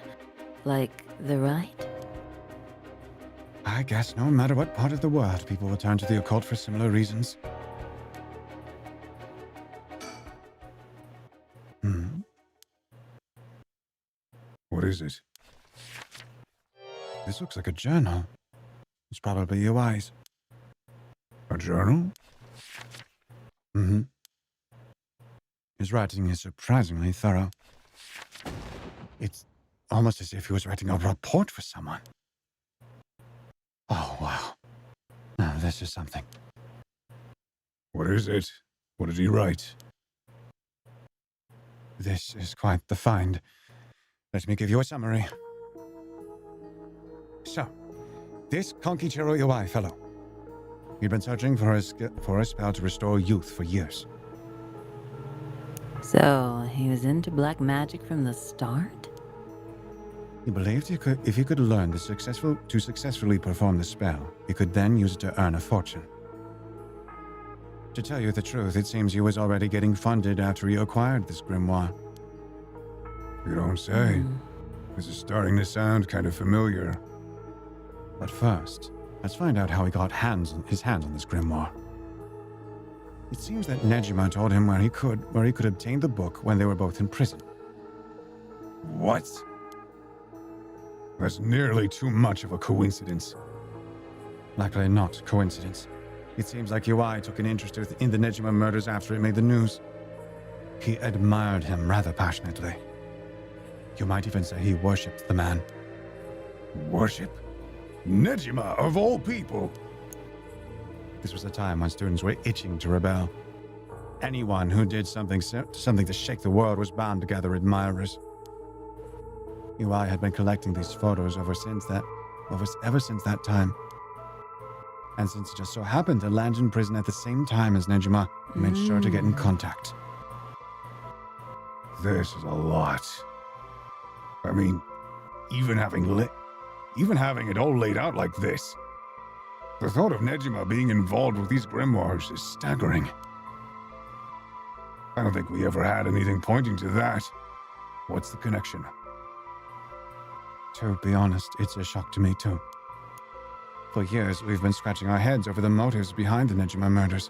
Like the rite? I guess no matter what part of the world, people will turn to the occult for similar reasons. What is it? This looks like a journal. It's probably UI's. A journal? Mm-hmm. His writing is surprisingly thorough. It's almost as if he was writing a report for someone. Oh, wow. Now, this is something. What is it? What did he write? This is quite the find. Let me give you a summary. So, this Konkichiro Iwai fellow. He'd been searching for a spell to restore youth for years. So, he was into black magic from the start? He believed if he could learn to successfully perform the spell, he could then use it to earn a fortune. To tell you the truth, it seems he was already getting funded after he acquired this grimoire. You don't say. This is starting to sound kind of familiar. But first, let's find out how he got his hands on this grimoire. It seems that Nejima told him where he could obtain the book when they were both in prison. What? That's nearly too much of a coincidence. Likely not coincidence. It seems like UI took an interest in the Nejima murders after it made the news. He admired him rather passionately. You might even say he worshipped the man. Worship? Nejima, of all people. This was a time when students were itching to rebel. Anyone who did something to shake the world was bound to gather admirers. UI had been collecting these photos ever since that time. And since it just so happened to land in prison at the same time as Nejima, he made sure to get in contact. This is a lot. I mean, even having it all laid out like this. The thought of Nejima being involved with these grimoires is staggering. I don't think we ever had anything pointing to that. What's the connection? To be honest, it's a shock to me too. For years, we've been scratching our heads over the motives behind the Nejima murders.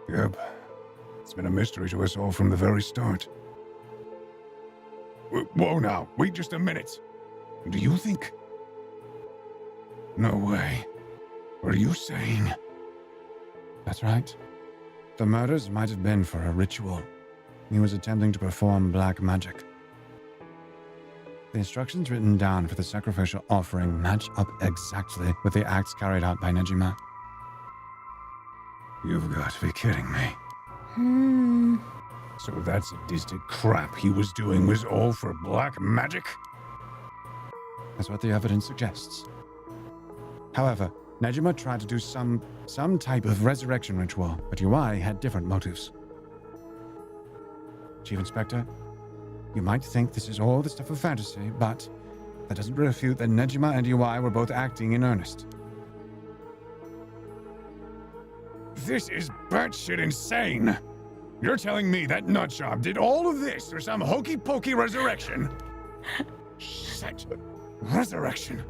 Yep. It's been a mystery to us all from the very start. Whoa now, wait just a minute. Do you think... No way. What are you saying? That's right. The murders might have been for a ritual. He was attempting to perform black magic. The instructions written down for the sacrificial offering match up exactly with the acts carried out by Nejima. You've got to be kidding me. So that sadistic crap he was doing was all for black magic? That's what the evidence suggests. However, Nejima tried to do some type of resurrection ritual, but UI had different motives. Chief Inspector, you might think this is all the stuff of fantasy, but that doesn't refute that Nejima and UI were both acting in earnest. This is batshit insane! You're telling me that nutjob did all of this for some hokey-pokey resurrection? Shit. Resurrection?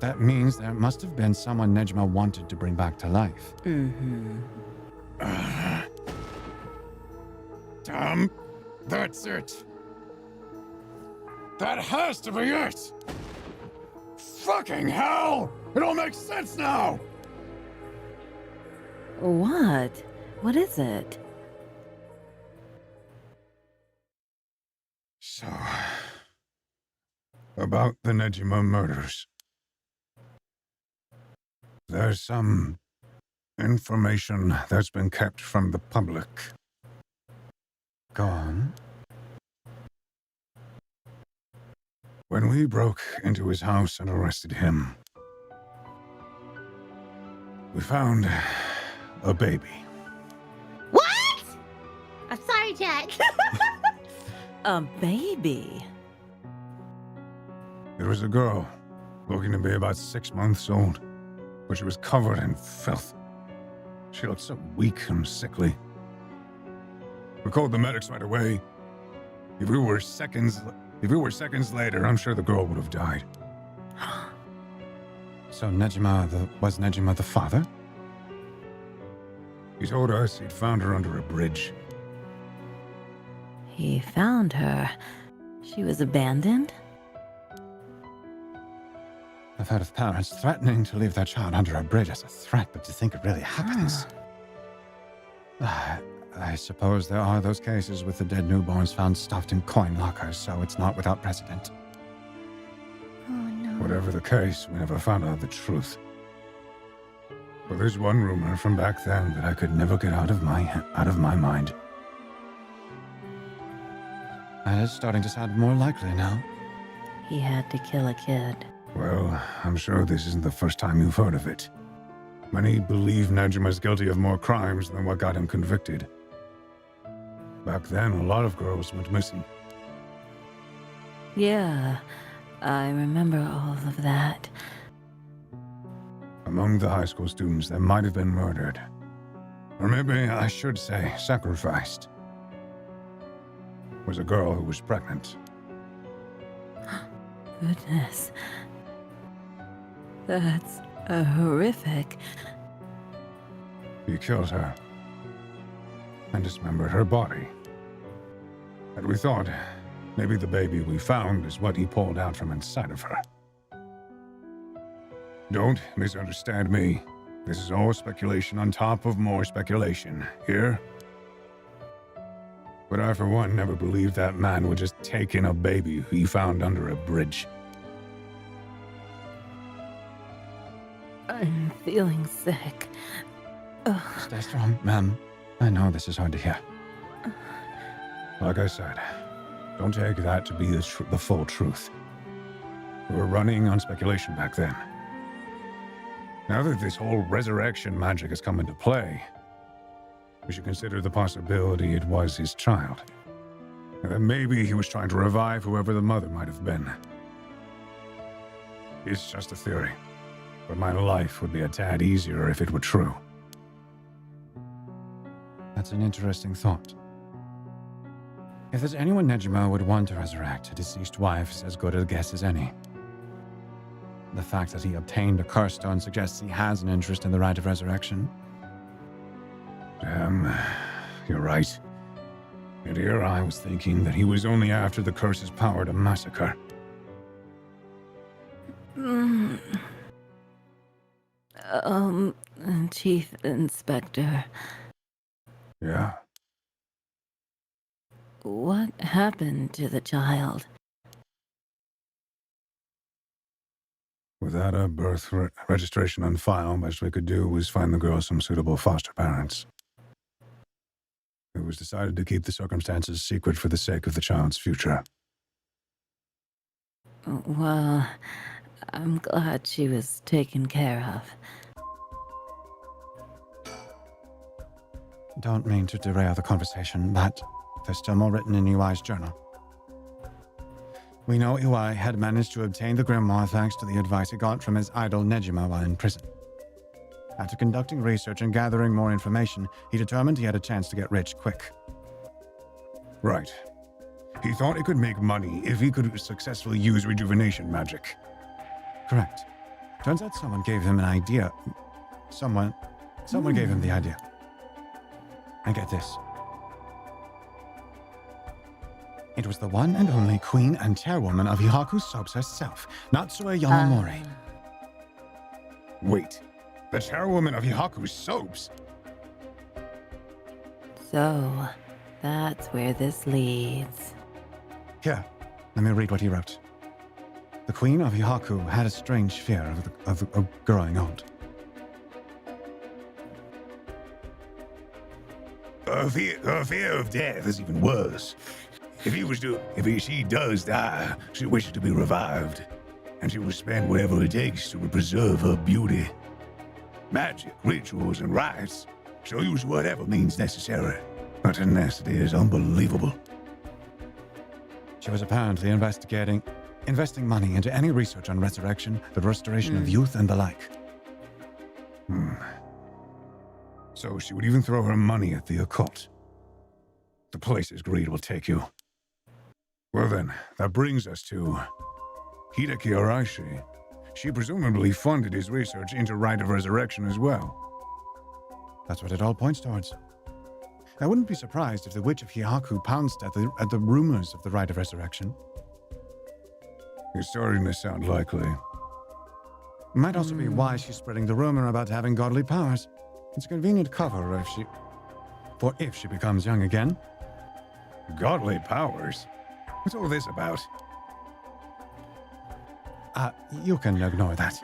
That means there must have been someone Nejima wanted to bring back to life. Tom, that's it. That has to be it! Fucking hell! It all makes sense now! What? What is it? So, about the Nejima murders. There's some information that's been kept from the public. Go on. When we broke into his house and arrested him, we found a baby. What? I'm sorry, Jack. A baby? It was a girl, looking to be about 6 months old, but she was covered in filth. She looked so weak and sickly. We called the medics right away. If we were seconds later, I'm sure the girl would have died. So was Nejima the father? He told us he'd found her under a bridge. He found her. She was abandoned? I've heard of parents threatening to leave their child under a bridge as a threat, but to think it really happens. I suppose there are those cases with the dead newborns found stuffed in coin lockers, so it's not without precedent. Oh, no. Whatever the case, we never found out the truth. But there's one rumor from back then that I could never get out of my mind. That is starting to sound more likely now. He had to kill a kid. Well, I'm sure this isn't the first time you've heard of it. Many believe Nejima's guilty of more crimes than what got him convicted. Back then, a lot of girls went missing. Yeah, I remember all of that. Among the high school students that might have been murdered. Or maybe I should say sacrificed. Was a girl who was pregnant. Goodness. That's horrific. He killed her. And dismembered her body. And we thought, maybe the baby we found is what he pulled out from inside of her. Don't misunderstand me. This is all speculation on top of more speculation, here? But I, for one, never believed that man would just take in a baby he found under a bridge. feeling sick. Ugh. Stay strong, ma'am. I know this is hard to hear. Like I said, don't take that to be the full truth. We were running on speculation back then. Now that this whole resurrection magic has come into play, we should consider the possibility it was his child. And that maybe he was trying to revive whoever the mother might have been. It's just a theory, but my life would be a tad easier if it were true. That's an interesting thought. If there's anyone Nejima would want to resurrect, a deceased wife is as good a guess as any. The fact that he obtained a curse stone suggests he has an interest in the rite of resurrection. You're right. And here I was thinking that he was only after the curse's power to massacre. Chief Inspector, Yeah? what happened to the child? Without a birth registration on file, best we could do was find the girl some suitable foster parents. It was decided to keep the circumstances secret for the sake of the child's future. Well, I'm glad she was taken care of. Don't mean to derail the conversation, but there's still more written in Uai's journal. We know Uai had managed to obtain the grimoire thanks to the advice he got from his idol Nejima while in prison. After conducting research and gathering more information, he determined he had a chance to get rich quick. Right. He thought he could make money if he could successfully use rejuvenation magic. Correct. Turns out someone gave him an idea. Someone gave him the idea. And get this. It was the one and only queen and chairwoman of Hihaku Soaps herself, Natsue Yamamori. Wait. The chairwoman of Hihaku's soaps? So, that's where this leads. Here, let me read what he wrote. The queen of Hihaku had a strange fear of growing old. Her fear of death is even worse. If she does die, she wishes to be revived, and she will spend whatever it takes to preserve her beauty. Magic, rituals, and rites. She'll use whatever means necessary. Her tenacity is unbelievable. She was apparently investing money into any research on resurrection, the restoration of youth, and the like. So she would even throw her money at the occult. The places greed will take you. Well then, that brings us to Hideki Araishi. She presumably funded his research into Rite of Resurrection as well. That's what it all points towards. I wouldn't be surprised if the Witch of Hihaku pounced at the rumors of the Rite of Resurrection. It's starting to sound likely. Might also be why she's spreading the rumor about having godly powers. It's a convenient cover if she becomes young again. Godly powers? What's all this about? You can ignore that.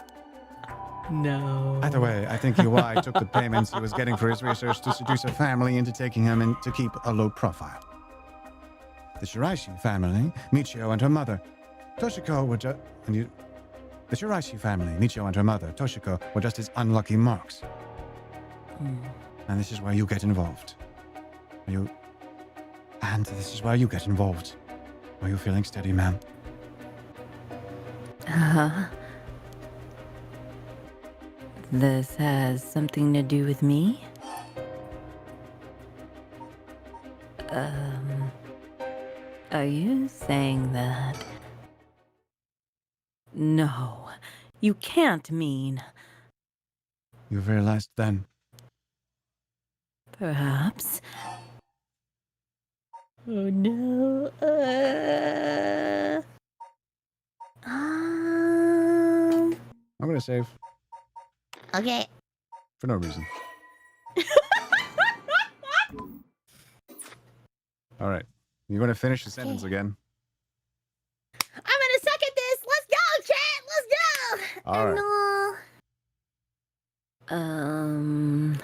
No. Either way, I think Uai took the payments he was getting for his research to seduce a family into taking him in to keep a low profile. The Shiraishi family, Michio and her mother, Toshiko were just... The Shiraishi family, Michio and her mother, Toshiko, were just his unlucky marks. And this is where you get involved. And this is where you get involved. Are you feeling steady, ma'am? This has something to do with me? Are you saying that? No, you can't mean. You've realized then. Perhaps. Oh no. I'm gonna save. Okay. For no reason. All right. You want to finish the sentence again? I'm gonna suck at this. Let's go, chat. Let's go. All right. No. Um.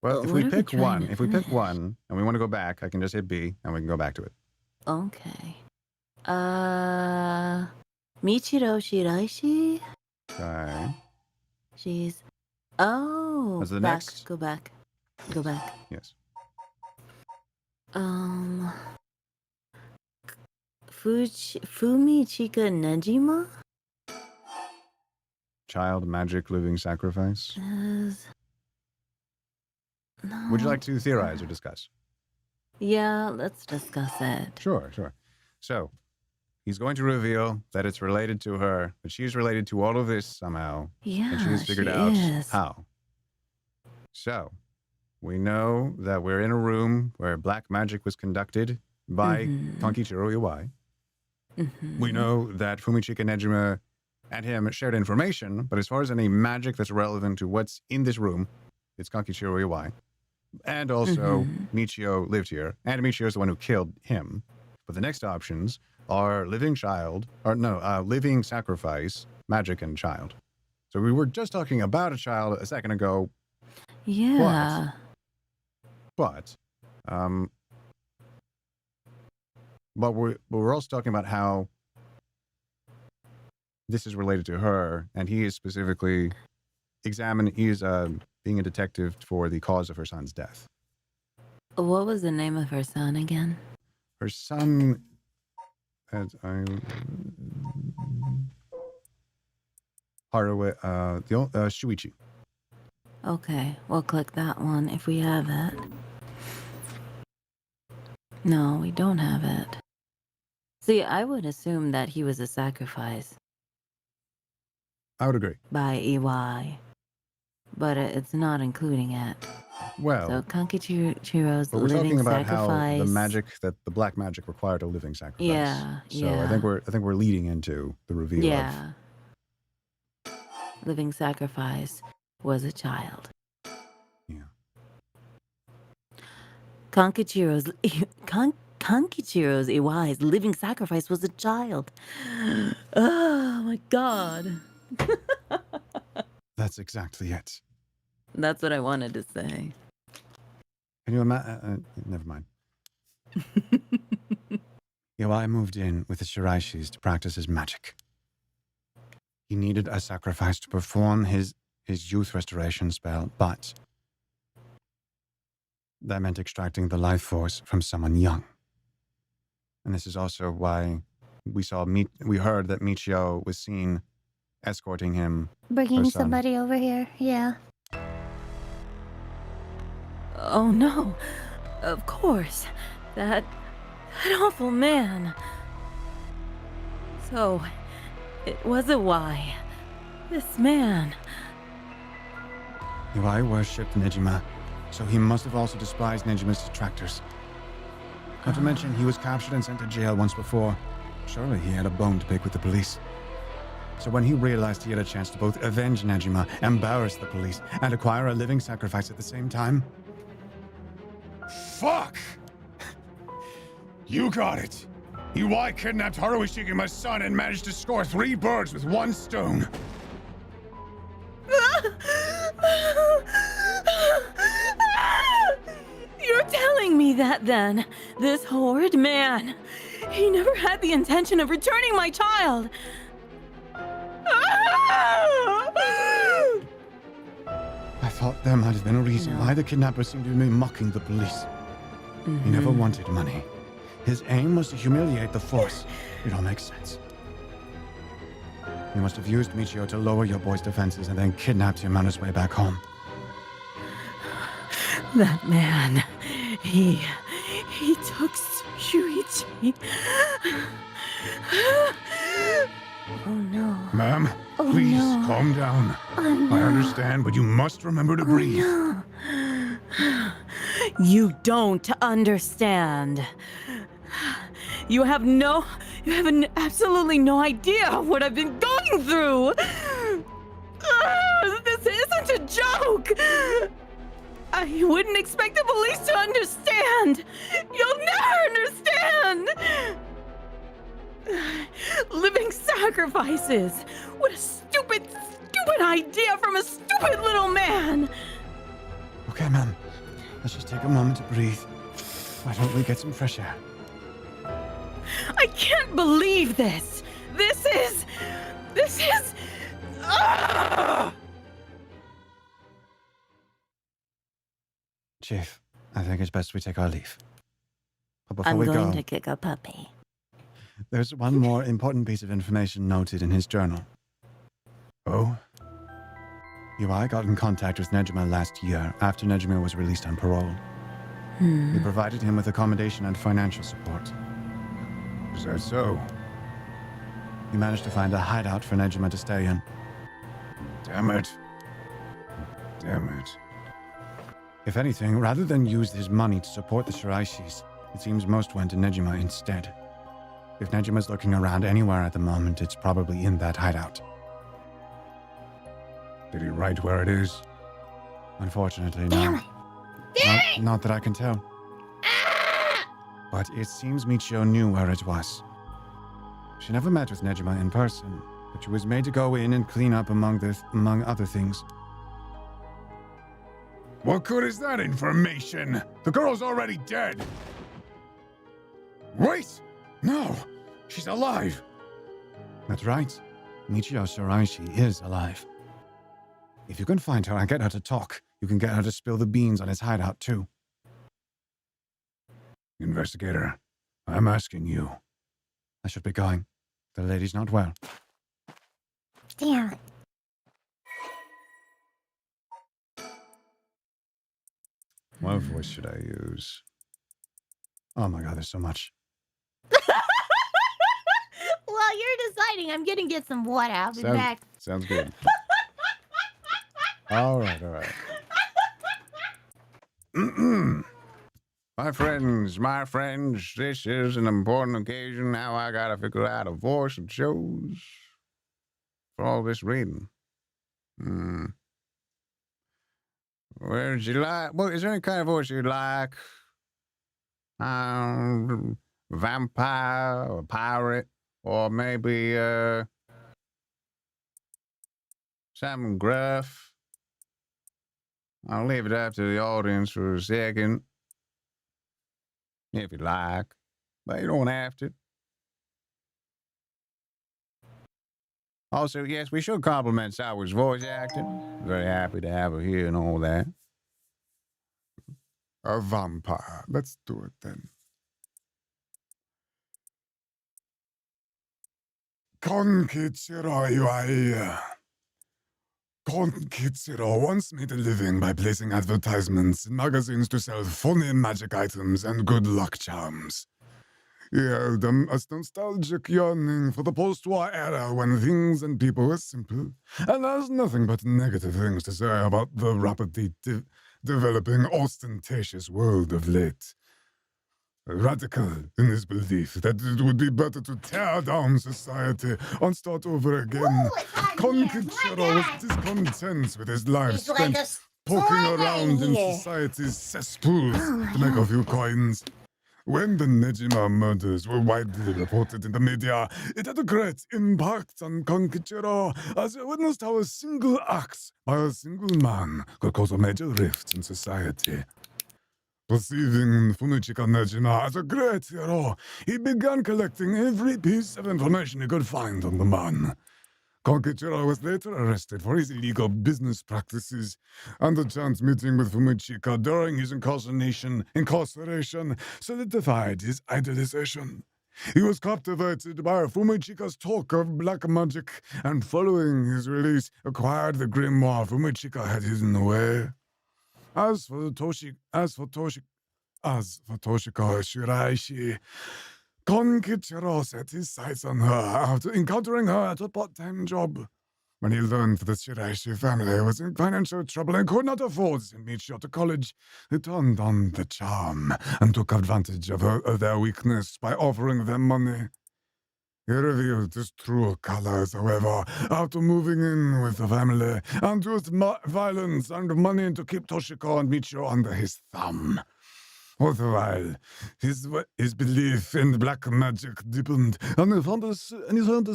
Well, if What we are we pick trying one, to if we pick finish? one and we want to go back, I can just hit B and we can go back to it. Okay. Michiro Shiraishi? Okay. She's. Oh. That's the back. next? Go back. Go back. Yes. Fumichika Nejima? Child, magic, living sacrifice. No. Would you like to theorize or discuss? Yeah, let's discuss it. Sure. So, he's going to reveal that it's related to her, that she's related to all of this somehow. Yeah, And she's figured she out is. how. So, we know that we're in a room where black magic was conducted by Kankichiro Iwai. We know that Fumichika Nejima and him shared information, but as far as any magic that's relevant to what's in this room, it's Kankichiro Iwai. And also, Michio lived here, and Michio's the one who killed him. But the next options are living sacrifice, magic, and child. So we were just talking about a child a second ago, Yeah. but we're also talking about how this is related to her, and he is specifically being a detective for the cause of her son's death. What was the name of her son again? Her son, Shuichi. Okay, we'll click that one if we have it. No, we don't have it. See, I would assume that he was a sacrifice I would agree. by EY, but it's not including it. Well, So Kankichiro's but we're living talking about sacrifice. how the black magic required a living sacrifice. Yeah, So yeah. I think we're leading into the reveal. Yeah. Living sacrifice was a child. Yeah. Kankichiro's Iwai's living sacrifice was a child. Oh my god. That's exactly it. That's what I wanted to say. Can you imagine? Never mind. Iwai moved in with the Shiraishis to practice his magic. He needed a sacrifice to perform his youth restoration spell, but that meant extracting the life force from someone young. And this is also why we heard that Michio was seen escorting him. Bringing Her son. somebody over here. Yeah. Oh no. Of course. That awful man. So, it was a why. This man. Iwai worshipped Nejima, so he must have also despised Nejima's detractors. Not to mention, he was captured and sent to jail once before. Surely he had a bone to pick with the police. So when he realized he had a chance to both avenge Nejima, embarrass the police, and acquire a living sacrifice at the same time... Fuck! You got it. Iwai kidnapped Haruhi Shigima's son and managed to score 3 birds with 1 stone. You're telling me that then? This horrid man. He never had the intention of returning my child. I thought there might have been a reason why the kidnapper seemed to be mocking the police. He never wanted money. His aim was to humiliate the force. It all makes sense. He must have used Michio to lower your boy's defenses and then kidnapped him on his way back home. That man, he took Shuichi. Oh no. Ma'am, Oh, please no. calm down. Oh, no. I understand, but you must remember to breathe. No. You don't understand. You have absolutely no idea what I've been going through. This isn't a joke. I wouldn't expect the police to understand. You'll never understand. Living sacrifices! What a stupid, stupid idea from a stupid little man! Okay, ma'am. Let's just take a moment to breathe. Why don't we get some fresh air? I can't believe this! This is... Ugh! Chief, I think it's best we take our leave. But before I'm we going go, to kick a puppy. there's one more important piece of information noted in his journal. Oh? UI got in contact with Nejima last year after Nejima was released on parole. We provided him with accommodation and financial support. Is that so? He managed to find a hideout for Nejima to stay in. Damn it. Damn it. If anything, rather than use his money to support the Shiraishis, it seems most went to Nejima instead. If Nejima's looking around anywhere at the moment, it's probably in that hideout. Did he write where it is? Unfortunately, Damn no. it! Damn it! Not that I can tell. But it seems Michio knew where it was. She never met with Nejima in person, but she was made to go in and clean up among other things. What good is that information? The girl's already dead. Wait! No! She's alive! That's right. Michio Shiraishi is alive. If you can find her and get her to talk, you can get her to spill the beans on his hideout too. Investigator, I'm asking you. I should be going. The lady's not well. Damn it. What voice should I use? Oh my god, there's so much. Well, you're deciding. I'm gonna get some water. I'll be Sounds- back. Sounds good. All right. My friends, this is an important occasion. Now I gotta figure out a voice that shows for all this reading. Where'd you like? Well, is there any kind of voice you'd like? Vampire or pirate, or maybe something gruff. I'll leave it up to the audience for a second, if you like, but you don't have to. Also, yes, we should compliment Sawa's voice acting. Very happy to have her here and all that. A vampire. Let's do it then. Konkichiro Iwai. Konkichiro once made a living by placing advertisements in magazines to sell funny magic items and good luck charms. He held a nostalgic yearning for the post-war era when things and people were simple, and has nothing but negative things to say about the rapidly developing ostentatious world of late. Radical in his belief that it would be better to tear down society and start over again. Ooh, it's hot in here. Konkichiro was My God. discontent with his life It's like spent a poking storm around in here. society's cesspools Oh, to make a few coins. When the Nejima murders were widely reported in the media, it had a great impact on Konkichiro, as it witnessed how a single act by a single man could cause a major rift in society. Perceiving Fumichika Nejima as a great hero, he began collecting every piece of information he could find on the man. Konkichiro was later arrested for his illegal business practices, and a chance meeting with Fumichika during his incarceration solidified his idolization. He was captivated by Fumichika's talk of black magic, and following his release, acquired the grimoire Fumichika had hidden away. As for Toshiko Shiraishi, Konkichiro set his sights on her after encountering her at a part-time job. When he learned that the Shiraishi family was in financial trouble and could not afford to send Michio to college, he turned on the charm and took advantage of their weakness by offering them money. He revealed his true colors, however, after moving in with the family, and used violence and money to keep Toshiko and Michio under his thumb. All the while, his belief in black magic deepened, and he found a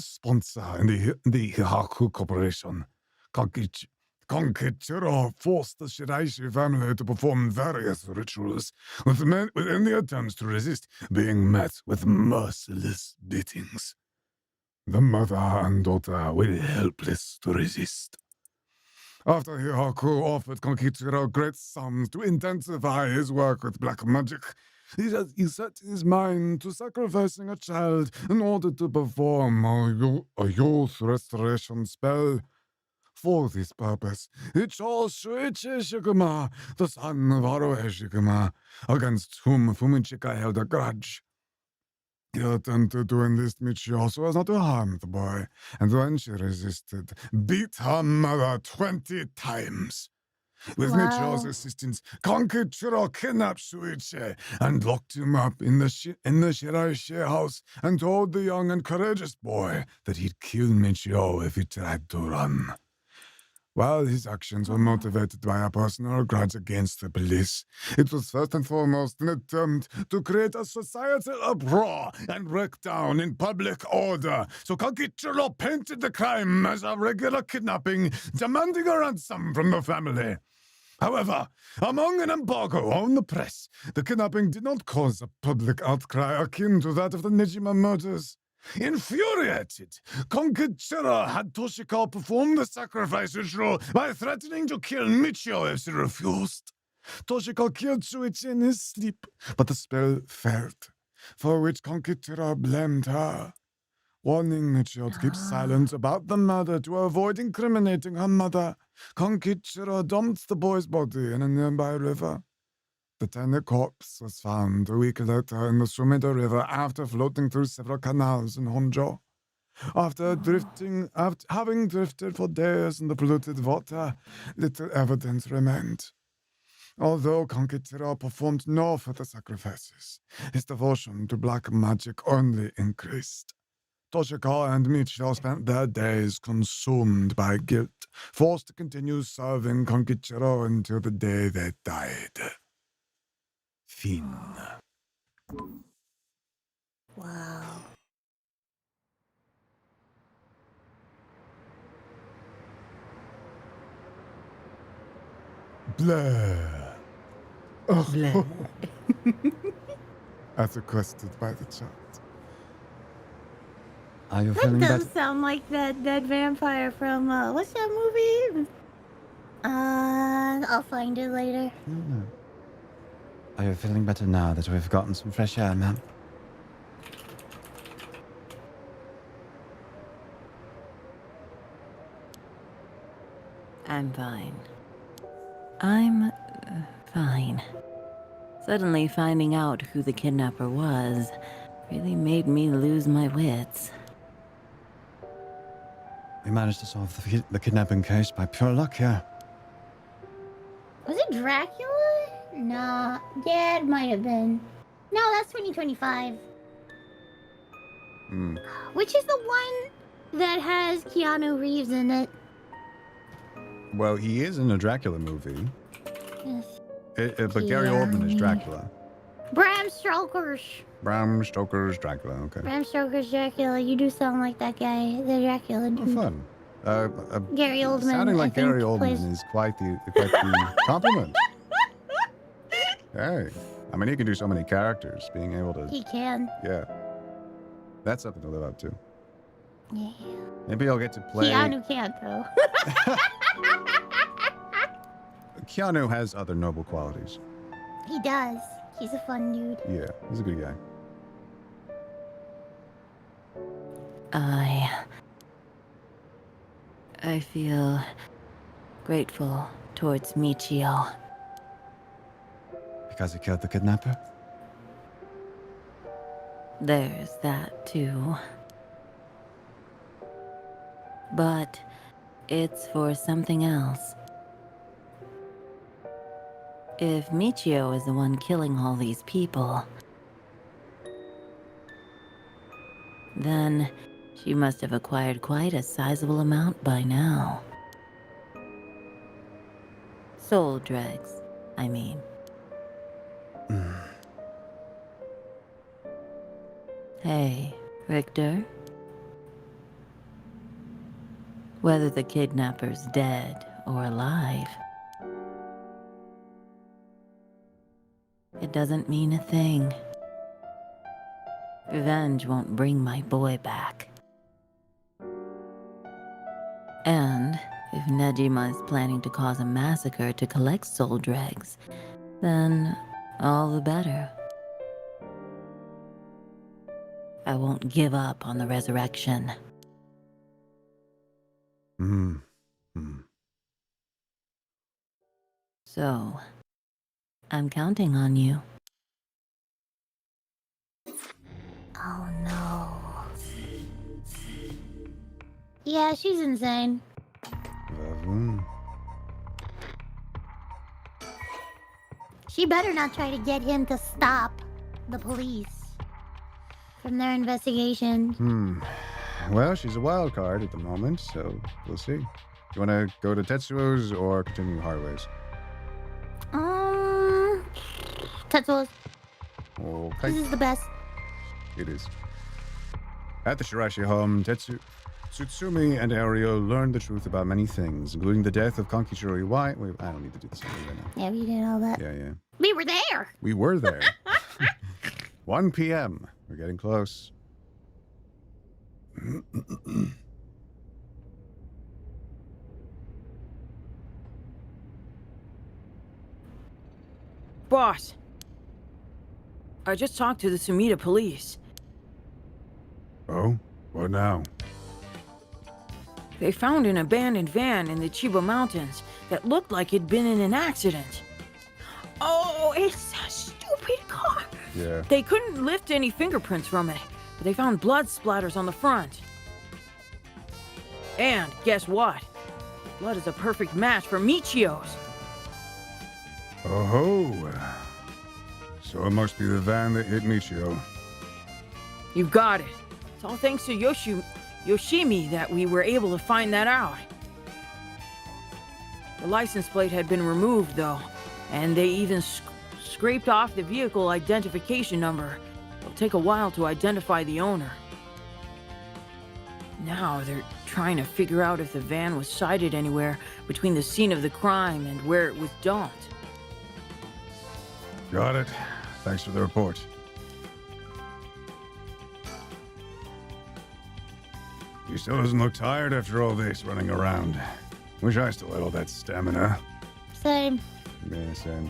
sponsor in the Hihaku Corporation. Konkichiro forced the Shiraishi family to perform various rituals, with any attempts to resist being met with merciless beatings. The mother and daughter were helpless to resist. After Hihaku offered Konkichiro great sums to intensify his work with black magic, he set his mind to sacrificing a child in order to perform a youth restoration spell. For this purpose, he chose Shuichi Shikuma, the son of Haruhi Shikuma, against whom Fumichika held a grudge. He attempted to enlist Michio so as not to harm the boy, and when she resisted, beat her mother 20 times. With Michio's assistance, Konkichiro kidnapped Shuichi and locked him up in the Shiraishi house and told the young and courageous boy that he'd kill Michio if he tried to run. While his actions were motivated by a personal grudge against the police, it was first and foremost an attempt to create a societal uproar and breakdown in public order. So Konkichiro painted the crime as a regular kidnapping, demanding a ransom from the family. However, among an embargo on the press, the kidnapping did not cause a public outcry akin to that of the Nejima murders. Infuriated, Konkichiro had Toshiko perform the sacrifice ritual by threatening to kill Michio if she refused. Toshiko killed Shuichi in his sleep, but the spell failed, for which Konkichiro blamed her. Warning Michio to keep silent about the murder to avoid incriminating her mother, Konkichiro dumped the boy's body in a nearby river. The tiny corpse was found a week later in the Sumida River after floating through several canals in Honjo. Having drifted for days in the polluted water, little evidence remained. Although Konkichiro performed no further sacrifices, his devotion to black magic only increased. Toshiko and Michio spent their days consumed by guilt, forced to continue serving Konkichiro until the day they died. Fin. Wow. Blah. Oh. Blah. As requested by the chat. Are you That feeling does better? sound like that vampire from what's that movie? I'll find it later. No. Are you feeling better now that we've gotten some fresh air, ma'am? I'm fine. I'm fine. Suddenly finding out who the kidnapper was really made me lose my wits. We managed to solve the kidnapping case by pure luck here. Was it Dracula? Nah. Yeah, it might have been. No, that's 2025. Which is the one that has Keanu Reeves in it? Well, he is in a Dracula movie. Yes. But Gary Oldman is Dracula. Bram Stoker's. Bram Stoker's Dracula, okay. Bram Stoker's Dracula. You do sound like that guy, the Dracula Oh, dude. fun. Gary Oldman. Sounding like I think, Gary Oldman plays- is quite the compliment. Hey, I mean, he can do so many characters. Being able to, He can. yeah, that's something to live up to. Yeah. Maybe I'll get to play. Keanu can't though. Keanu has other noble qualities. He does. He's a fun dude. Yeah, he's a good guy. I feel grateful towards Michio. Because he killed the kidnapper? There's that too. But it's for something else. If Michio is the one killing all these people, then she must have acquired quite a sizable amount by now. Soul dregs, I mean. Hey, Richter. Whether the kidnapper's dead or alive, it doesn't mean a thing. Revenge won't bring my boy back. And if Nejima is planning to cause a massacre to collect soul dregs, then all the better. I won't give up on the resurrection. So, I'm counting on you. Oh no. Yeah, she's insane. She better not try to get him to stop the police from their investigation. Well, she's a wild card at the moment, so we'll see. You want to go to Tetsuo's or continue Highways? Tetsuo's. Okay. This is the best. It is. At the Shirashi home, Tsutsumi and Ario learned the truth about many things, including the death of Kankichiro Iwai. Wait, I don't need to do this right now. Yeah, we did all that. Yeah. We were there. We were there. 1 p.m. We're getting close. Boss, I just talked to the Sumida police. Oh? What now? They found an abandoned van in the Chiba Mountains that looked like it'd been in an accident. Oh, it's a stupid car. Yeah. They couldn't lift any fingerprints from it, but they found blood splatters on the front. And guess what? The blood is a perfect match for Michio's. Oh. So it must be the van that hit Michio. You got it. It's all thanks to Yoshimi that we were able to find that out. The license plate had been removed, though, and they even scraped off the vehicle identification number. It'll take a while to identify the owner. Now they're trying to figure out if the van was sighted anywhere between the scene of the crime and where it was dumped. Got it. Thanks for the report. He still doesn't look tired after all this running around. Wish I still had all that stamina. Same. Yeah, same.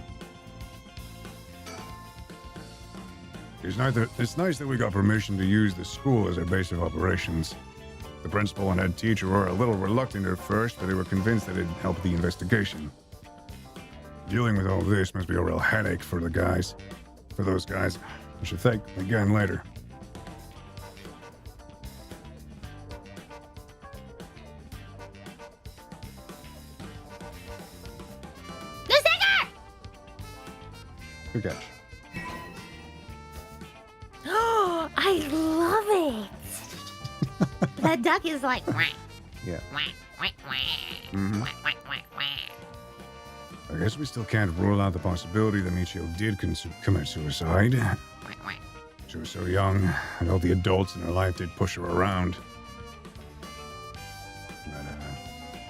It's nice that we got permission to use the school as our base of operations. The principal and head teacher were a little reluctant at first, but they were convinced that it'd help the investigation. Dealing with all this must be a real headache for the guys. For those guys. I should thank them again later. The sticker! Good catch. Oh, I love it. That duck is like, wah, Yeah. wah, wah, wah, Mhm. wah, wah, wah, wah. I guess we still can't rule out the possibility that Michio did commit suicide. Wah, wah. She was so young, and all the adults in her life did push her around.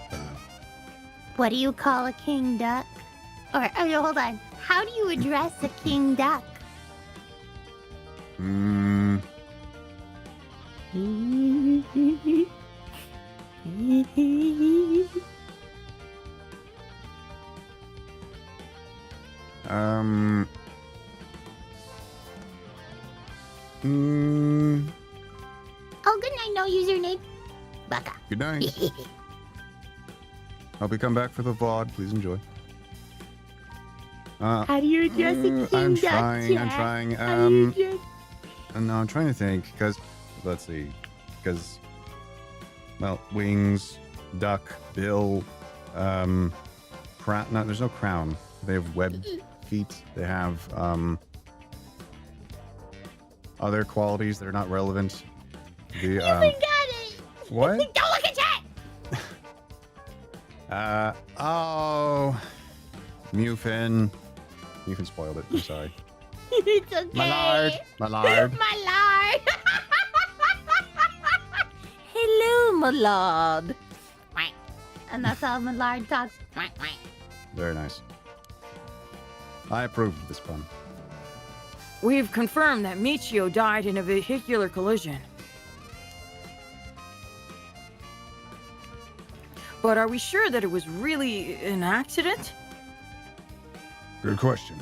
But, What do you call a king duck? Or, oh, no, hold on. How do you address a king duck? Oh, good night, no username. Baka. Good night. Hope you come back for the VOD. Please enjoy. How do you address a king I'm duck, trying. Jack? How do you address- No, I'm trying to think, because, let's see, because, well, wings, duck, bill, crown, no, there's no crown. They have webbed feet. They have, other qualities that are not relevant. The, Got it. what? Don't look at chat. Oh, Mufin. Mufin spoiled it, I'm sorry. It's okay. My lard. My lard. Millard. Quack. And that's how Millard talks. Quack, quack. Very nice. I approve of this pun. We've confirmed that Michio died in a vehicular collision. But are we sure that it was really an accident? Good question.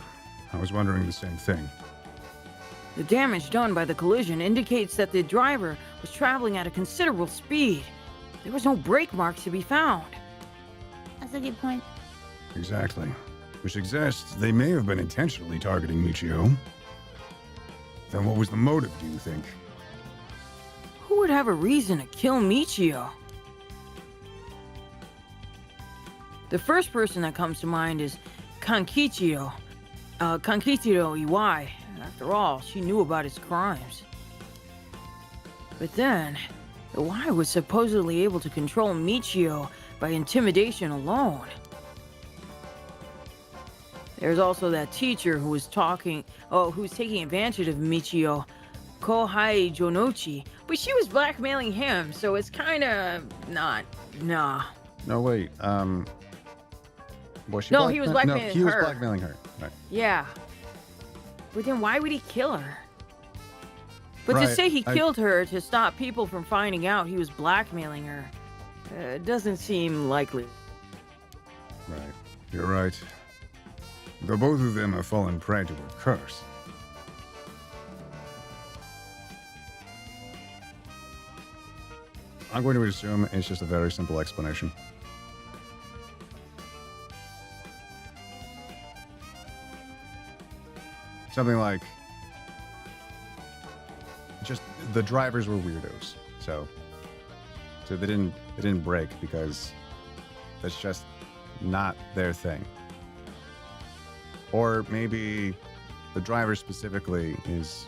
I was wondering the same thing. The damage done by the collision indicates that the driver was traveling at a considerable speed. There was no brake marks to be found. That's a good point. Exactly. Which suggests they may have been intentionally targeting Michio. Then what was the motive, do you think? Who would have a reason to kill Michio? The first person that comes to mind is Kankichiro. Kankichiro Iwai. After all, she knew about his crimes. But then, Iwai was supposedly able to control Michio by intimidation alone. There's also that teacher who was taking advantage of Michio, Kohai Jonochi, but she was blackmailing him, so it's kinda not, nah. No, wait, was she No, he was blackmailing No, he was her. blackmailing her. Right. Yeah. But then why would he kill her? But to Right, say he killed her to stop people from finding out he was blackmailing her, doesn't seem likely. Right. You're right. Though both of them have fallen prey to a curse. I'm going to assume it's just a very simple explanation. Something like, just the drivers were weirdos, so they didn't brake because that's just not their thing. Or maybe the driver specifically is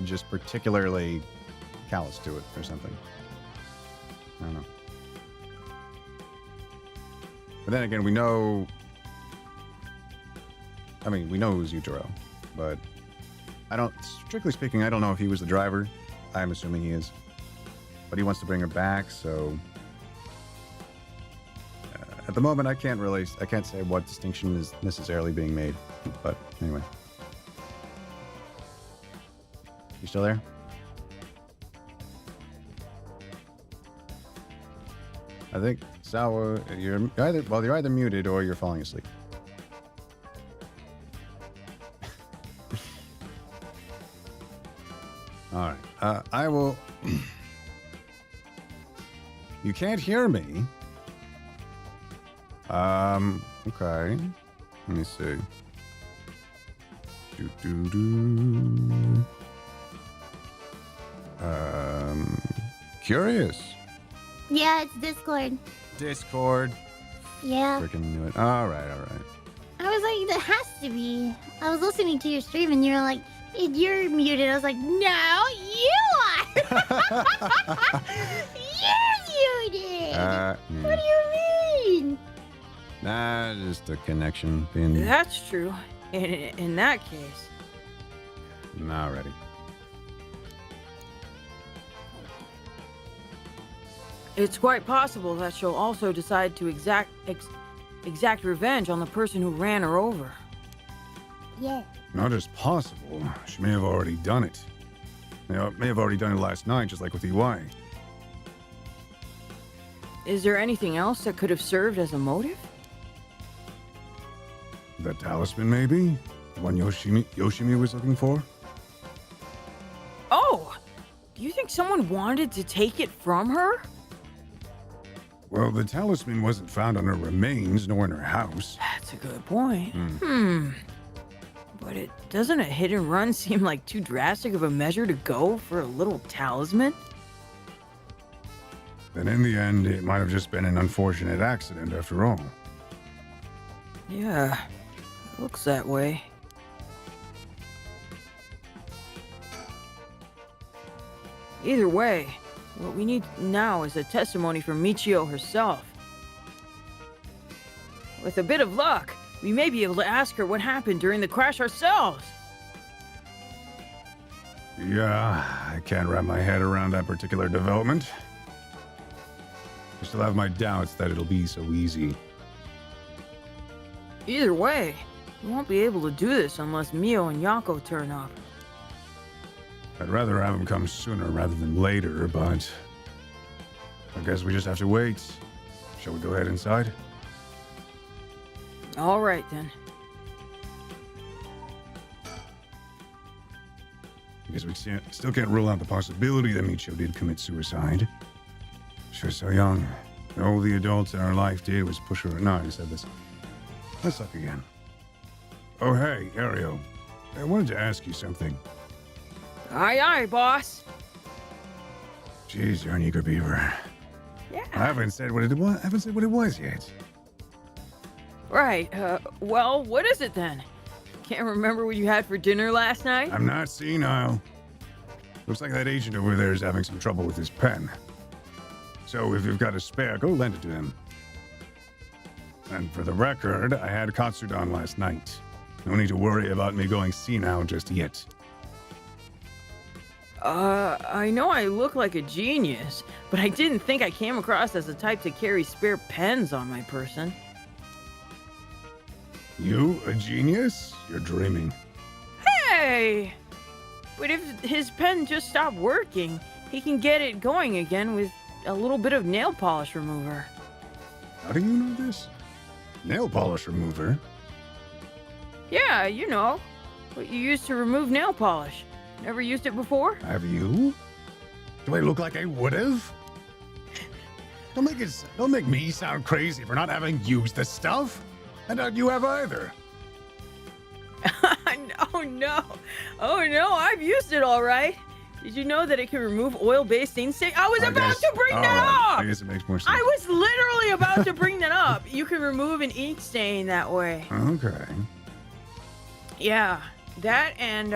just particularly callous to it or something. I don't know. But then again, we know who's Yutaro, but strictly speaking, I don't know if he was the driver. I'm assuming he is. But he wants to bring her back, so at the moment I can't say what distinction is necessarily being made. But anyway. You still there? I think Sawa, you're either muted or you're falling asleep. All right. I will. You can't hear me. Okay. Let me see. Curious. Yeah, it's Discord. Discord. Yeah. Freaking knew it. All right. I was like, that has to be. I was listening to your stream and you're like, you're muted. I was like, no, you are. You're muted. What do you mean? Nah, just a connection being That's true. In that case. not ready. It's quite possible that she'll also decide to exact revenge on the person who ran her over. Yeah. Not just possible. She may have already done it. May have already done it last night, just like with EY. Is there anything else that could have served as a motive? The talisman, maybe? The one Yoshimi was looking for? Oh! Do you think someone wanted to take it from her? Well, the talisman wasn't found on her remains, nor in her house. That's a good point. But doesn't a hit and run seem like too drastic of a measure to go for a little talisman? Then in the end, it might have just been an unfortunate accident after all. Yeah, looks that way. Either way, what we need now is a testimony from Michio herself. With a bit of luck, we may be able to ask her what happened during the crash ourselves. Yeah, I can't wrap my head around that particular development. still have my doubts that it'll be so easy. Either way, we won't be able to do this unless Mio and Yako turn up. I'd rather have him come sooner rather than later, but I guess we just have to wait. Shall we go ahead inside? All right, then. I guess we still can't rule out the possibility that Michio did commit suicide. She was so young. All the adults in her life did was push her. No, I said this. Let's look again. Oh, hey, Ariel. I wanted to ask you something. Aye, aye, boss. Jeez, you're an eager beaver. Yeah. I haven't said what it was. I haven't said what it was yet. Right. Well, what is it then? Can't remember what you had for dinner last night? I'm not senile. Looks like that agent over there is having some trouble with his pen. So if you've got a spare, go lend it to him. And for the record, I had Katsudan last night. No need to worry about me going senile just yet. I know I look like a genius, but I didn't think I came across as the type to carry spare pens on my person. You, a genius? You're dreaming. Hey! But if his pen just stopped working, he can get it going again with a little bit of nail polish remover. How do you know this? Nail polish remover? Yeah, you know. What you use to remove nail polish. Never used it before? Have you? Do I look like I would've? Don't make me sound crazy for not having used the stuff. I doubt you have either. Oh no. Oh no, I've used it all right. Did you know that it can remove oil-based ink stain? I was about to bring that up! I guess it makes more sense. I was literally about to bring that up. You can remove an ink stain that way. Okay. Yeah, that and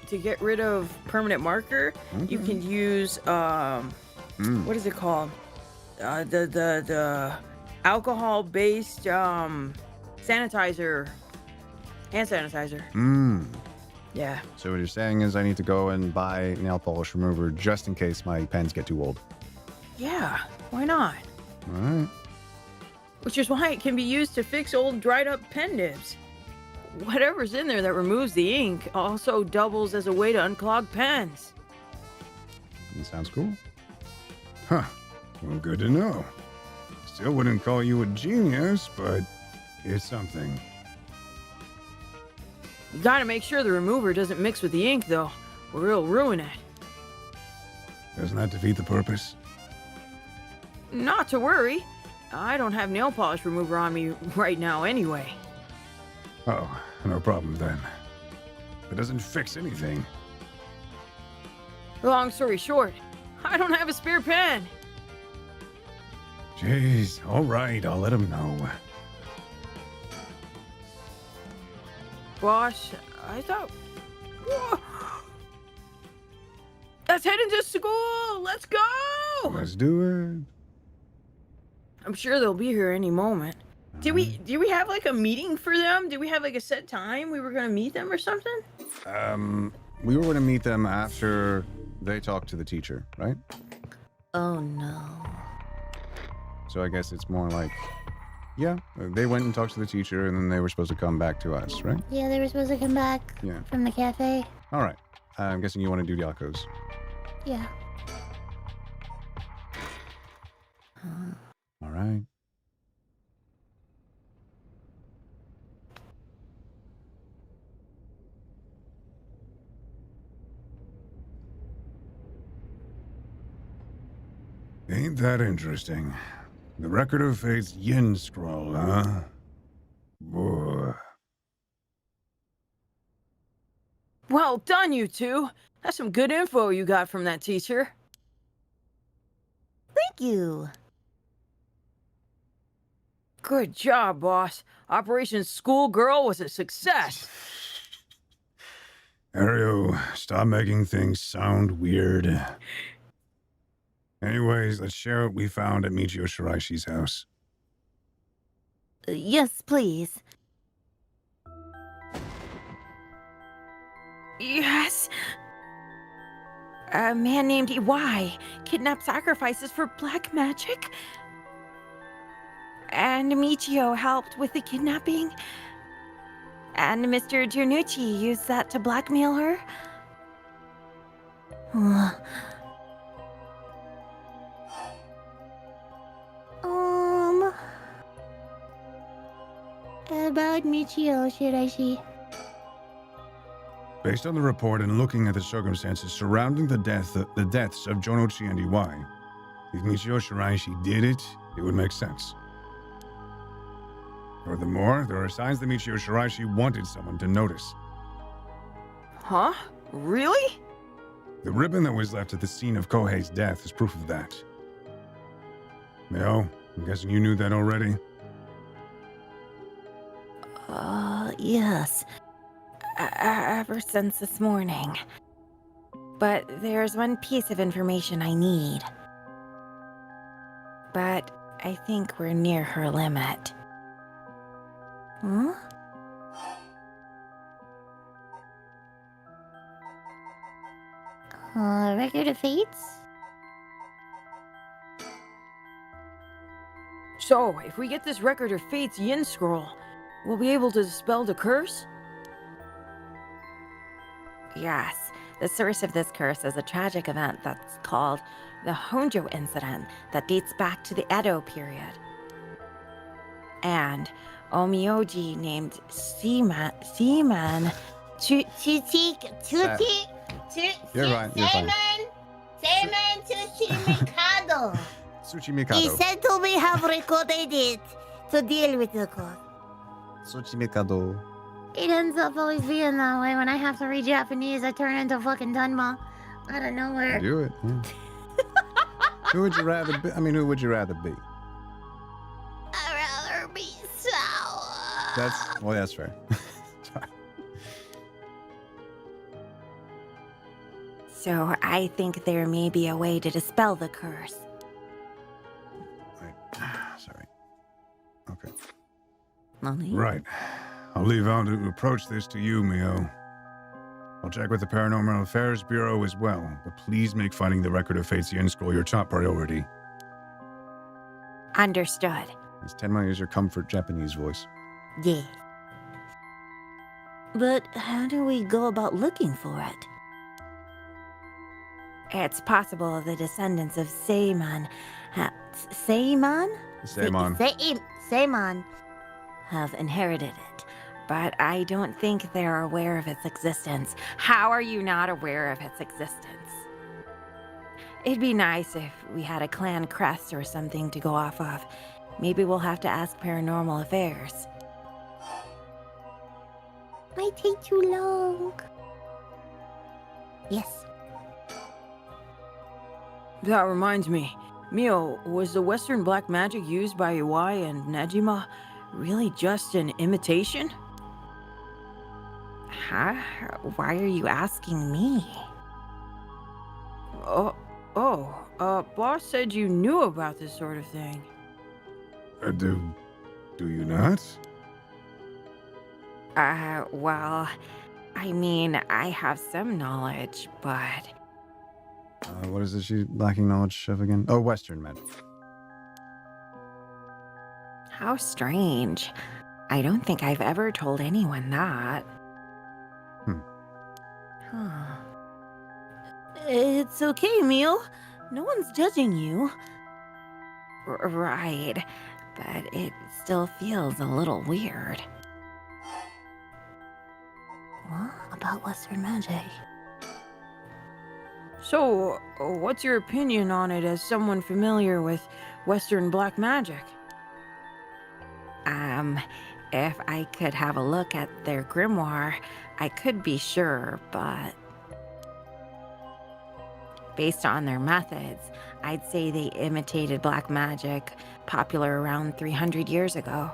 to get rid of permanent marker, you can use what is it called? The alcohol-based sanitizer, hand sanitizer. Yeah. So what you're saying is I need to go and buy nail polish remover just in case my pens get too old. Yeah, why not? All right. Which is why it can be used to fix old dried up pen nibs. Whatever's in there that removes the ink also doubles as a way to unclog pens. That sounds cool. Huh. Well, good to know. Still wouldn't call you a genius, but it's something. You gotta make sure the remover doesn't mix with the ink, though, or it'll ruin it. Doesn't that defeat the purpose? Not to worry. I don't have nail polish remover on me right now anyway. Oh, no problem then. It doesn't fix anything. Long story short, I don't have a spare pen. Jeez, all right, I'll let him know. Boss, I thought... Whoa. Let's head into school! Let's go! Let's do it. I'm sure they'll be here any moment. Did we have like a meeting for them? Did we have like a set time we were gonna meet them or something? We were going to meet them after they talked to the teacher, right? Oh no. So I guess it's more like, yeah, they went and talked to the teacher and then they were supposed to come back to us, right? Yeah, they were supposed to come back Yeah. from the cafe. All right. I'm guessing you want to do Yako's. Yeah. All right. Ain't that interesting? The Record of Fate's Yin Scroll, huh? Boy. Well done, you two. That's some good info you got from that teacher. Thank you. Good job, boss. Operation Schoolgirl was a success. Ario, stop making things sound weird. Anyways, let's share what we found at Michio Shiraishi's house. Yes, please. Yes. A man named EY kidnapped sacrifices for black magic. And Michio helped with the kidnapping? And Mr. Giannucci used that to blackmail her? About Michio, Shiraishi. Based on the report and looking at the circumstances surrounding the deaths of Jonochi and Iwai, if Michio Shiraishi did it, it would make sense. Furthermore, there are signs that Michio Shiraishi wanted someone to notice. Huh? Really? The ribbon that was left at the scene of Kohei's death is proof of that. Mio, I'm guessing you knew that already? Yes. Ever since this morning. But there's one piece of information I need. But I think we're near her limit. Huh? Record of Fates? So, if we get this Record of Fate's Yin Scroll, we'll be able to dispel the curse? Yes. The source of this curse is a tragic event that's called the Honjo Incident that dates back to the Edo period. And Omioji named Seaman You're fine. Seaman Tsuchimikado. Tsuchimikado. He said to me have recorded it to deal with the curse. Tsuchimikado. It ends up always being that way. When I have to read Japanese, I turn into fucking Dunma out of nowhere. Do it. Yeah. Who would you rather be? I mean, who would you rather be? I'd rather be Sawa. That's fair. Sorry. So I think there may be a way to dispel the curse. Sorry. Okay. Nani? Right. I'll leave out to approach this to you, Mio. I'll check with the Paranormal Affairs Bureau as well, but please make finding the Record of Fate's Yin Scroll your top priority. Understood. It's Tenma, use your comfort Japanese voice. Yeah. But how do we go about looking for it? It's possible the descendants of Seiman Seiman? Seimon. Have inherited it, but I don't think they're aware of its existence. How are you not aware of its existence? It'd be nice if we had a clan crest or something to go off of. Maybe we'll have to ask Paranormal Affairs. Might take too long. Yes. That reminds me. Mio, was the Western black magic used by Iwai and Nejima really just an imitation? Huh? Why are you asking me? Boss said you knew about this sort of thing. Do you not? Well, I mean, I have some knowledge, but... What is it she lacking knowledge of again? Oh, Western magic. How strange. I don't think I've ever told anyone that. Huh. It's okay, Mio. No one's judging you. Right, but it still feels a little weird. What about Western magic? So, what's your opinion on it as someone familiar with Western black magic? If I could have a look at their grimoire, I could be sure, but... based on their methods, I'd say they imitated black magic, popular around 300 years ago.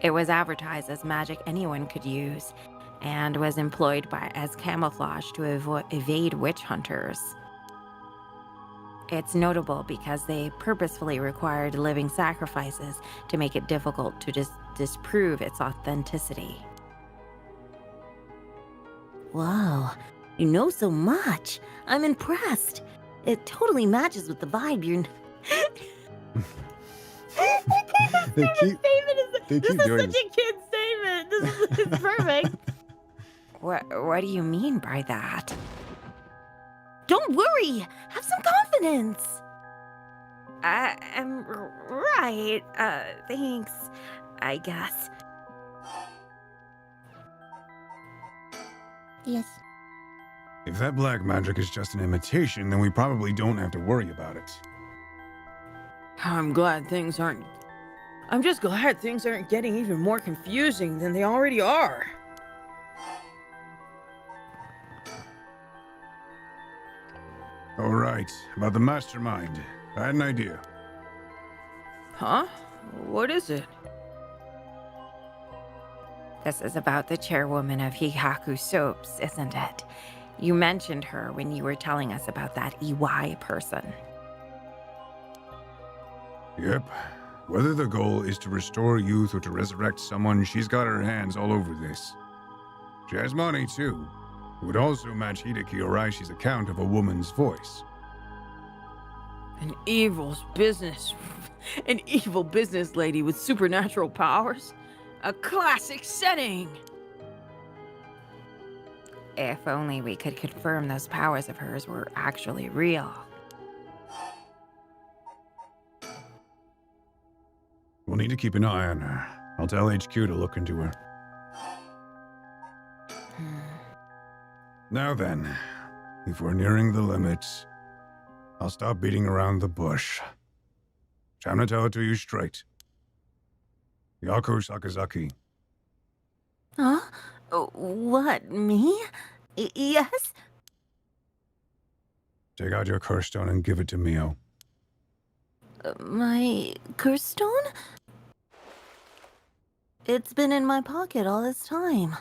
It was advertised as magic anyone could use, and was employed as camouflage to evade witch hunters. It's notable because they purposefully required living sacrifices to make it difficult to disprove its authenticity. Wow, you know so much. I'm impressed. It totally matches with the vibe you're... They keep This is doing such a kid statement. This is it's perfect. What do you mean by that? Don't worry. Have some confidence. I'm right. Thanks. I guess. Yes. If that black magic is just an imitation, then we probably don't have to worry about it. I'm just glad things aren't getting even more confusing than they already are. All right, about the mastermind. I had an idea. Huh? What is it? This is about the chairwoman of Hihaku Soaps, isn't it? You mentioned her when you were telling us about that EY person. Yep. Whether the goal is to restore youth or to resurrect someone, she's got her hands all over this. She has money, too. It would also match Hideki Oraishi's account of a woman's voice. An evil business lady with supernatural powers? A classic setting! If only we could confirm those powers of hers were actually real. We'll need to keep an eye on her. I'll tell HQ to look into her. Now then, if we're nearing the limits, I'll stop beating around the bush. Time to tell it to you straight. Yaku Sakazaki. Huh? What, me? Yes? Take out your curse stone and give it to Mio. My curse stone? It's been in my pocket all this time.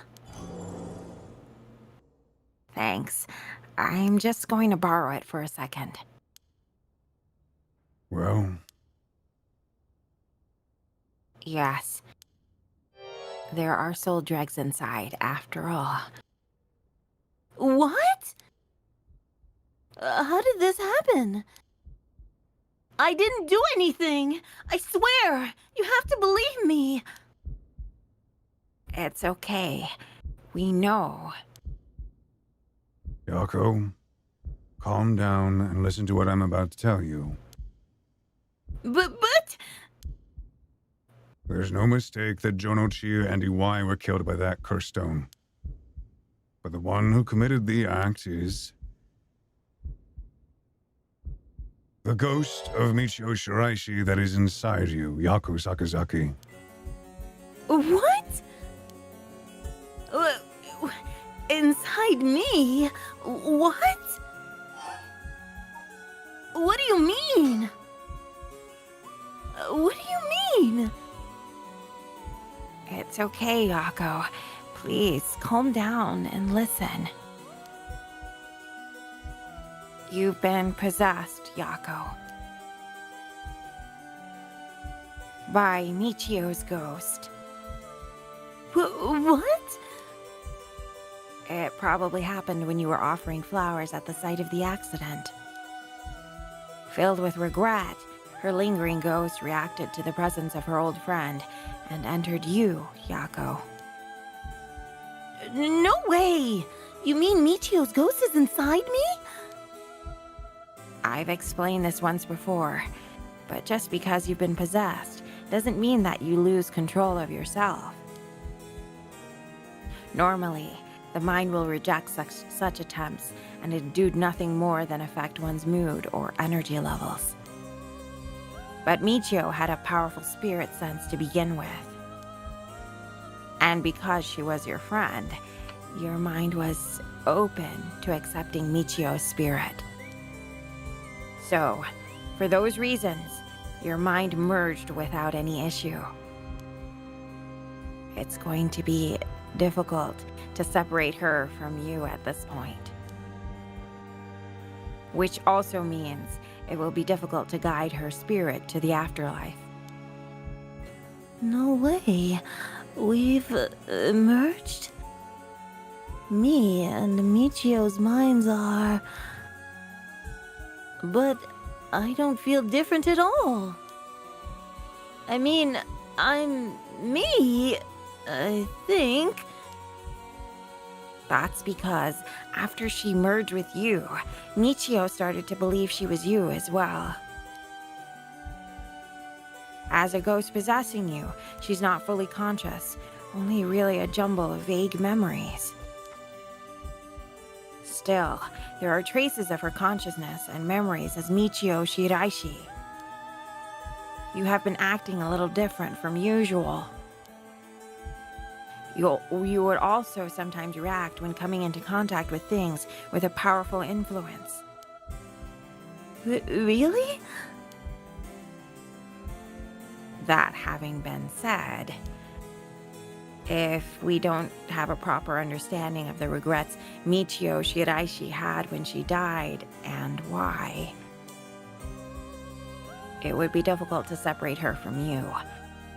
Thanks. I'm just going to borrow it for a second. Well, Yes. There are soul dregs inside, after all. What? How did this happen? I didn't do anything. I swear. You have to believe me. It's okay. We know. Yako, calm down and listen to what I'm about to tell you. But... There's no mistake that Jonochi and Iwai were killed by that curse stone. But the one who committed the act is the ghost of Michio Shiraishi that is inside you, Yaku Sakazaki. What? Inside me? What? What do you mean? What do you mean? It's okay, Yako. Please, calm down and listen. You've been possessed, Yako. By Michio's ghost. What? It probably happened when you were offering flowers at the site of the accident. Filled with regret, her lingering ghost reacted to the presence of her old friend and entered you, Yako. No way! You mean Michio's ghost is inside me? I've explained this once before, but just because you've been possessed doesn't mean that you lose control of yourself. Normally, the mind will reject such attempts, and it do nothing more than affect one's mood or energy levels. But Michio had a powerful spirit sense to begin with. And because she was your friend, your mind was open to accepting Michio's spirit. So, for those reasons, your mind merged without any issue. It's going to be difficult to separate her from you at this point. Which also means it will be difficult to guide her spirit to the afterlife. No way. We've merged? Me and Michio's minds are... But I don't feel different at all. I mean, I'm me, I think. That's because after she merged with you, Michio started to believe she was you as well. As a ghost possessing you, she's not fully conscious, only really a jumble of vague memories. Still, there are traces of her consciousness and memories as Michio Shiraishi. You have been acting a little different from usual. You would also sometimes react when coming into contact with things with a powerful influence. Really? That having been said, if we don't have a proper understanding of the regrets Michio Shiraishi had when she died and why, it would be difficult to separate her from you.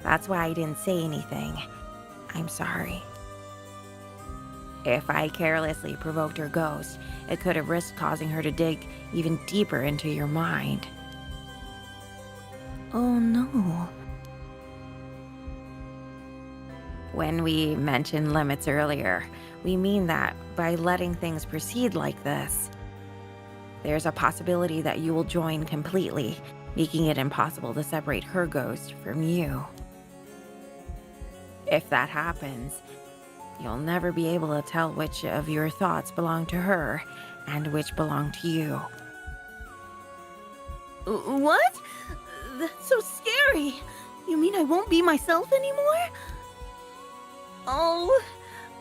That's why I didn't say anything. I'm sorry. If I carelessly provoked her ghost, it could have risked causing her to dig even deeper into your mind. Oh no. When we mentioned limits earlier, we mean that by letting things proceed like this, there's a possibility that you will join completely, making it impossible to separate her ghost from you. If that happens, you'll never be able to tell which of your thoughts belong to her and which belong to you. What? That's so scary. You mean I won't be myself anymore? Oh,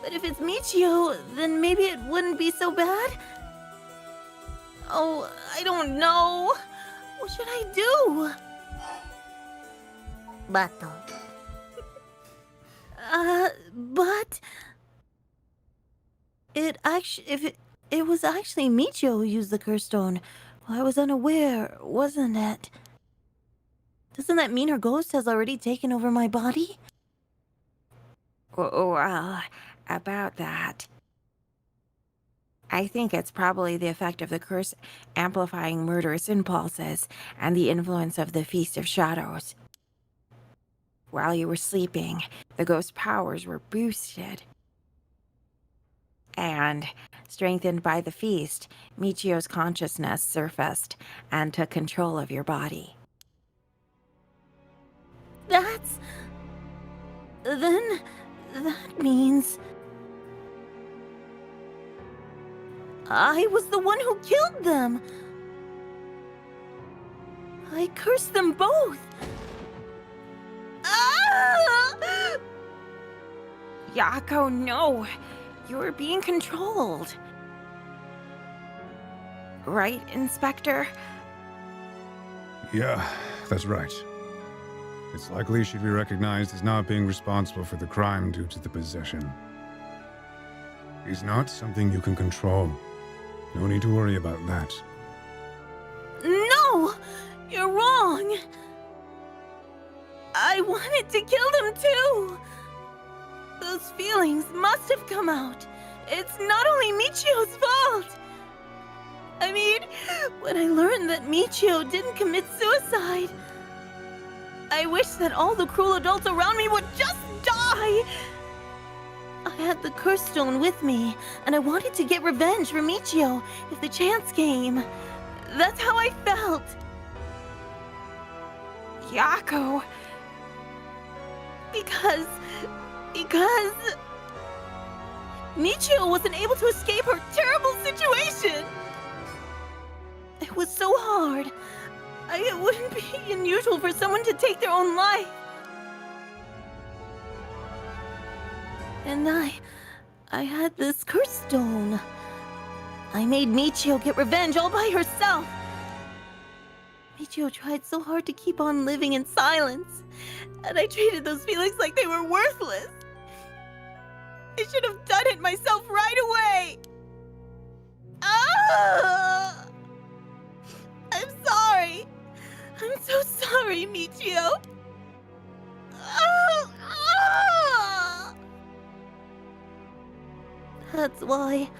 but if it's Michio, then maybe it wouldn't be so bad? Oh, I don't know. What should I do? Bato. But it was actually Michio who used the curse stone. Well, I was unaware, wasn't it? Doesn't that mean her ghost has already taken over my body? Well, about that, I think it's probably the effect of the curse amplifying murderous impulses and the influence of the Feast of Shadows. While you were sleeping, the ghost's powers were boosted. And, strengthened by the feast, Michio's consciousness surfaced and took control of your body. Then that means I was the one who killed them. I cursed them both. Ah! Yako, no! You're being controlled. Right, Inspector? Yeah, that's right. It's likely she'd be recognized as not being responsible for the crime due to the possession. He's not something you can control. No need to worry about that. No! You're wrong! I wanted to kill them too! Those feelings must have come out. It's not only Michio's fault! I mean, when I learned that Michio didn't commit suicide, I wish that all the cruel adults around me would just die! I had the curse stone with me, and I wanted to get revenge for Michio if the chance came. That's how I felt. Yako! Because Michio wasn't able to escape her terrible situation. It was so hard. It wouldn't be unusual for someone to take their own life. And I had this curse stone. I made Michio get revenge all by herself. Michio tried so hard to keep on living in silence, and I treated those feelings like they were worthless. I should have done it myself right away. Ah! I'm sorry. I'm so sorry, Michio. Ah! Ah! That's why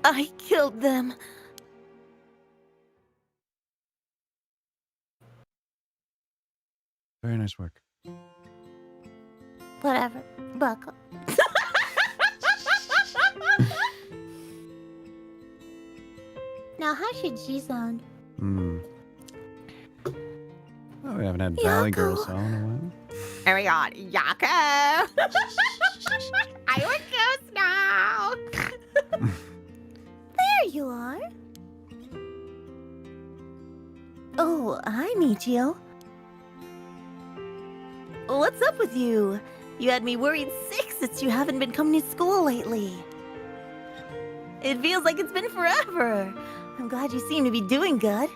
I killed them. Very nice work. Whatever. Buckle. Now, how should she sound? Oh, we haven't had Valley Girl Yako. song in a while. Oh my god, Yako! I would ghost now! There you are. Oh, hi, Michio. What's up with you? You had me worried sick since you haven't been coming to school lately. It feels like it's been forever. I'm glad you seem to be doing good.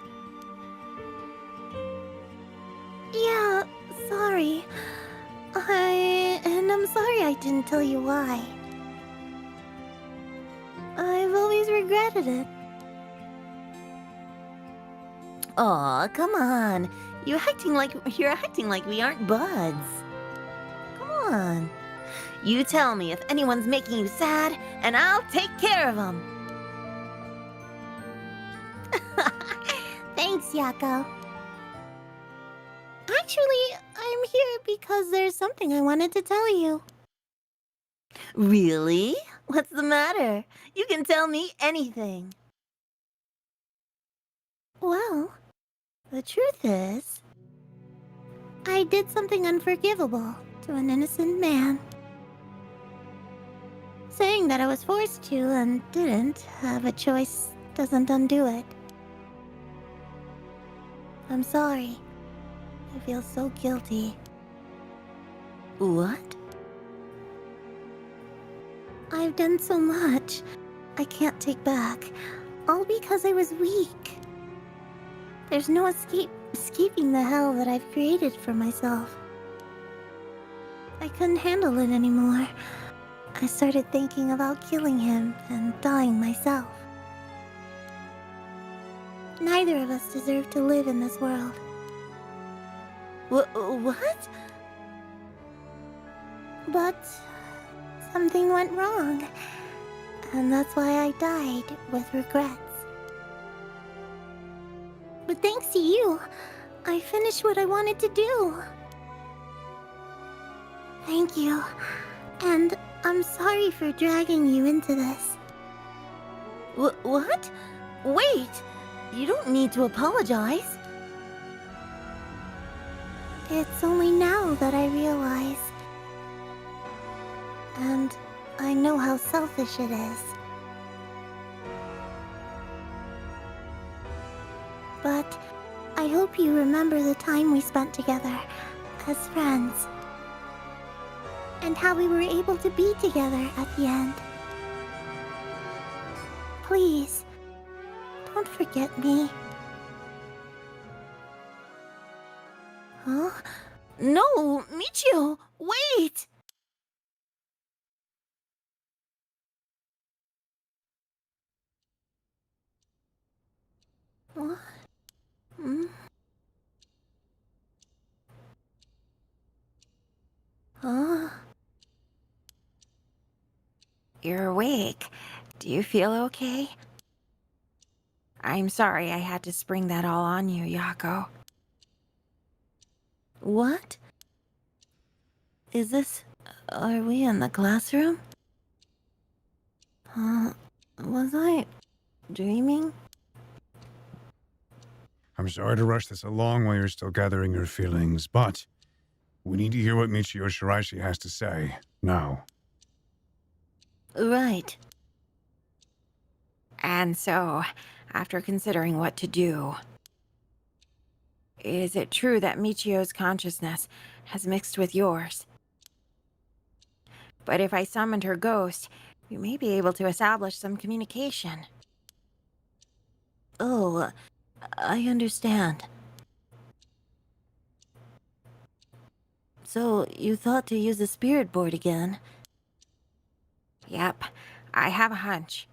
Yeah, sorry. I'm sorry I didn't tell you why. I've always regretted it. Aw, come on. You're acting like we aren't buds. Come on. You tell me if anyone's making you sad, and I'll take care of them. Thanks, Yako. Actually, I'm here because there's something I wanted to tell you. Really? What's the matter? You can tell me anything. Well, the truth is, I did something unforgivable to an innocent man. Saying that I was forced to and didn't have a choice doesn't undo it. I'm sorry. I feel so guilty. What? I've done so much I can't take back, all because I was weak. There's no escaping the hell that I've created for myself. I couldn't handle it anymore. I started thinking about killing him and dying myself. Neither of us deserve to live in this world. What? But something went wrong, and that's why I died with regrets. But thanks to you, I finished what I wanted to do. Thank you, and I'm sorry for dragging you into this. What? Wait! You don't need to apologize. It's only now that I realize. And I know how selfish it is. But I hope you remember the time we spent together as friends. And how we were able to be together at the end. Please, don't forget me. Huh? No, Michio, wait! What? Hmm? Huh? You're awake. Do you feel okay? I'm sorry I had to spring that all on you, Yako. What? Is this... Are we in the classroom? Was I... dreaming? I'm sorry to rush this along while you're still gathering your feelings, but we need to hear what Michio Shiraishi has to say now. Right. And so, after considering what to do, is it true that Michio's consciousness has mixed with yours? But if I summoned her ghost, we may be able to establish some communication. Oh, I understand. So, you thought to use the spirit board again? Yep, I have a hunch.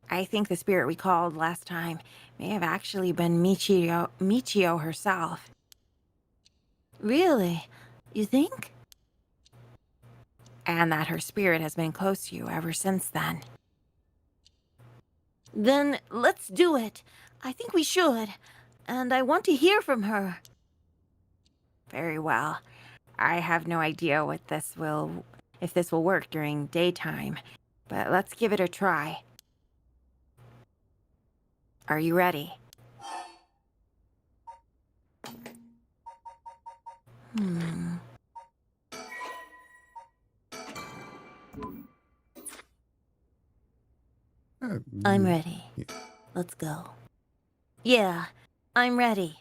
I think the spirit we called last time may have actually been Michio herself. Really? You think? And that her spirit has been close to you ever since then. Then let's do it. I think we should. And I want to hear from her. Very well. I have no idea if this will work during daytime, but let's give it a try. Are you ready? I'm ready. Let's go. Yeah, I'm ready.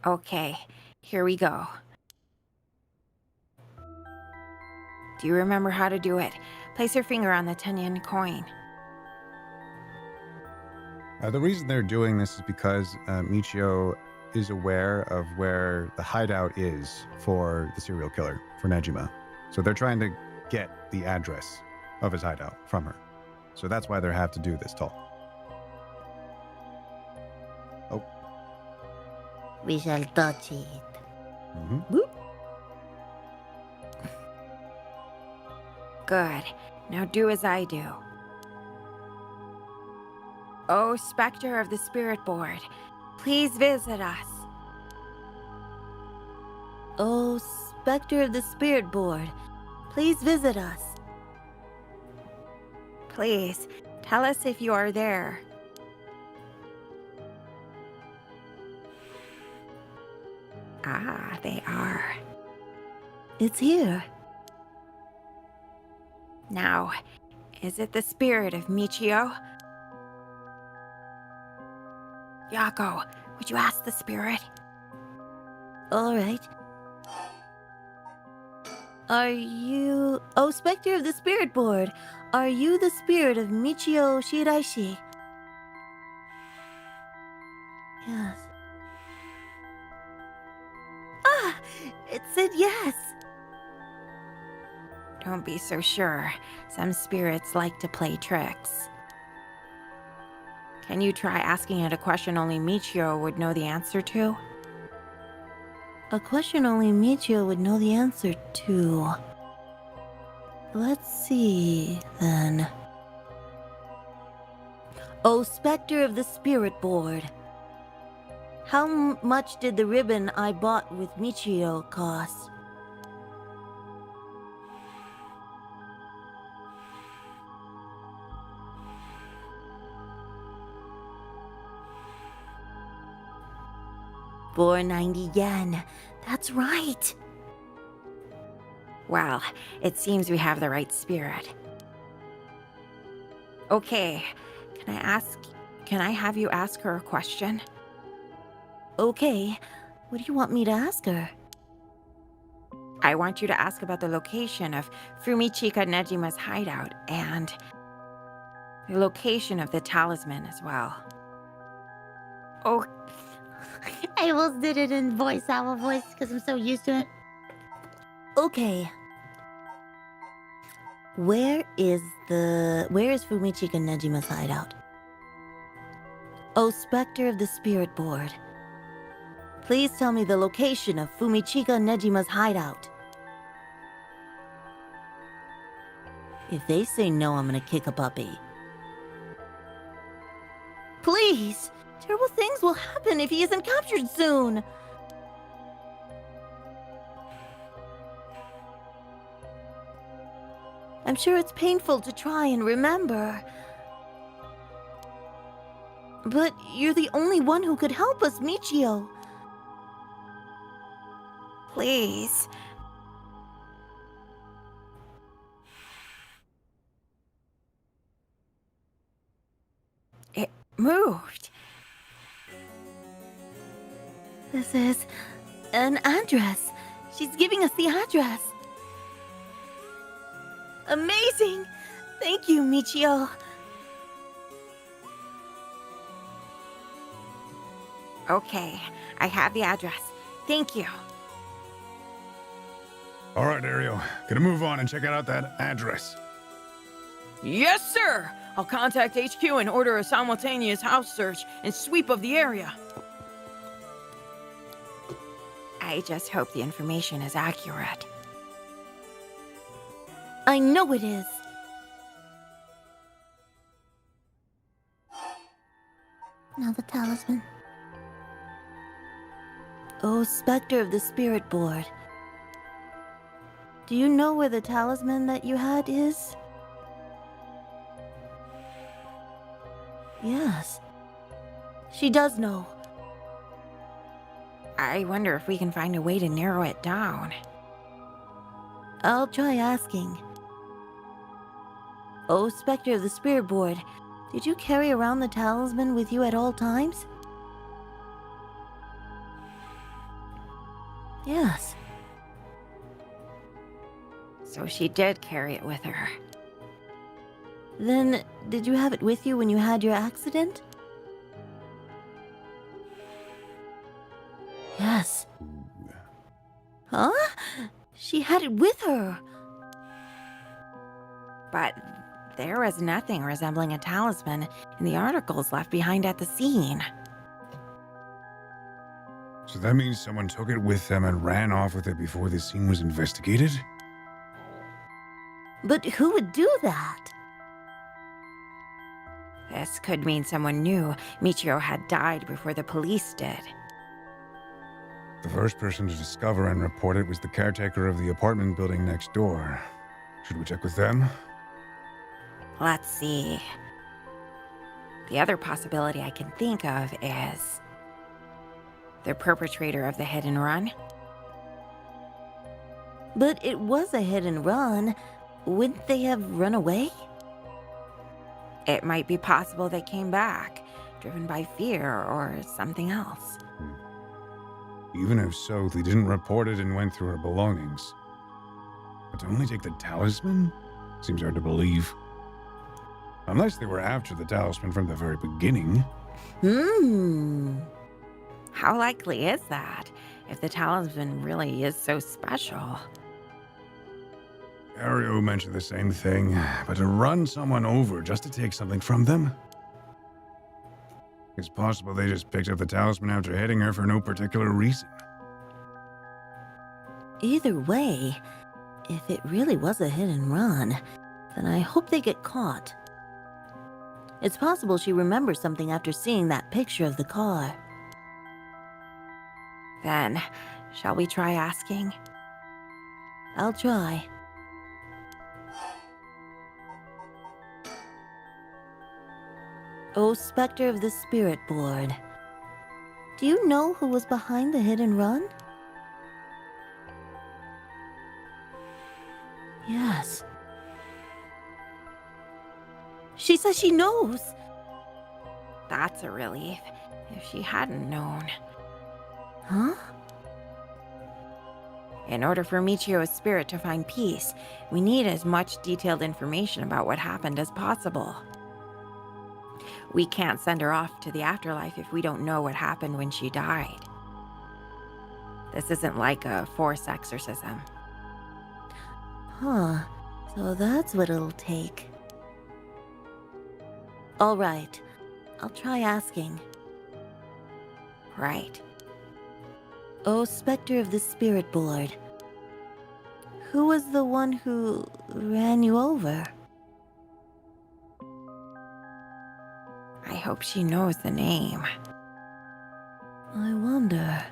Okay, here we go. Do you remember how to do it? Place your finger on the 10-yen coin. The reason they're doing this is because Michio is aware of where the hideout is for the serial killer, for Nejima. So they're trying to get the address of his hideout from her. So that's why they have to do this talk. Oh. We shall touch it. Mm-hmm. Good. Now do as I do. Oh, Spectre of the Spirit Board, please visit us. Oh, Spectre of the Spirit Board, please visit us. Please, tell us if you are there. Ah, they are. It's here. Now, is it the spirit of Michio? Yako, would you ask the spirit? All right. Are you... Oh, Spectre of the Spirit Board, are you the spirit of Michio Shiraishi? Yes. Ah! It said yes! Don't be so sure. Some spirits like to play tricks. Can you try asking it a question only Michio would know the answer to? A question only Michio would know the answer to. Let's see, then. Oh, Spectre of the Spirit Board. How much did the ribbon I bought with Michio cost? $490. That's right. Well, it seems we have the right spirit. Okay, can I have you ask her a question? Okay. What do you want me to ask her? I want you to ask about the location of Fumichika Nejima's hideout and the location of the talisman as well. Oh, I almost did it in Sawa voice because I'm so used to it. Okay. Where is Fumichika Nejima's hideout? Oh, Spectre of the Spirit Board. Please tell me the location of Fumichika Nejima's hideout. If they say no, I'm gonna kick a puppy. Please! Terrible things will happen if he isn't captured soon! I'm sure it's painful to try and remember. But you're the only one who could help us, Michio. Please. It moved. This is an address. She's giving us the address. Amazing! Thank you, Michio. Okay, I have the address. Thank you. All right, Ariel. Gonna move on and check out that address. Yes, sir! I'll contact HQ and order a simultaneous house search and sweep of the area. I just hope the information is accurate. I know it is. Now the talisman. Oh, Spectre of the Spirit Board. Do you know where the talisman that you had is? Yes. She does know. I wonder if we can find a way to narrow it down. I'll try asking. Oh, Spectre of the Spirit Board, did you carry around the talisman with you at all times? Yes. So she did carry it with her. Then, did you have it with you when you had your accident? Yes. Huh? She had it with her. But there was nothing resembling a talisman in the articles left behind at the scene. So that means someone took it with them and ran off with it before the scene was investigated? But who would do that? This could mean someone knew Michio had died before the police did. The first person to discover and report it was the caretaker of the apartment building next door. Should we check with them? Let's see. The other possibility I can think of is the perpetrator of the hit and run. But it was a hit and run. Wouldn't they have run away? It might be possible they came back, driven by fear or something else. Even if so, they didn't report it and went through her belongings. But to only take the talisman? Seems hard to believe. Unless they were after the talisman from the very beginning. How likely is that, if the talisman really is so special? Ario mentioned the same thing, but to run someone over just to take something from them? It's possible they just picked up the talisman after hitting her for no particular reason. Either way, if it really was a hit and run, then I hope they get caught. It's possible she remembers something after seeing that picture of the car. Then, shall we try asking? I'll try. Oh, Spectre of the Spirit Board. Do you know who was behind the hit and run? Yes. She says she knows. That's a relief, if she hadn't known. Huh? In order for Michio's spirit to find peace, we need as much detailed information about what happened as possible. We can't send her off to the afterlife if we don't know what happened when she died. This isn't like a forced exorcism. Huh. So that's what it'll take. All right. I'll try asking. Right. Oh, Spectre of the Spirit Board. Who was the one who ran you over? I hope she knows the name. I wonder.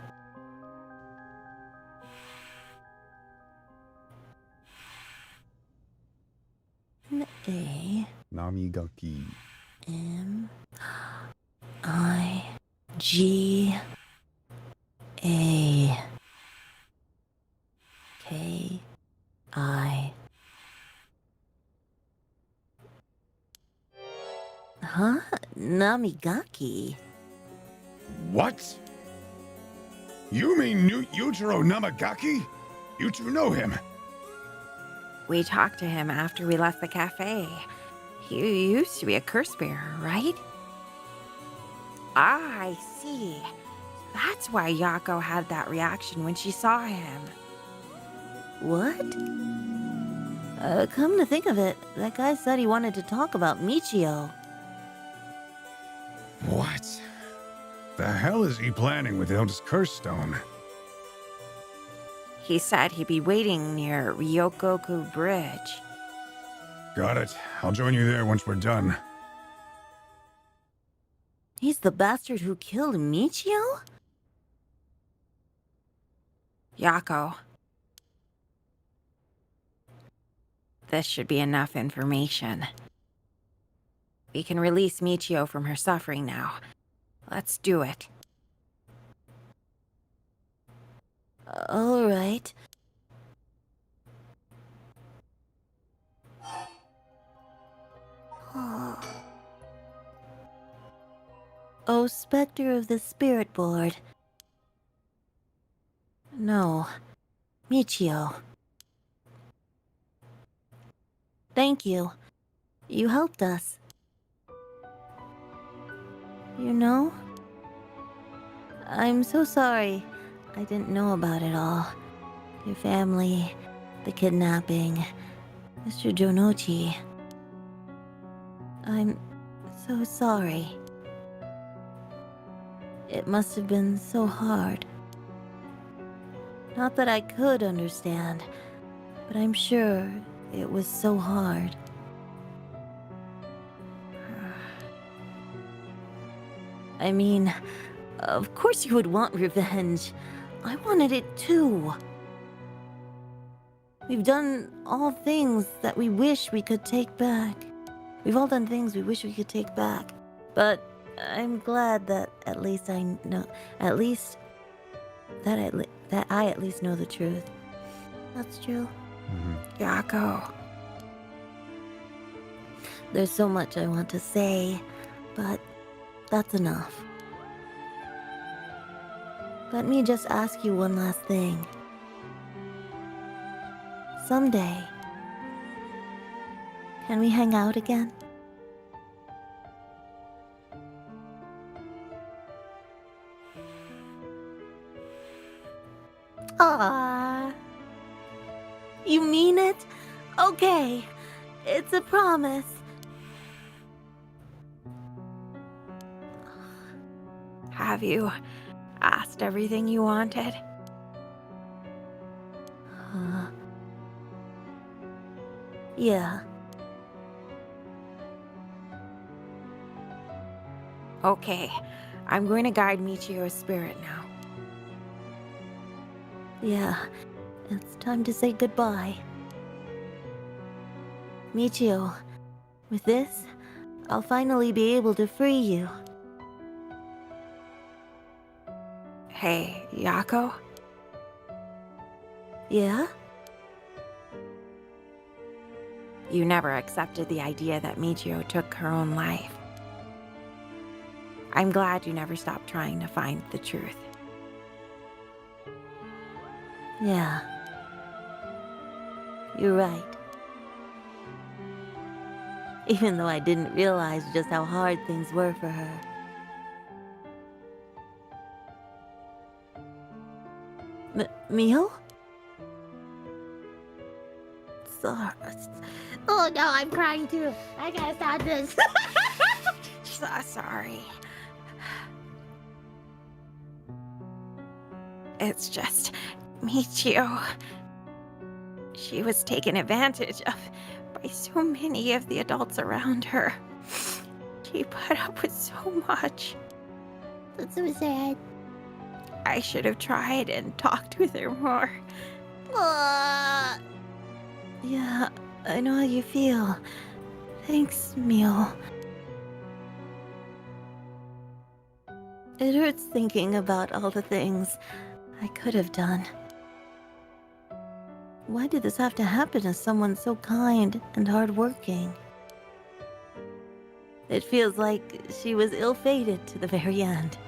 A Namigaki. M I G A K I. Huh? Namigaki? What? You mean Yujiro Namagaki? You two know him? We talked to him after we left the cafe. He used to be a curse bearer, right? Ah, I see. That's why Yako had that reaction when she saw him. What? Come to think of it, that guy said he wanted to talk about Michio. What? The hell is he planning without his curse stone? He said he'd be waiting near Ryokoku Bridge. Got it. I'll join you there once we're done. He's the bastard who killed Michio? Yako. This should be enough information. We can release Michio from her suffering now. Let's do it. All right. Oh, Spectre of the Spirit Board. No. Michio. Thank you. You helped us. You know? I'm so sorry. I didn't know about it all. Your family, the kidnapping, Mr. Jonochi. I'm so sorry. It must have been so hard. Not that I could understand, but I'm sure it was so hard. I mean, of course you would want revenge. I wanted it too. We've done all things that we wish we could take back. We've all done things we wish we could take back. But I'm glad that at least I know, that I at least know the truth. That's true. Yako. There's so much I want to say, but that's enough. Let me just ask you one last thing. Someday, can we hang out again? Ah, you mean it? Okay, it's a promise. Have you asked everything you wanted? Yeah. Okay, I'm going to guide Michio's spirit now. Yeah, it's time to say goodbye. Michio, with this, I'll finally be able to free you. Hey, Yako? Yeah? You never accepted the idea that Michio took her own life. I'm glad you never stopped trying to find the truth. Yeah. You're right. Even though I didn't realize just how hard things were for her. Mio? Sorry. Oh no, I'm crying too. I gotta stop this. So sorry. It's just Michio. She was taken advantage of by so many of the adults around her. She put up with so much. That's so sad. I should have tried and talked with her more. Yeah, I know how you feel. Thanks, Mio. It hurts thinking about all the things I could have done. Why did this have to happen to someone so kind and hardworking? It feels like she was ill-fated to the very end.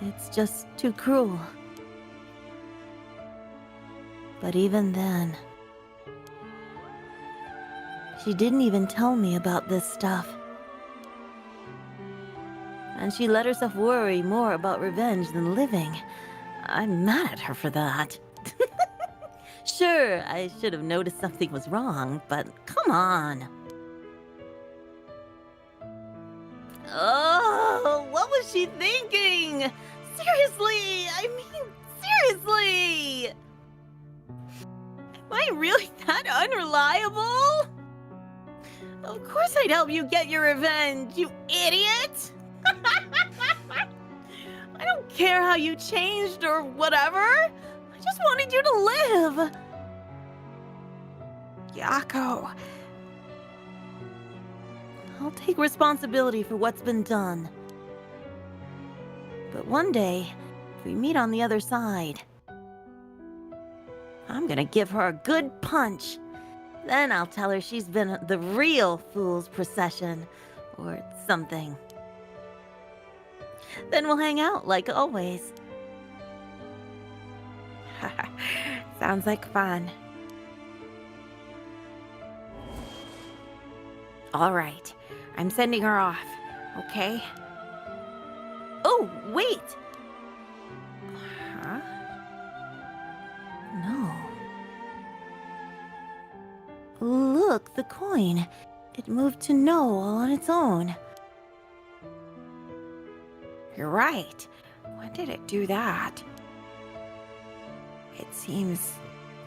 It's just too cruel. But even then, she didn't even tell me about this stuff. And she let herself worry more about revenge than living. I'm mad at her for that. Sure, I should have noticed something was wrong, but come on. Oh, what was she thinking? Seriously, I mean, seriously! Am I really that unreliable? Of course I'd help you get your revenge, you idiot! I don't care how you changed or whatever. I just wanted you to live. Yako. I'll take responsibility for what's been done. But one day, if we meet on the other side, I'm gonna give her a good punch. Then I'll tell her she's been the real fool's procession, or something. Then we'll hang out like always. Sounds like fun. All right, I'm sending her off, okay? Oh, wait! Huh? No. Look, the coin. It moved to no all on its own. You're right. When did it do that? It seems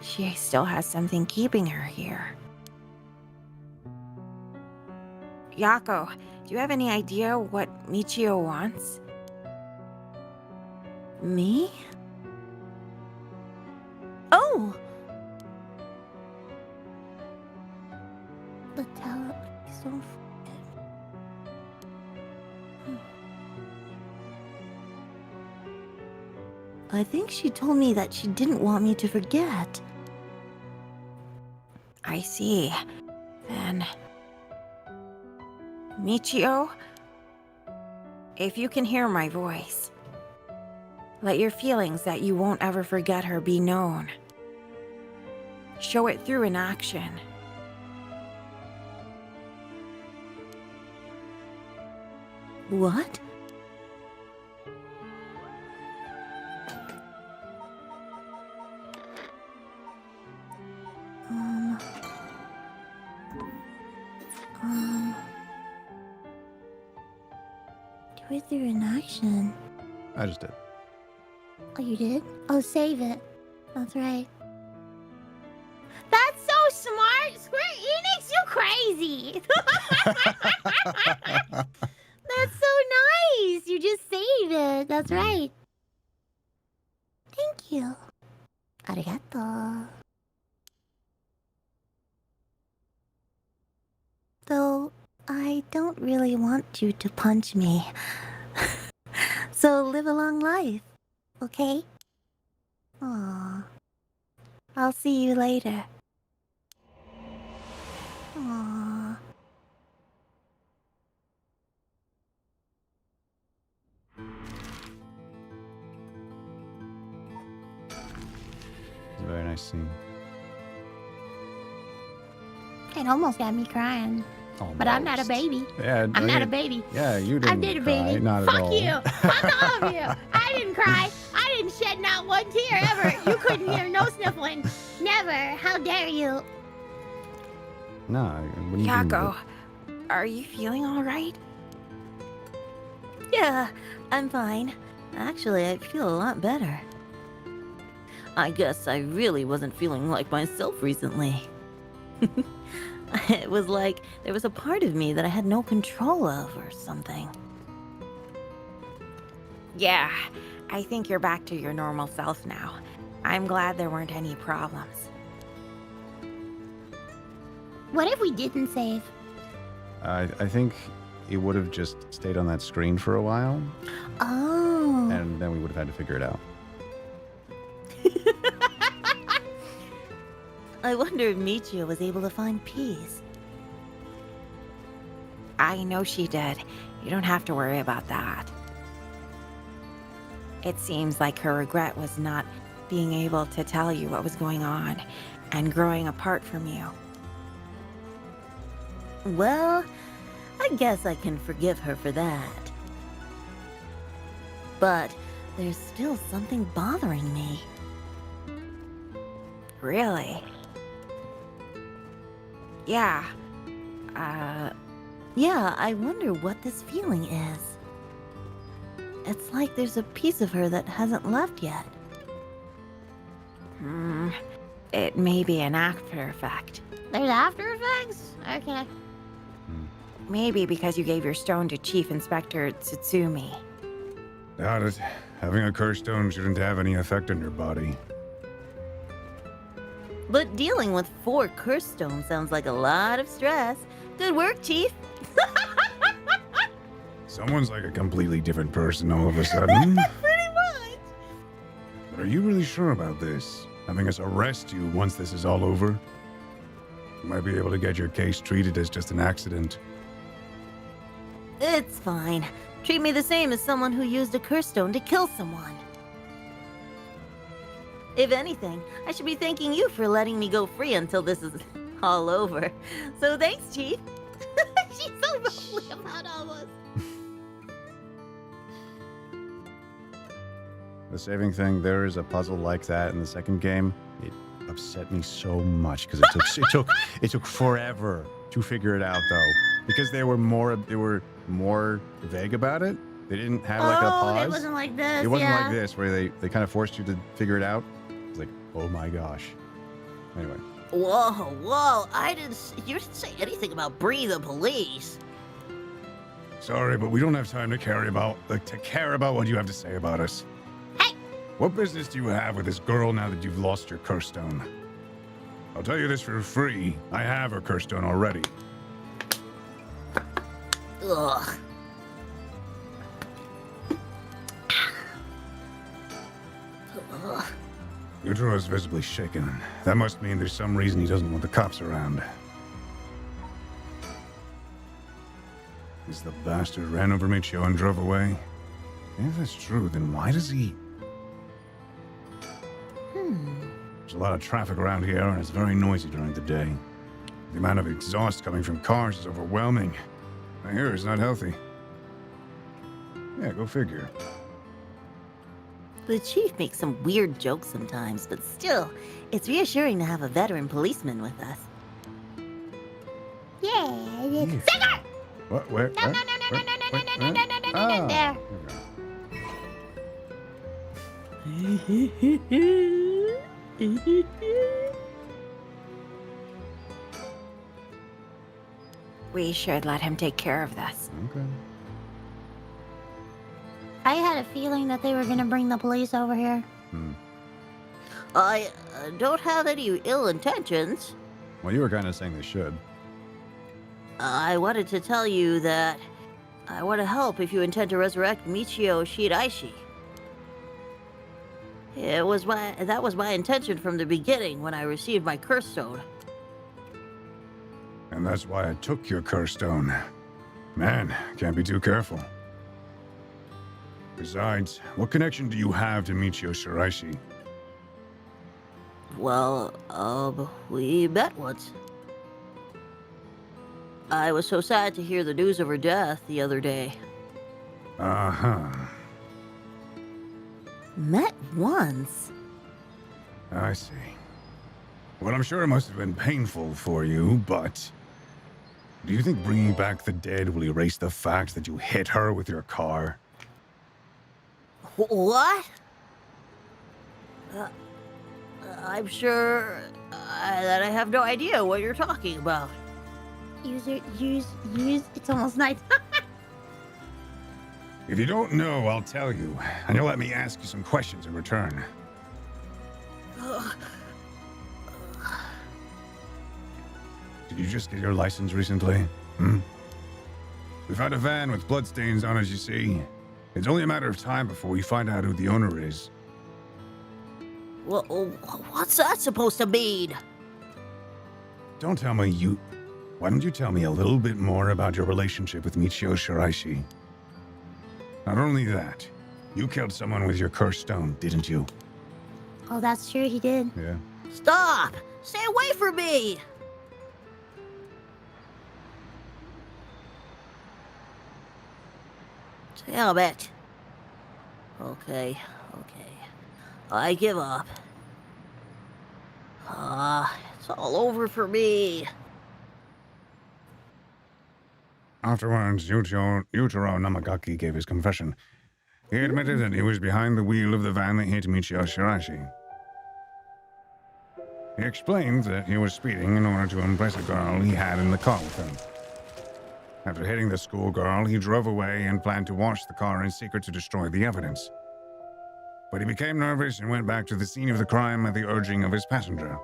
she still has something keeping her here. Yako, do you have any idea what Michio wants? Me? Oh! But tell her, please don't forget. I think she told me that she didn't want me to forget. I see. Then... Michio, if you can hear my voice, let your feelings that you won't ever forget her be known. Show it through in action. What? Do it through an action. I just did. Oh, you did? Oh, save it. That's right. That's so smart! Square Enix, you crazy! That's so nice! You just saved it. That's right. Thank you. Arigato. Though I don't really want you to punch me. So live a long life, okay? Aw. I'll see you later. Aw. It's a very nice scene. It almost got me crying. But I'm not a baby. Yeah, I'm not a baby. Yeah, you I didn't did a cry, baby. not Fuck at all. you. Fuck all of you. I didn't cry. I didn't shed not one tear ever. You couldn't hear no sniffling. Never. How dare you? No, what do you Yako, are you feeling all right? Yeah, I'm fine. Actually, I feel a lot better. I guess I really wasn't feeling like myself recently. It was like there was a part of me that I had no control of or something. Yeah, I think you're back to your normal self now. I'm glad there weren't any problems. What if we didn't save? I think it would have just stayed on that screen for a while, Oh. and then we would have had to figure it out. I wonder if Michio was able to find peace. I know she did. You don't have to worry about that. It seems like her regret was not being able to tell you what was going on and growing apart from you. Well, I guess I can forgive her for that. But there's still something bothering me. Really? Yeah. Yeah, I wonder what this feeling is. It's like there's a piece of her that hasn't left yet. It may be an after effect. There's after effects? Okay. Maybe because you gave your stone to Chief Inspector Tsutsumi. Doubt it. Having a curse stone shouldn't have any effect on your body. But dealing with 4 curse stones sounds like a lot of stress. Good work, Chief. Someone's like a completely different person all of a sudden. Pretty much. But are you really sure about this? Having us arrest you once this is all over? You might be able to get your case treated as just an accident. It's fine. Treat me the same as someone who used a curse stone to kill someone. If anything, I should be thanking you for letting me go free until this is all over. So thanks, Chief. She's so bubbly about all this. The saving thing, there is a puzzle like that in the second game. It upset me so much because it took forever to figure it out though. Because they were more vague about it. They didn't have like a pause. It wasn't like this. It wasn't yeah. like this where they kind of forced you to figure it out. It's like, oh my gosh. Anyway. Whoa, you didn't say anything about bringing the police. Sorry, but we don't have time to care about what you have to say about us. Hey! What business do you have with this girl now that you've lost your curse stone? I'll tell you this for free. I have her curse stone already. Ugh. Ugh. Yutaro is visibly shaken. That must mean there's some reason he doesn't want the cops around. Is the bastard ran over Michio and drove away? If that's true, then why does he... There's a lot of traffic around here, and it's very noisy during the day. The amount of exhaust coming from cars is overwhelming. I hear it's not healthy. Yeah, go figure. The chief makes some weird jokes sometimes, but still, it's reassuring to have a veteran policeman with us. Yeah. Yeah. Singer! What? Where? No, no, no, no, no, no, no, no, no, no, no, no, no, there. We should let him take care of this. Okay. I had a feeling that they were gonna bring the police over here. I don't have any ill intentions. Well, you were kind of saying they should. I wanted to tell you that I want to help if you intend to resurrect Michio Shiraishi. That was my intention from the beginning when I received my curse stone. And that's why I took your curse stone. Man, can't be too careful. Besides, what connection do you have to Michio Shiraishi? Well, we met once. I was so sad to hear the news of her death the other day. Uh-huh. Met once? I see. Well, I'm sure it must have been painful for you, but... do you think bringing back the dead will erase the fact that you hit her with your car? What? I'm sure that I have no idea what you're talking about. Use. It's almost night. If you don't know, I'll tell you, and you'll let me ask you some questions in return. Did you just get your license recently? We found a van with bloodstains on it, you see. It's only a matter of time before we find out who the owner is. Well, what's that supposed to mean? Don't tell me you... Why don't you tell me a little bit more about your relationship with Michio Shiraishi? Not only that, you killed someone with your cursed stone, didn't you? Oh, that's true. He did. Yeah. Stop! Stay away from me! Damn it. Okay. I give up. It's all over for me. Afterwards, Yutaro Namagaki gave his confession. He admitted that he was behind the wheel of the van that hit Michio Shiraishi. He explained that he was speeding in order to impress a girl he had in the car with him. After hitting the schoolgirl, he drove away and planned to wash the car in secret to destroy the evidence. But he became nervous and went back to the scene of the crime at the urging of his passenger.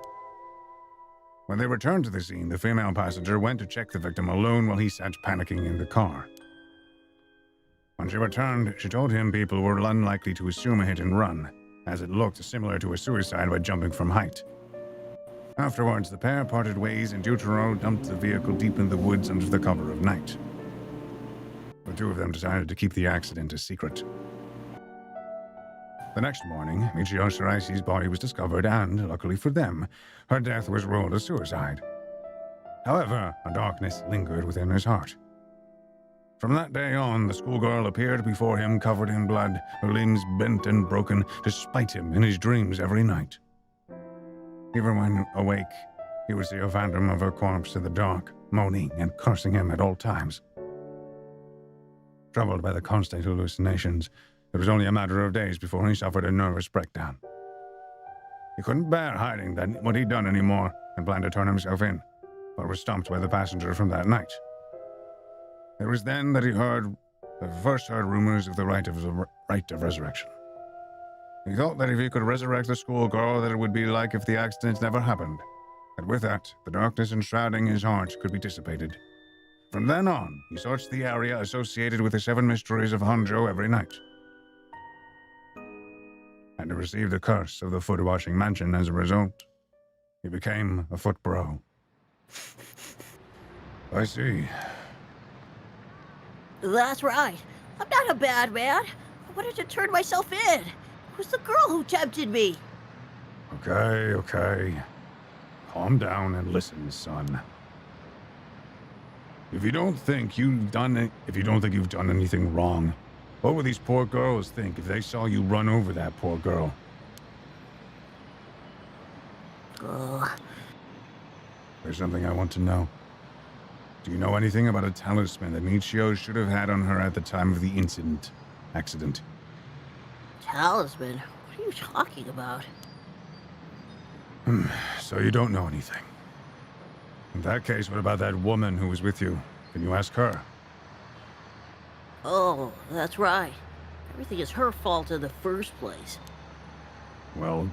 When they returned to the scene, the female passenger went to check the victim alone while he sat panicking in the car. When she returned, she told him people were unlikely to assume a hit and run, as it looked similar to a suicide by jumping from height. Afterwards, the pair parted ways and Deutero dumped the vehicle deep in the woods under the cover of night. The two of them decided to keep the accident a secret. The next morning, Michio Shiraishi's body was discovered and, luckily for them, her death was ruled a suicide. However, a darkness lingered within his heart. From that day on, the schoolgirl appeared before him covered in blood, her limbs bent and broken, to spite him in his dreams every night. Even when awake, he would see a phantom of her corpse in the dark, moaning and cursing him at all times. Troubled by the constant hallucinations, it was only a matter of days before he suffered a nervous breakdown. He couldn't bear hiding what he'd done anymore and planned to turn himself in, but was stumped by the passenger from that night. It was then that he first heard rumors of the rite of resurrection. He thought that if he could resurrect the schoolgirl, that it would be like if the accident never happened. And with that, the darkness enshrouding his heart could be dissipated. From then on, he searched the area associated with the 7 mysteries of Honjo every night. And he received the curse of the foot-washing mansion as a result. He became a foot bro. I see. That's right. I'm not a bad man. I wanted to turn myself in. It was the girl who tempted me. Okay. Calm down and listen, son. If you don't think you've done anything wrong, what would these poor girls think if they saw you run over that poor girl? There's something I want to know. Do you know anything about a talisman that Michio should have had on her at the time of the accident? Talisman? What are you talking about? So you don't know anything. In that case, what about that woman who was with you? Can you ask her? Oh, that's right. Everything is her fault in the first place. Well,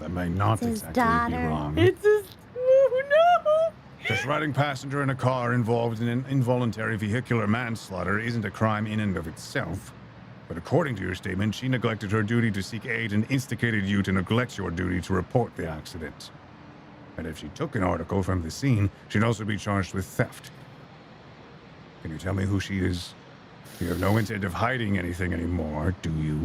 that may not It's his exactly be daughter. wrong. It's his... Oh, no! Just riding passenger in a car involved in an involuntary vehicular manslaughter isn't a crime in and of itself. But according to your statement, she neglected her duty to seek aid and instigated you to neglect your duty to report the accident. And if she took an article from the scene, she'd also be charged with theft. Can you tell me who she is? You have no intent of hiding anything anymore, do you?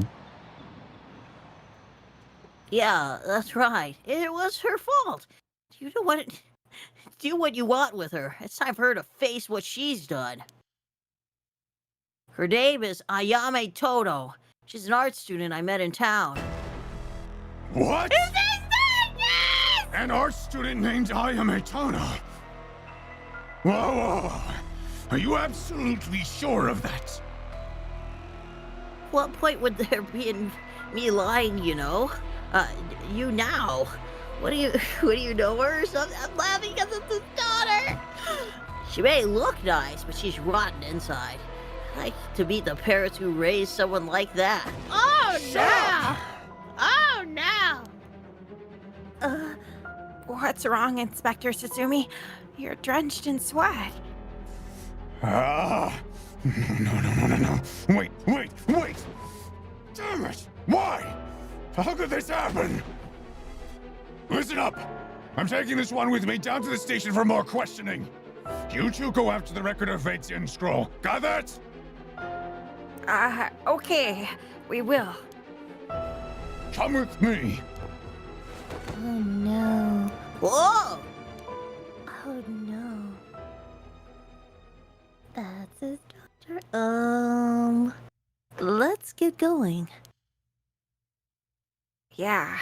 Yeah, that's right. It was her fault. Do what you want with her. It's time for her to face what she's done. Her name is Ayame Toto. She's an art student I met in town. What? An art student named Ayame Tono? Whoa. Are you absolutely sure of that? What point would there be in me lying, you know? You now. What do you know her or something? I'm laughing because it's his daughter. She may look nice, but she's rotten inside. I like to meet the parents who raised someone like that. Oh no! Oh no! What's wrong, Inspector Sutsumi? You're drenched in sweat. No. Wait. Damn it! Why? How could this happen? Listen up. I'm taking this one with me down to the station for more questioning. You two go after the record of fate's in scroll. Got that? Okay. We will. Come with me. Oh no! Whoa! Oh no! That's his daughter. Let's get going. Yeah.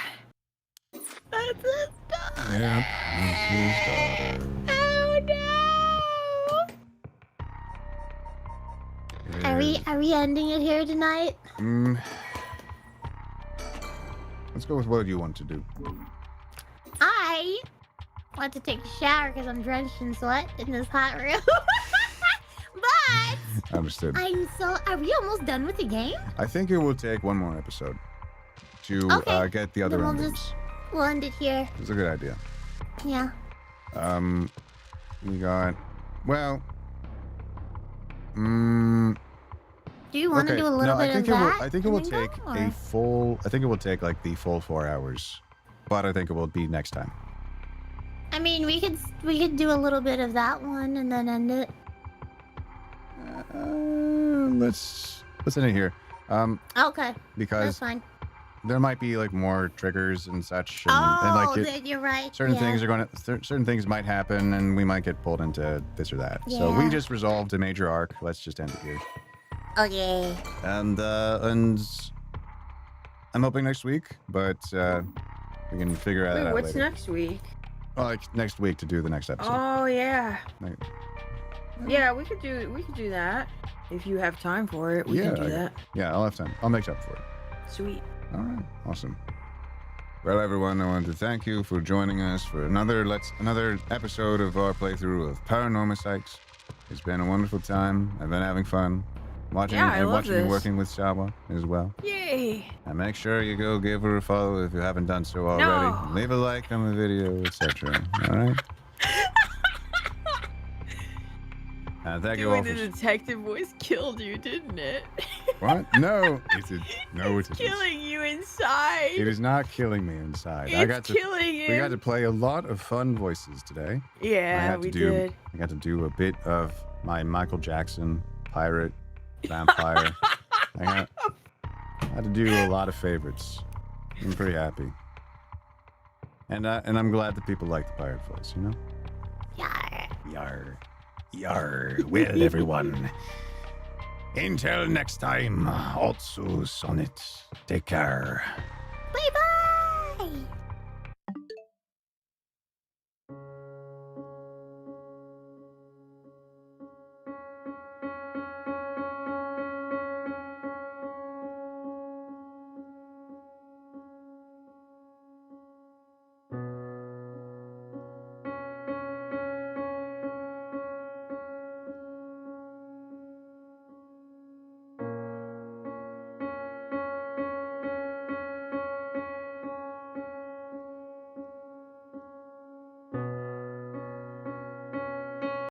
That's his daughter. Yep, that's his daughter. Oh no! Are we ending it here tonight? Let's go with what you want to do. I want to take a shower because I'm drenched in sweat in this hot room. But Understood. are we almost done with the game? I think it will take one more episode to Okay. get the other Then endings. we'll end it here. It's a good idea. Yeah. We got. Well. Do you want to Okay. do a little No, I bit think of it will. that? I think it and will then go, take or- a full. I think it will take like the full 4 hours, but I think it will be next time. I mean, we could do a little bit of that one and then end it. Let's end it here. Okay, that's Because fine. there might be like more triggers and such, and Oh, like then you're right. certain yeah. things are going to certain things might happen, and we might get pulled into this or that. So we Yeah. just resolved a major arc. Let's just end it here. Okay. And I'm hoping next week, but we can figure that Wait, out what's later. next week? Well, like next week to do the next episode. Oh yeah. Like, Yeah, we could do that. If you have time for it, we can do that. yeah, I'll have time. I'll make up for it. Sweet. All right, awesome. Well, everyone, I want to thank you for joining us for another episode of our playthrough of Paranormasight. It's been a wonderful time. I've been having fun watching Yeah, I love watching you this. working with Sawa as well. Yay! And make sure you go give her a follow if you haven't done so already. No. Leave a like on the video, etc. All right. Thank you all Doing for the detective voice killed you, didn't it? what? No, it did. No, it It's isn't. killing you inside. It is not killing me inside. It's killing him. We got to play a lot of fun voices today. I Yeah, had we to do. did. I got to do a bit of my Michael Jackson pirate, vampire. I had to do a lot of favorites. I'm pretty happy. And I'm glad that people like the pirate voice. You know. Yeah. Yar. Yar. Well, everyone. Until next time, also Sonnet. Take care. Bye bye.